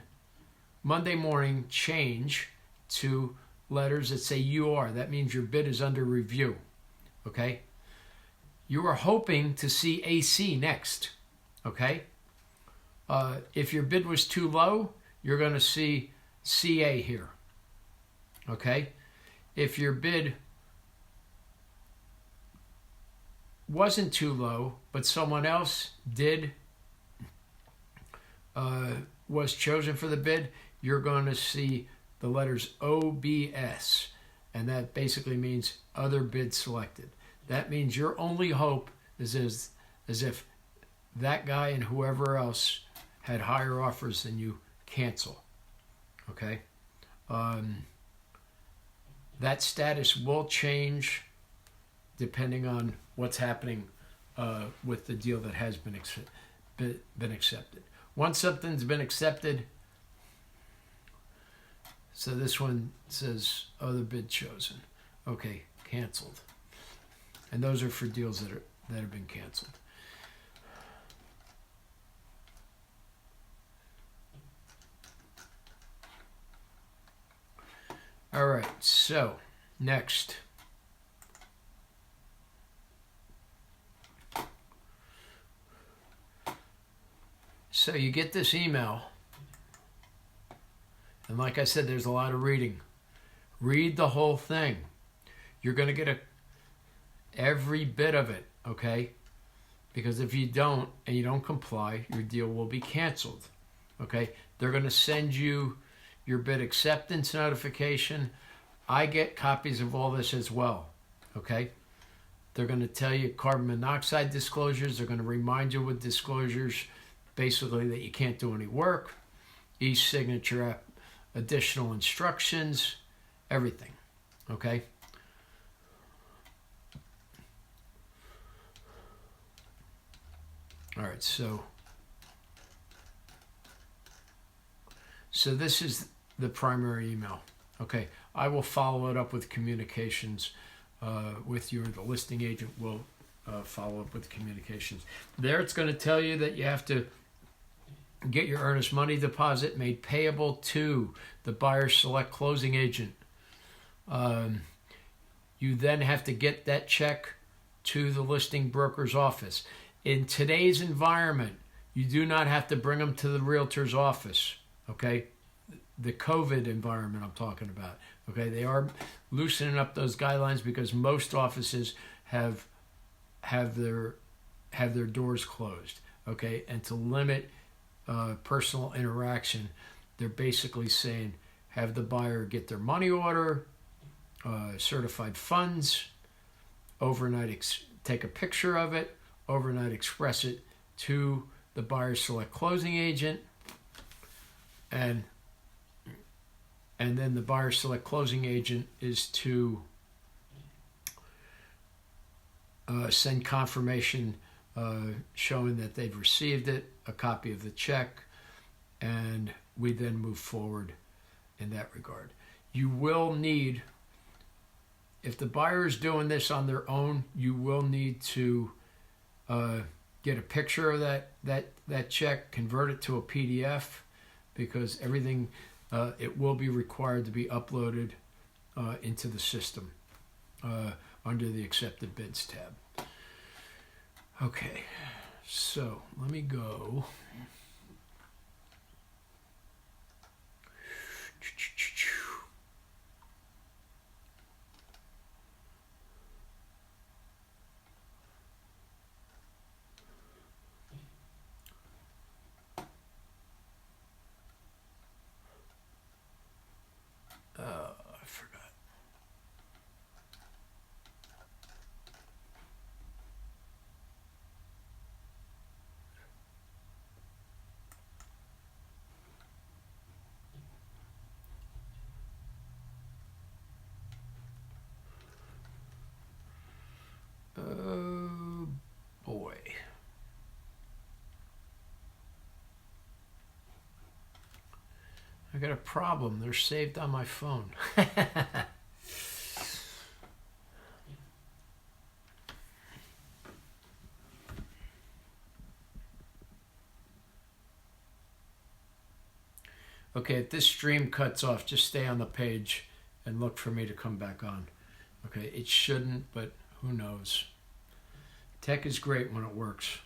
Monday morning change to letters that say UR. That means your bid is under review. Okay. You are hoping to see AC next. Okay. If your bid was too low, you're going to see CA here. Okay. If your bid wasn't too low, but someone else was chosen for the bid, you're going to see the letters OBS, and that basically means other bid selected. That means your only hope is as if that guy and whoever else had higher offers than you cancel. Okay? That status will change depending on what's happening with the deal that has been accepted. Once something's been accepted, so this one says other bid chosen. Okay, canceled. And those are for deals that have been canceled. All right, so next. So you get this email, and like I said, there's a lot of reading. Read the whole thing. You're going to get every bit of it, okay? Because if you don't, and you don't comply, your deal will be canceled, okay? They're going to send you your bid acceptance notification. I get copies of all this as well, okay? They're going to tell you carbon monoxide disclosures. They're going to remind you with disclosures basically that you can't do any work, e-signature additional instructions, everything, okay? All right, so this is the primary email, okay? I will follow it up with communications with you, or the listing agent will follow up with communications. There it's going to tell you that you have to get your earnest money deposit made payable to the buyer select closing agent. You then have to get that check to the listing broker's office. In today's environment, you do not have to bring them to the realtor's office, okay? The COVID environment I'm talking about, okay? They are loosening up those guidelines because most offices have their doors closed, okay? And to limit personal interaction, they're basically saying have the buyer get their money order, certified funds, overnight take a picture of it, overnight express it to the buyer select closing agent, and then the buyer select closing agent is to send confirmation showing that they've received it, a copy of the check, and we then move forward in that regard. You will need if the buyer is doing this on their own, you will need to get a picture of that check, convert it to a PDF, because everything it will be required to be uploaded into the system under the accepted bids tab. Okay, so let me go. I forgot. Oh boy. I got a problem. They're saved on my phone. Okay, if this stream cuts off, just stay on the page and look for me to come back on. Okay, it shouldn't, but who knows. Tech is great when it works.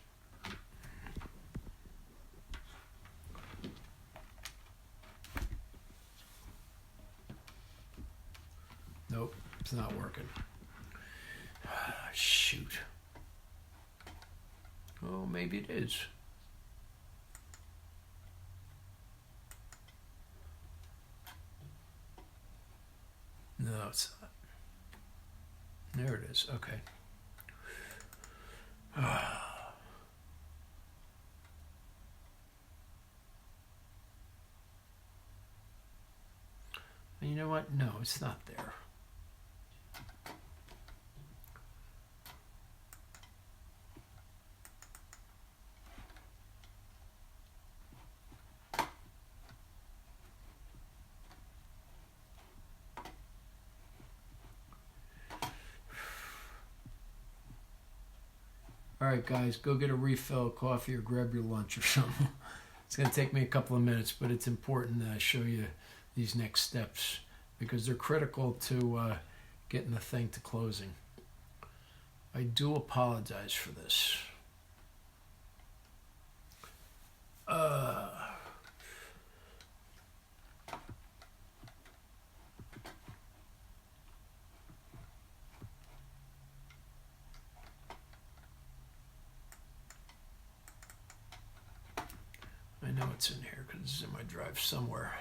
Nope, it's not working. Shoot. Oh, maybe it is. No, it's not. There it is. Okay. And you know what? No, it's not there. All right, guys, go get a refill of coffee or grab your lunch or something. It's going to take me a couple of minutes, but it's important that I show you these next steps because they're critical to getting the thing to closing. I do apologize for this. I know it's in here because it's in my drive somewhere.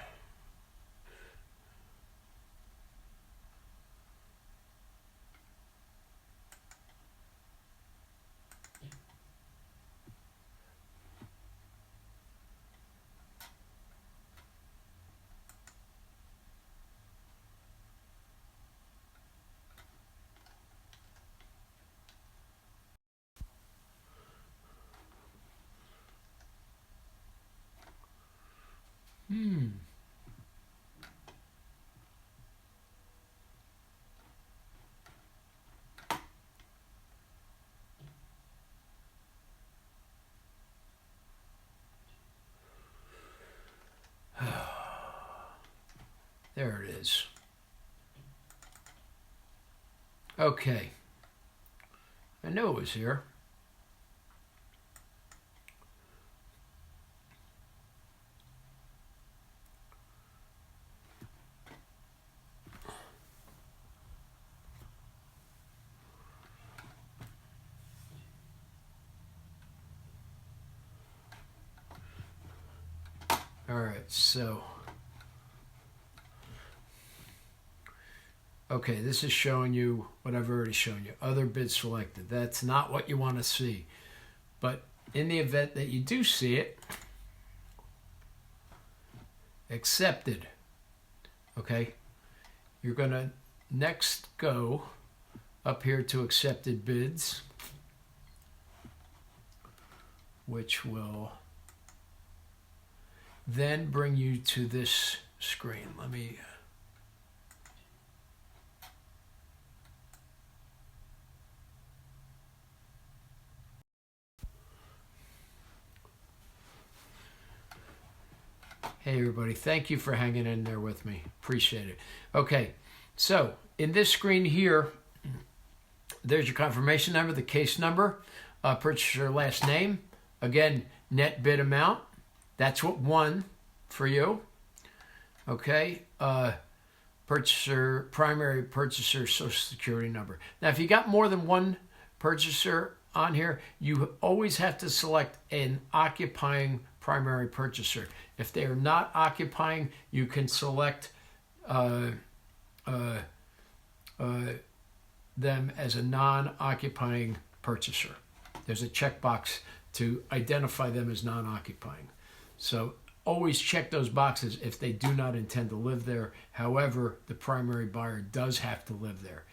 There it is. Okay. I knew it was here. All right, so okay, this is showing you what I've already shown you. Other bids selected. That's not what you want to see. But in the event that you do see it, accepted. Okay, you're going to next go up here to accepted bids, which will then bring you to this screen. Let me Hey, everybody. Thank you for hanging in there with me. Appreciate it. Okay, so in this screen here, there's your confirmation number, the case number, purchaser last name. Again, net bid amount. That's what won for you. Okay. Purchaser, primary purchaser social security number. Now, if you got more than one purchaser on here, you always have to select an occupying primary purchaser. If they are not occupying, you can select them as a non-occupying purchaser. There's a checkbox to identify them as non-occupying. So always check those boxes if they do not intend to live there. However, the primary buyer does have to live there.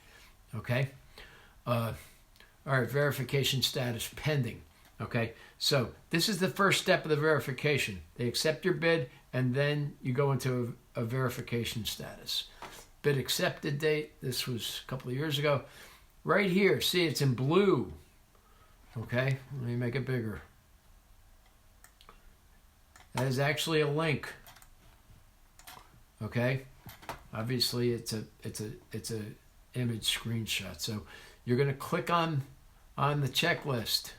Okay? All right, verification status pending. Okay, so this is the first step of the verification. They accept your bid, and then you go into a verification status. Bid accepted date, this was a couple of years ago. Right here, see it's in blue. Okay, let me make it bigger. That is actually a link. Okay, obviously it's a image screenshot. So you're going to click on the checklist.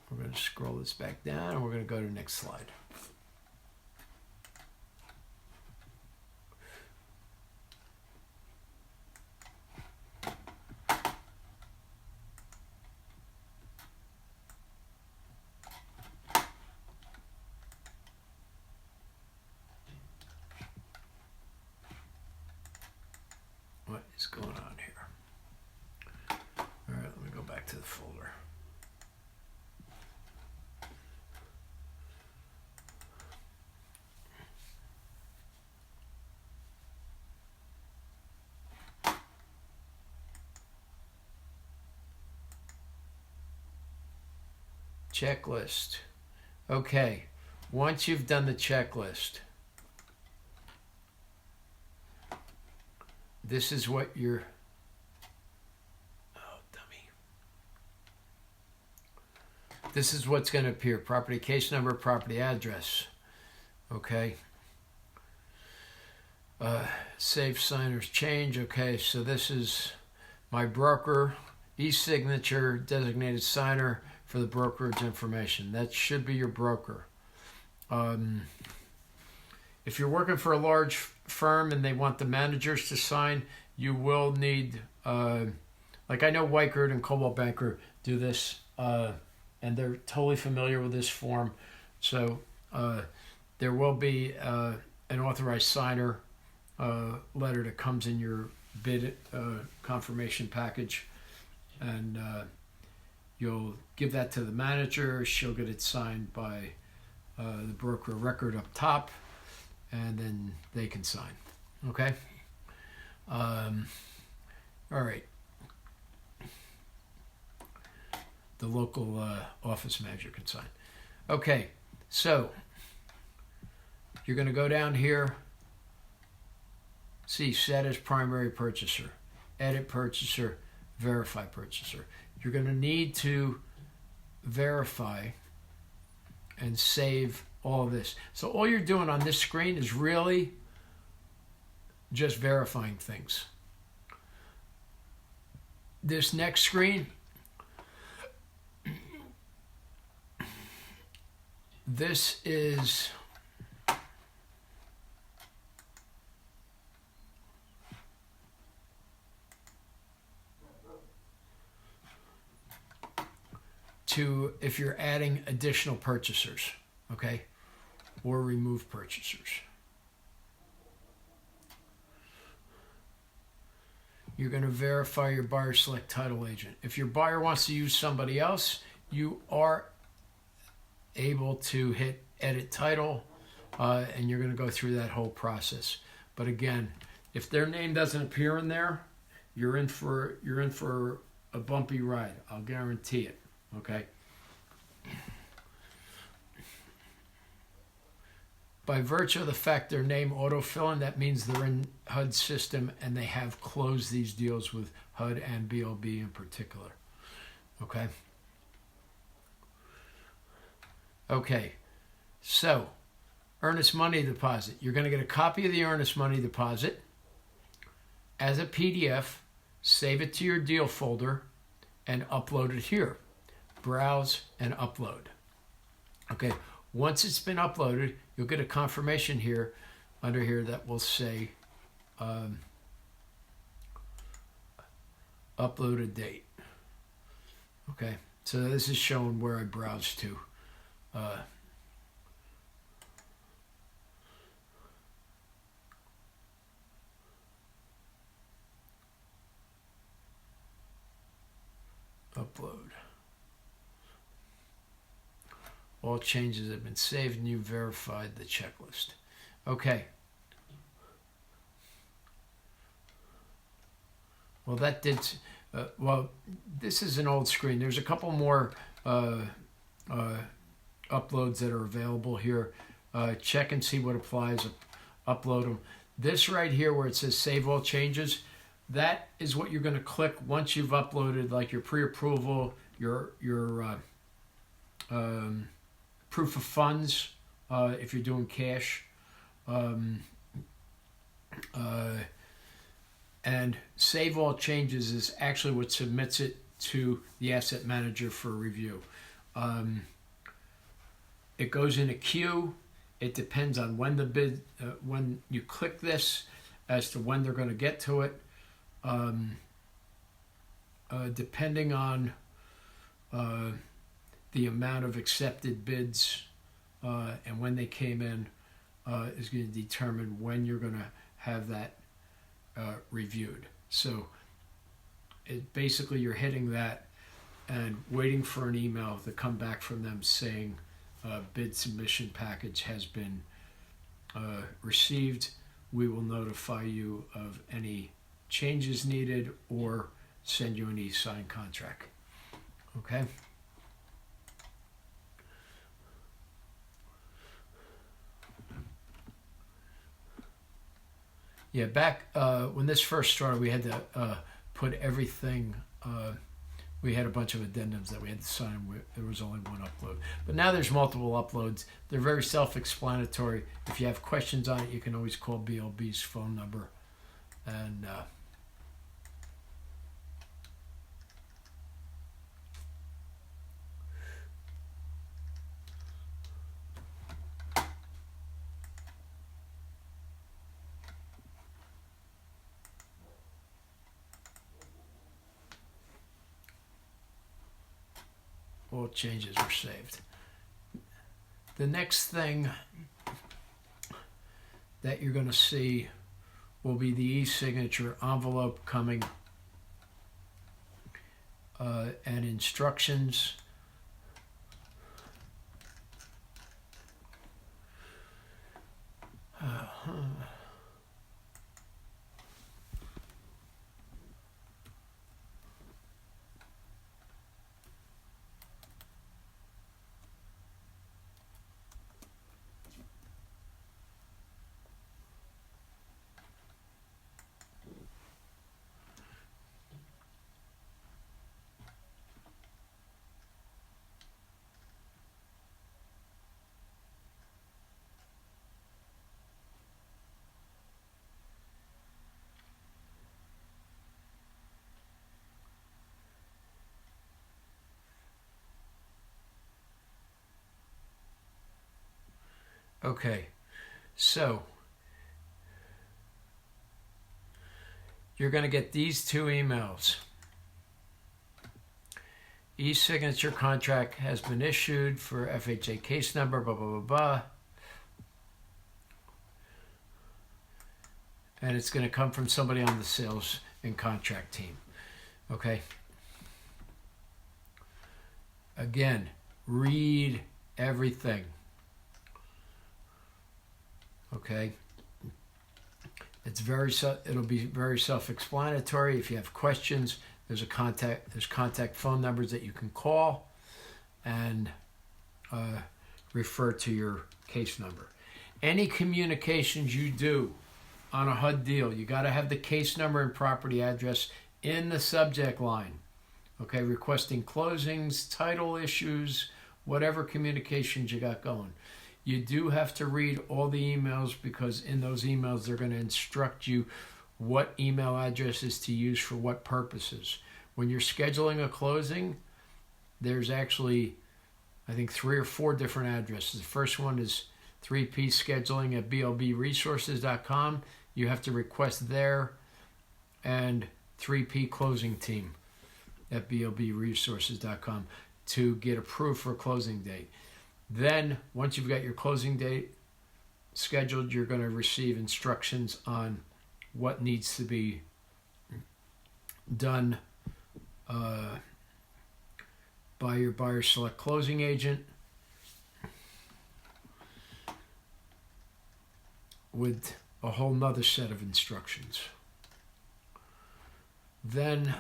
We're going to scroll this back down, and we're going to go to the next slide. What is going on here? All right, let me go back to the folder. Checklist. Okay, once you've done the checklist, this is what you're... Oh, dummy. This is what's going to appear. Property case number, property address. Okay. Save signers change. Okay, so this is my broker, e-signature, designated signer for the brokerage information. That should be your broker. If you're working for a large firm and they want the managers to sign, you will need, like I know Weichert and Coldwell Banker do this, and they're totally familiar with this form. So there will be an authorized signer letter that comes in your bid confirmation package, and you'll give that to the manager. She'll get it signed by the broker of record up top, and then they can sign. Okay? All right. The local office manager can sign. Okay, so you're going to go down here. See, set as primary purchaser, edit purchaser, verify purchaser. You're going to need to verify and save all of this. So all you're doing on this screen is really just verifying things. This next screen, this is to if you're adding additional purchasers, okay, or remove purchasers. You're going to verify your buyer select title agent. If your buyer wants to use somebody else, you are able to hit edit title, and you're going to go through that whole process. But again, if their name doesn't appear in there, you're in for a bumpy ride. I'll guarantee it. Okay. By virtue of the fact their name autofilling, that means they're in HUD system and they have closed these deals with HUD and BLB in particular. Okay. Okay. So earnest money deposit. You're going to get a copy of the earnest money deposit as a PDF, save it to your deal folder, and upload it here. Browse and upload. Okay, once it's been uploaded, you'll get a confirmation here, under here, that will say uploaded date. Okay, so this is showing where I browse to. Upload. All changes have been saved and you verified the checklist. Okay. Well, that did. Well, this is an old screen. There's a couple more uploads that are available here. Check and see what applies. Upload them. This right here where it says save all changes, that is what you're going to click once you've uploaded, like your pre-approval, your proof of funds, if you're doing cash, and save all changes is actually what submits it to the asset manager for review. It goes in a queue. It depends on when the bid, when you click this, as to when they're going to get to it. Depending on the amount of accepted bids and when they came in, is going to determine when you're going to have that reviewed. So basically you're hitting that and waiting for an email to come back from them saying bid submission package has been received. We will notify you of any changes needed or send you an e-signed contract. Okay? Yeah, back when this first started, we had to put everything, we had a bunch of addendums that we had to sign. There was only one upload. But now there's multiple uploads. They're very self-explanatory. If you have questions on it, you can always call BLB's phone number. And all changes are saved. The next thing that you're going to see will be the e-signature envelope coming and instructions. Okay, so you're going to get these two emails. E-signature contract has been issued for FHA case number, blah, blah, blah, blah. And it's going to come from somebody on the sales and contract team. Okay? Again, read everything. Okay, it'll be very self-explanatory. If you have questions, there's contact phone numbers that you can call and refer to your case number. Any communications you do on a HUD deal, you got to have the case number and property address in the subject line. Okay, requesting closings, title issues, whatever communications you got going. You do have to read all the emails, because in those emails they're going to instruct you what email addresses to use for what purposes. When you're scheduling a closing, there's actually, I think, 3 or 4 different addresses. The first one is 3P scheduling at blbresources.com. You have to request there, and 3P closing team at blbresources.com to get approved for a closing date. Then, once you've got your closing date scheduled, you're going to receive instructions on what needs to be done by your buyer select closing agent, with a whole nother set of instructions. Then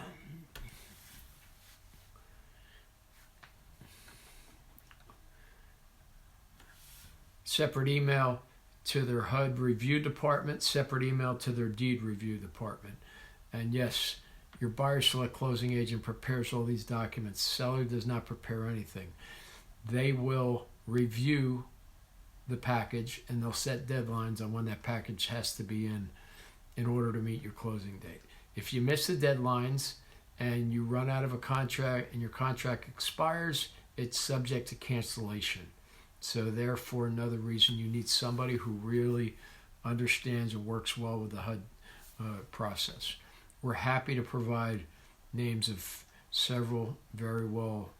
separate email to their HUD review department, separate email to their deed review department. And yes, your buyer select closing agent prepares all these documents. Seller does not prepare anything. They will review the package, and they'll set deadlines on when that package has to be in order to meet your closing date. If you miss the deadlines and you run out of a contract and your contract expires, it's subject to cancellation. So therefore, another reason you need somebody who really understands and works well with the HUD process. We're happy to provide names of several very well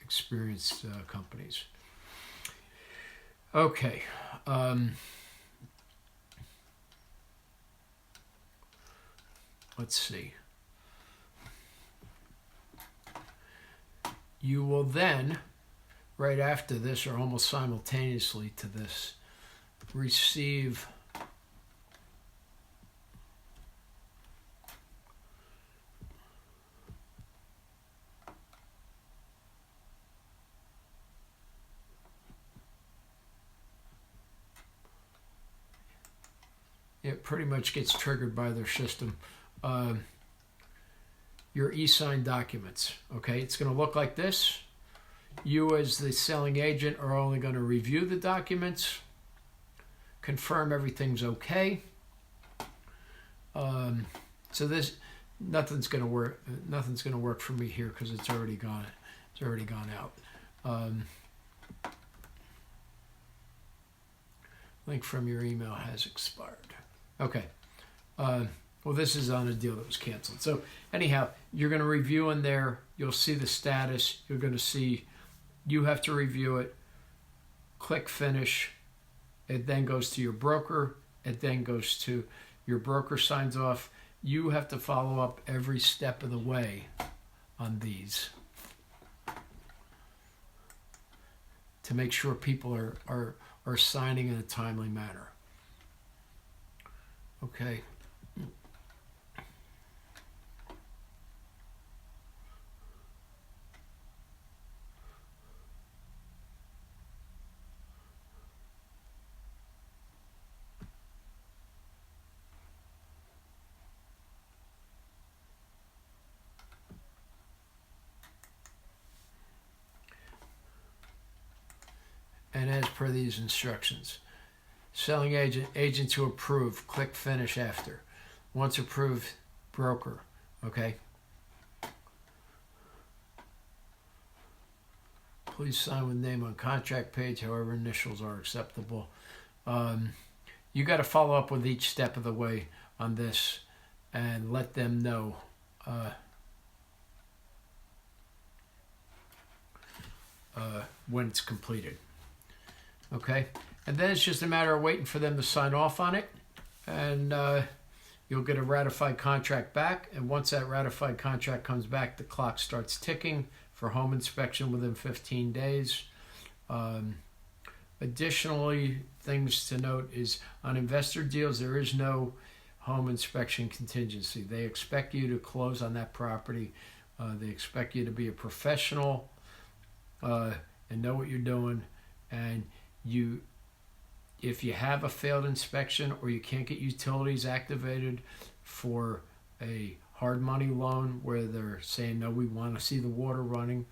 experienced companies. Okay. Let's see. You will then, right after this, or almost simultaneously to this, receive it pretty much gets triggered by their system. Your e-sign documents. Okay, it's going to look like this. You as the selling agent are only going to review the documents, confirm everything's okay. So this, nothing's going to work. Nothing's going to work for me here because it's already gone. It's already gone out. Link from your email has expired. Okay. Well, this is on a deal that was canceled. So anyhow, you're going to review in there. You'll see the status. You're going to see you have to review it. Click finish. It then goes to your broker. It then goes to your broker, signs off. You have to follow up every step of the way on these to make sure people are signing in a timely manner. Okay. And as per these instructions, selling agent to approve, click finish after. Once approved, broker, okay? Please sign with name on contract page, however initials are acceptable. You got to follow up with each step of the way on this and let them know when it's completed. Okay, and then it's just a matter of waiting for them to sign off on it, and you'll get a ratified contract back. And once that ratified contract comes back, the clock starts ticking for home inspection within 15 days. Additionally, things to note is on investor deals, there is no home inspection contingency. They expect you to close on that property. They expect you to be a professional and know what you're doing. And if you have a failed inspection or you can't get utilities activated for a hard money loan where they're saying, no, we want to see the water running,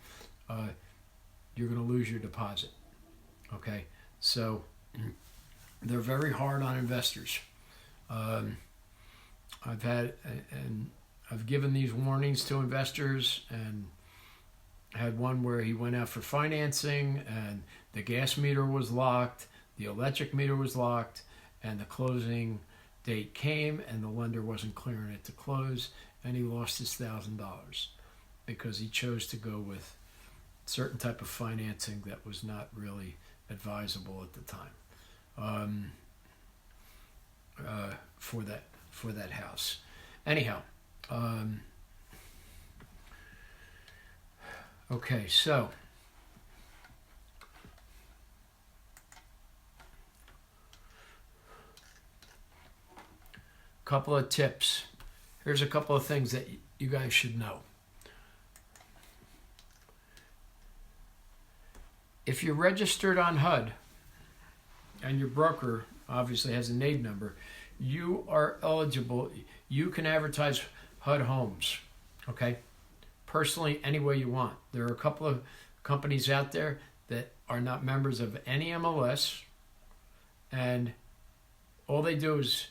you're going to lose your deposit. Okay, So they're very hard on investors. I've given these warnings to investors, and had one where he went out for financing and the gas meter was locked, the electric meter was locked, and the closing date came and the lender wasn't clearing it to close, and he lost his $1,000 because he chose to go with certain type of financing that was not really advisable at the time for that house. Anyhow, okay, so couple of tips. Here's a couple of things that you guys should know. If you're registered on HUD and your broker obviously has a NAID number, you are eligible. You can advertise HUD homes, okay? Personally, any way you want. There are a couple of companies out there that are not members of any MLS, and all they do is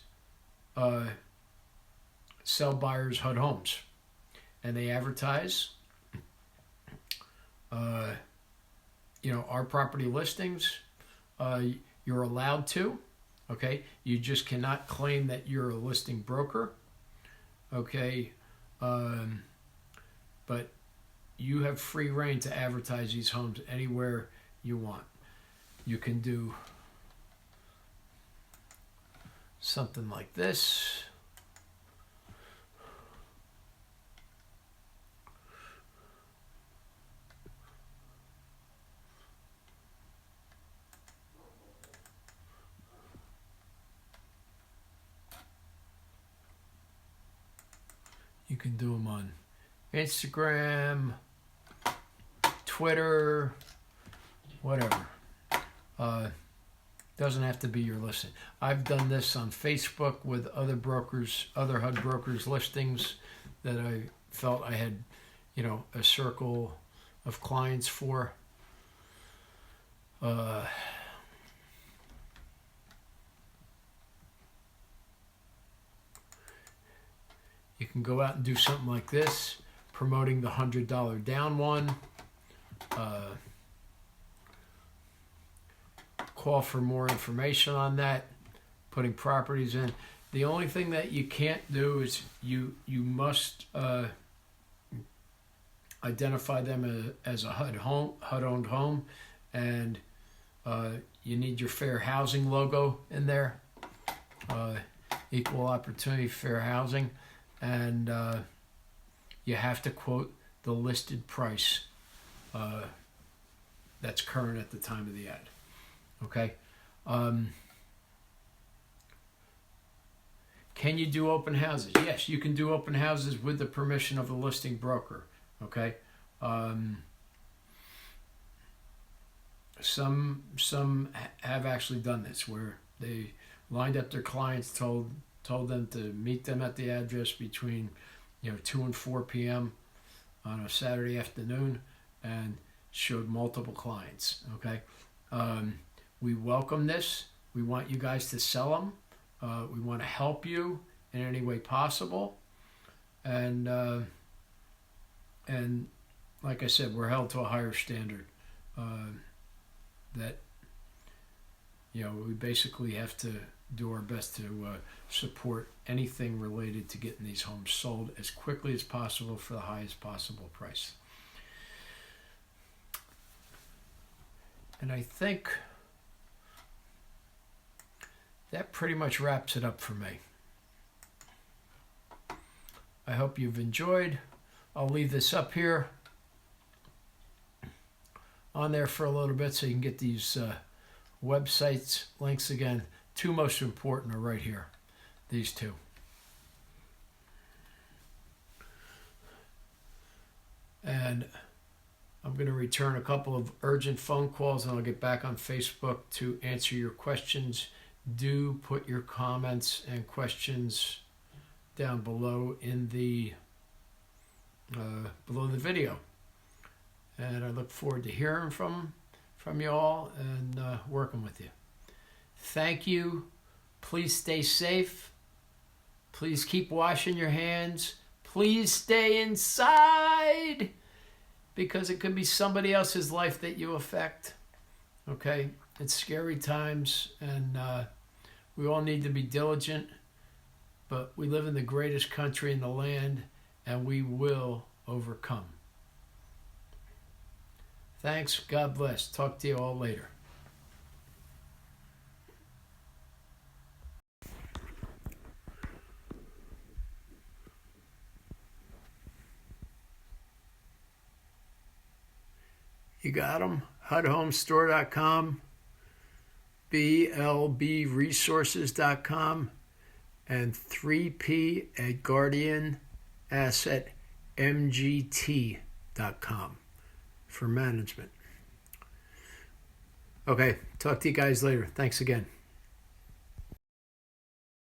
sell buyers HUD homes, and they advertise our property listings. You're allowed to, okay? You just cannot claim that you're a listing broker, okay? But you have free reign to advertise these homes anywhere you want. You can do something like this. You can do them on Instagram, Twitter, whatever. Doesn't have to be your listing. I've done this on Facebook with other brokers, other HUD brokers listings that I felt I had, a circle of clients for. You can go out and do something like this, promoting the $100 down one. Call for more information on that, putting properties in. The only thing that you can't do is you must identify them as a HUD-owned home, and you need your fair housing logo in there, equal opportunity fair housing. And you have to quote the listed price that's current at the time of the ad. Okay? Can you do open houses? Yes, you can do open houses with the permission of the listing broker. Okay? Some have actually done this, where they lined up their clients, told them to meet them at the address between 2 and 4 p.m. on a Saturday afternoon, and showed multiple clients. Okay, we welcome this. We want you guys to sell them. We want to help you in any way possible, and like I said, we're held to a higher standard. That we basically have to do our best to support anything related to getting these homes sold as quickly as possible for the highest possible price. And I think that pretty much wraps it up for me. I hope you've enjoyed. I'll leave this up here on there for a little bit so you can get these websites links again. Two most important are right here, these two. And I'm going to return a couple of urgent phone calls, and I'll get back on Facebook to answer your questions. Do put your comments and questions down below in the below the video, and I look forward to hearing from from you all and working with you. Thank you. Please stay safe. Please keep washing your hands. Please stay inside because it could be somebody else's life that you affect. Okay? It's scary times and we all need to be diligent, but we live in the greatest country in the land and we will overcome. Thanks. God bless. Talk to you all later. You got them? HUDHomestore.com, blbresources.com, and 3P at guardianassetmgt.com for management. Okay, talk to you guys later. Thanks again.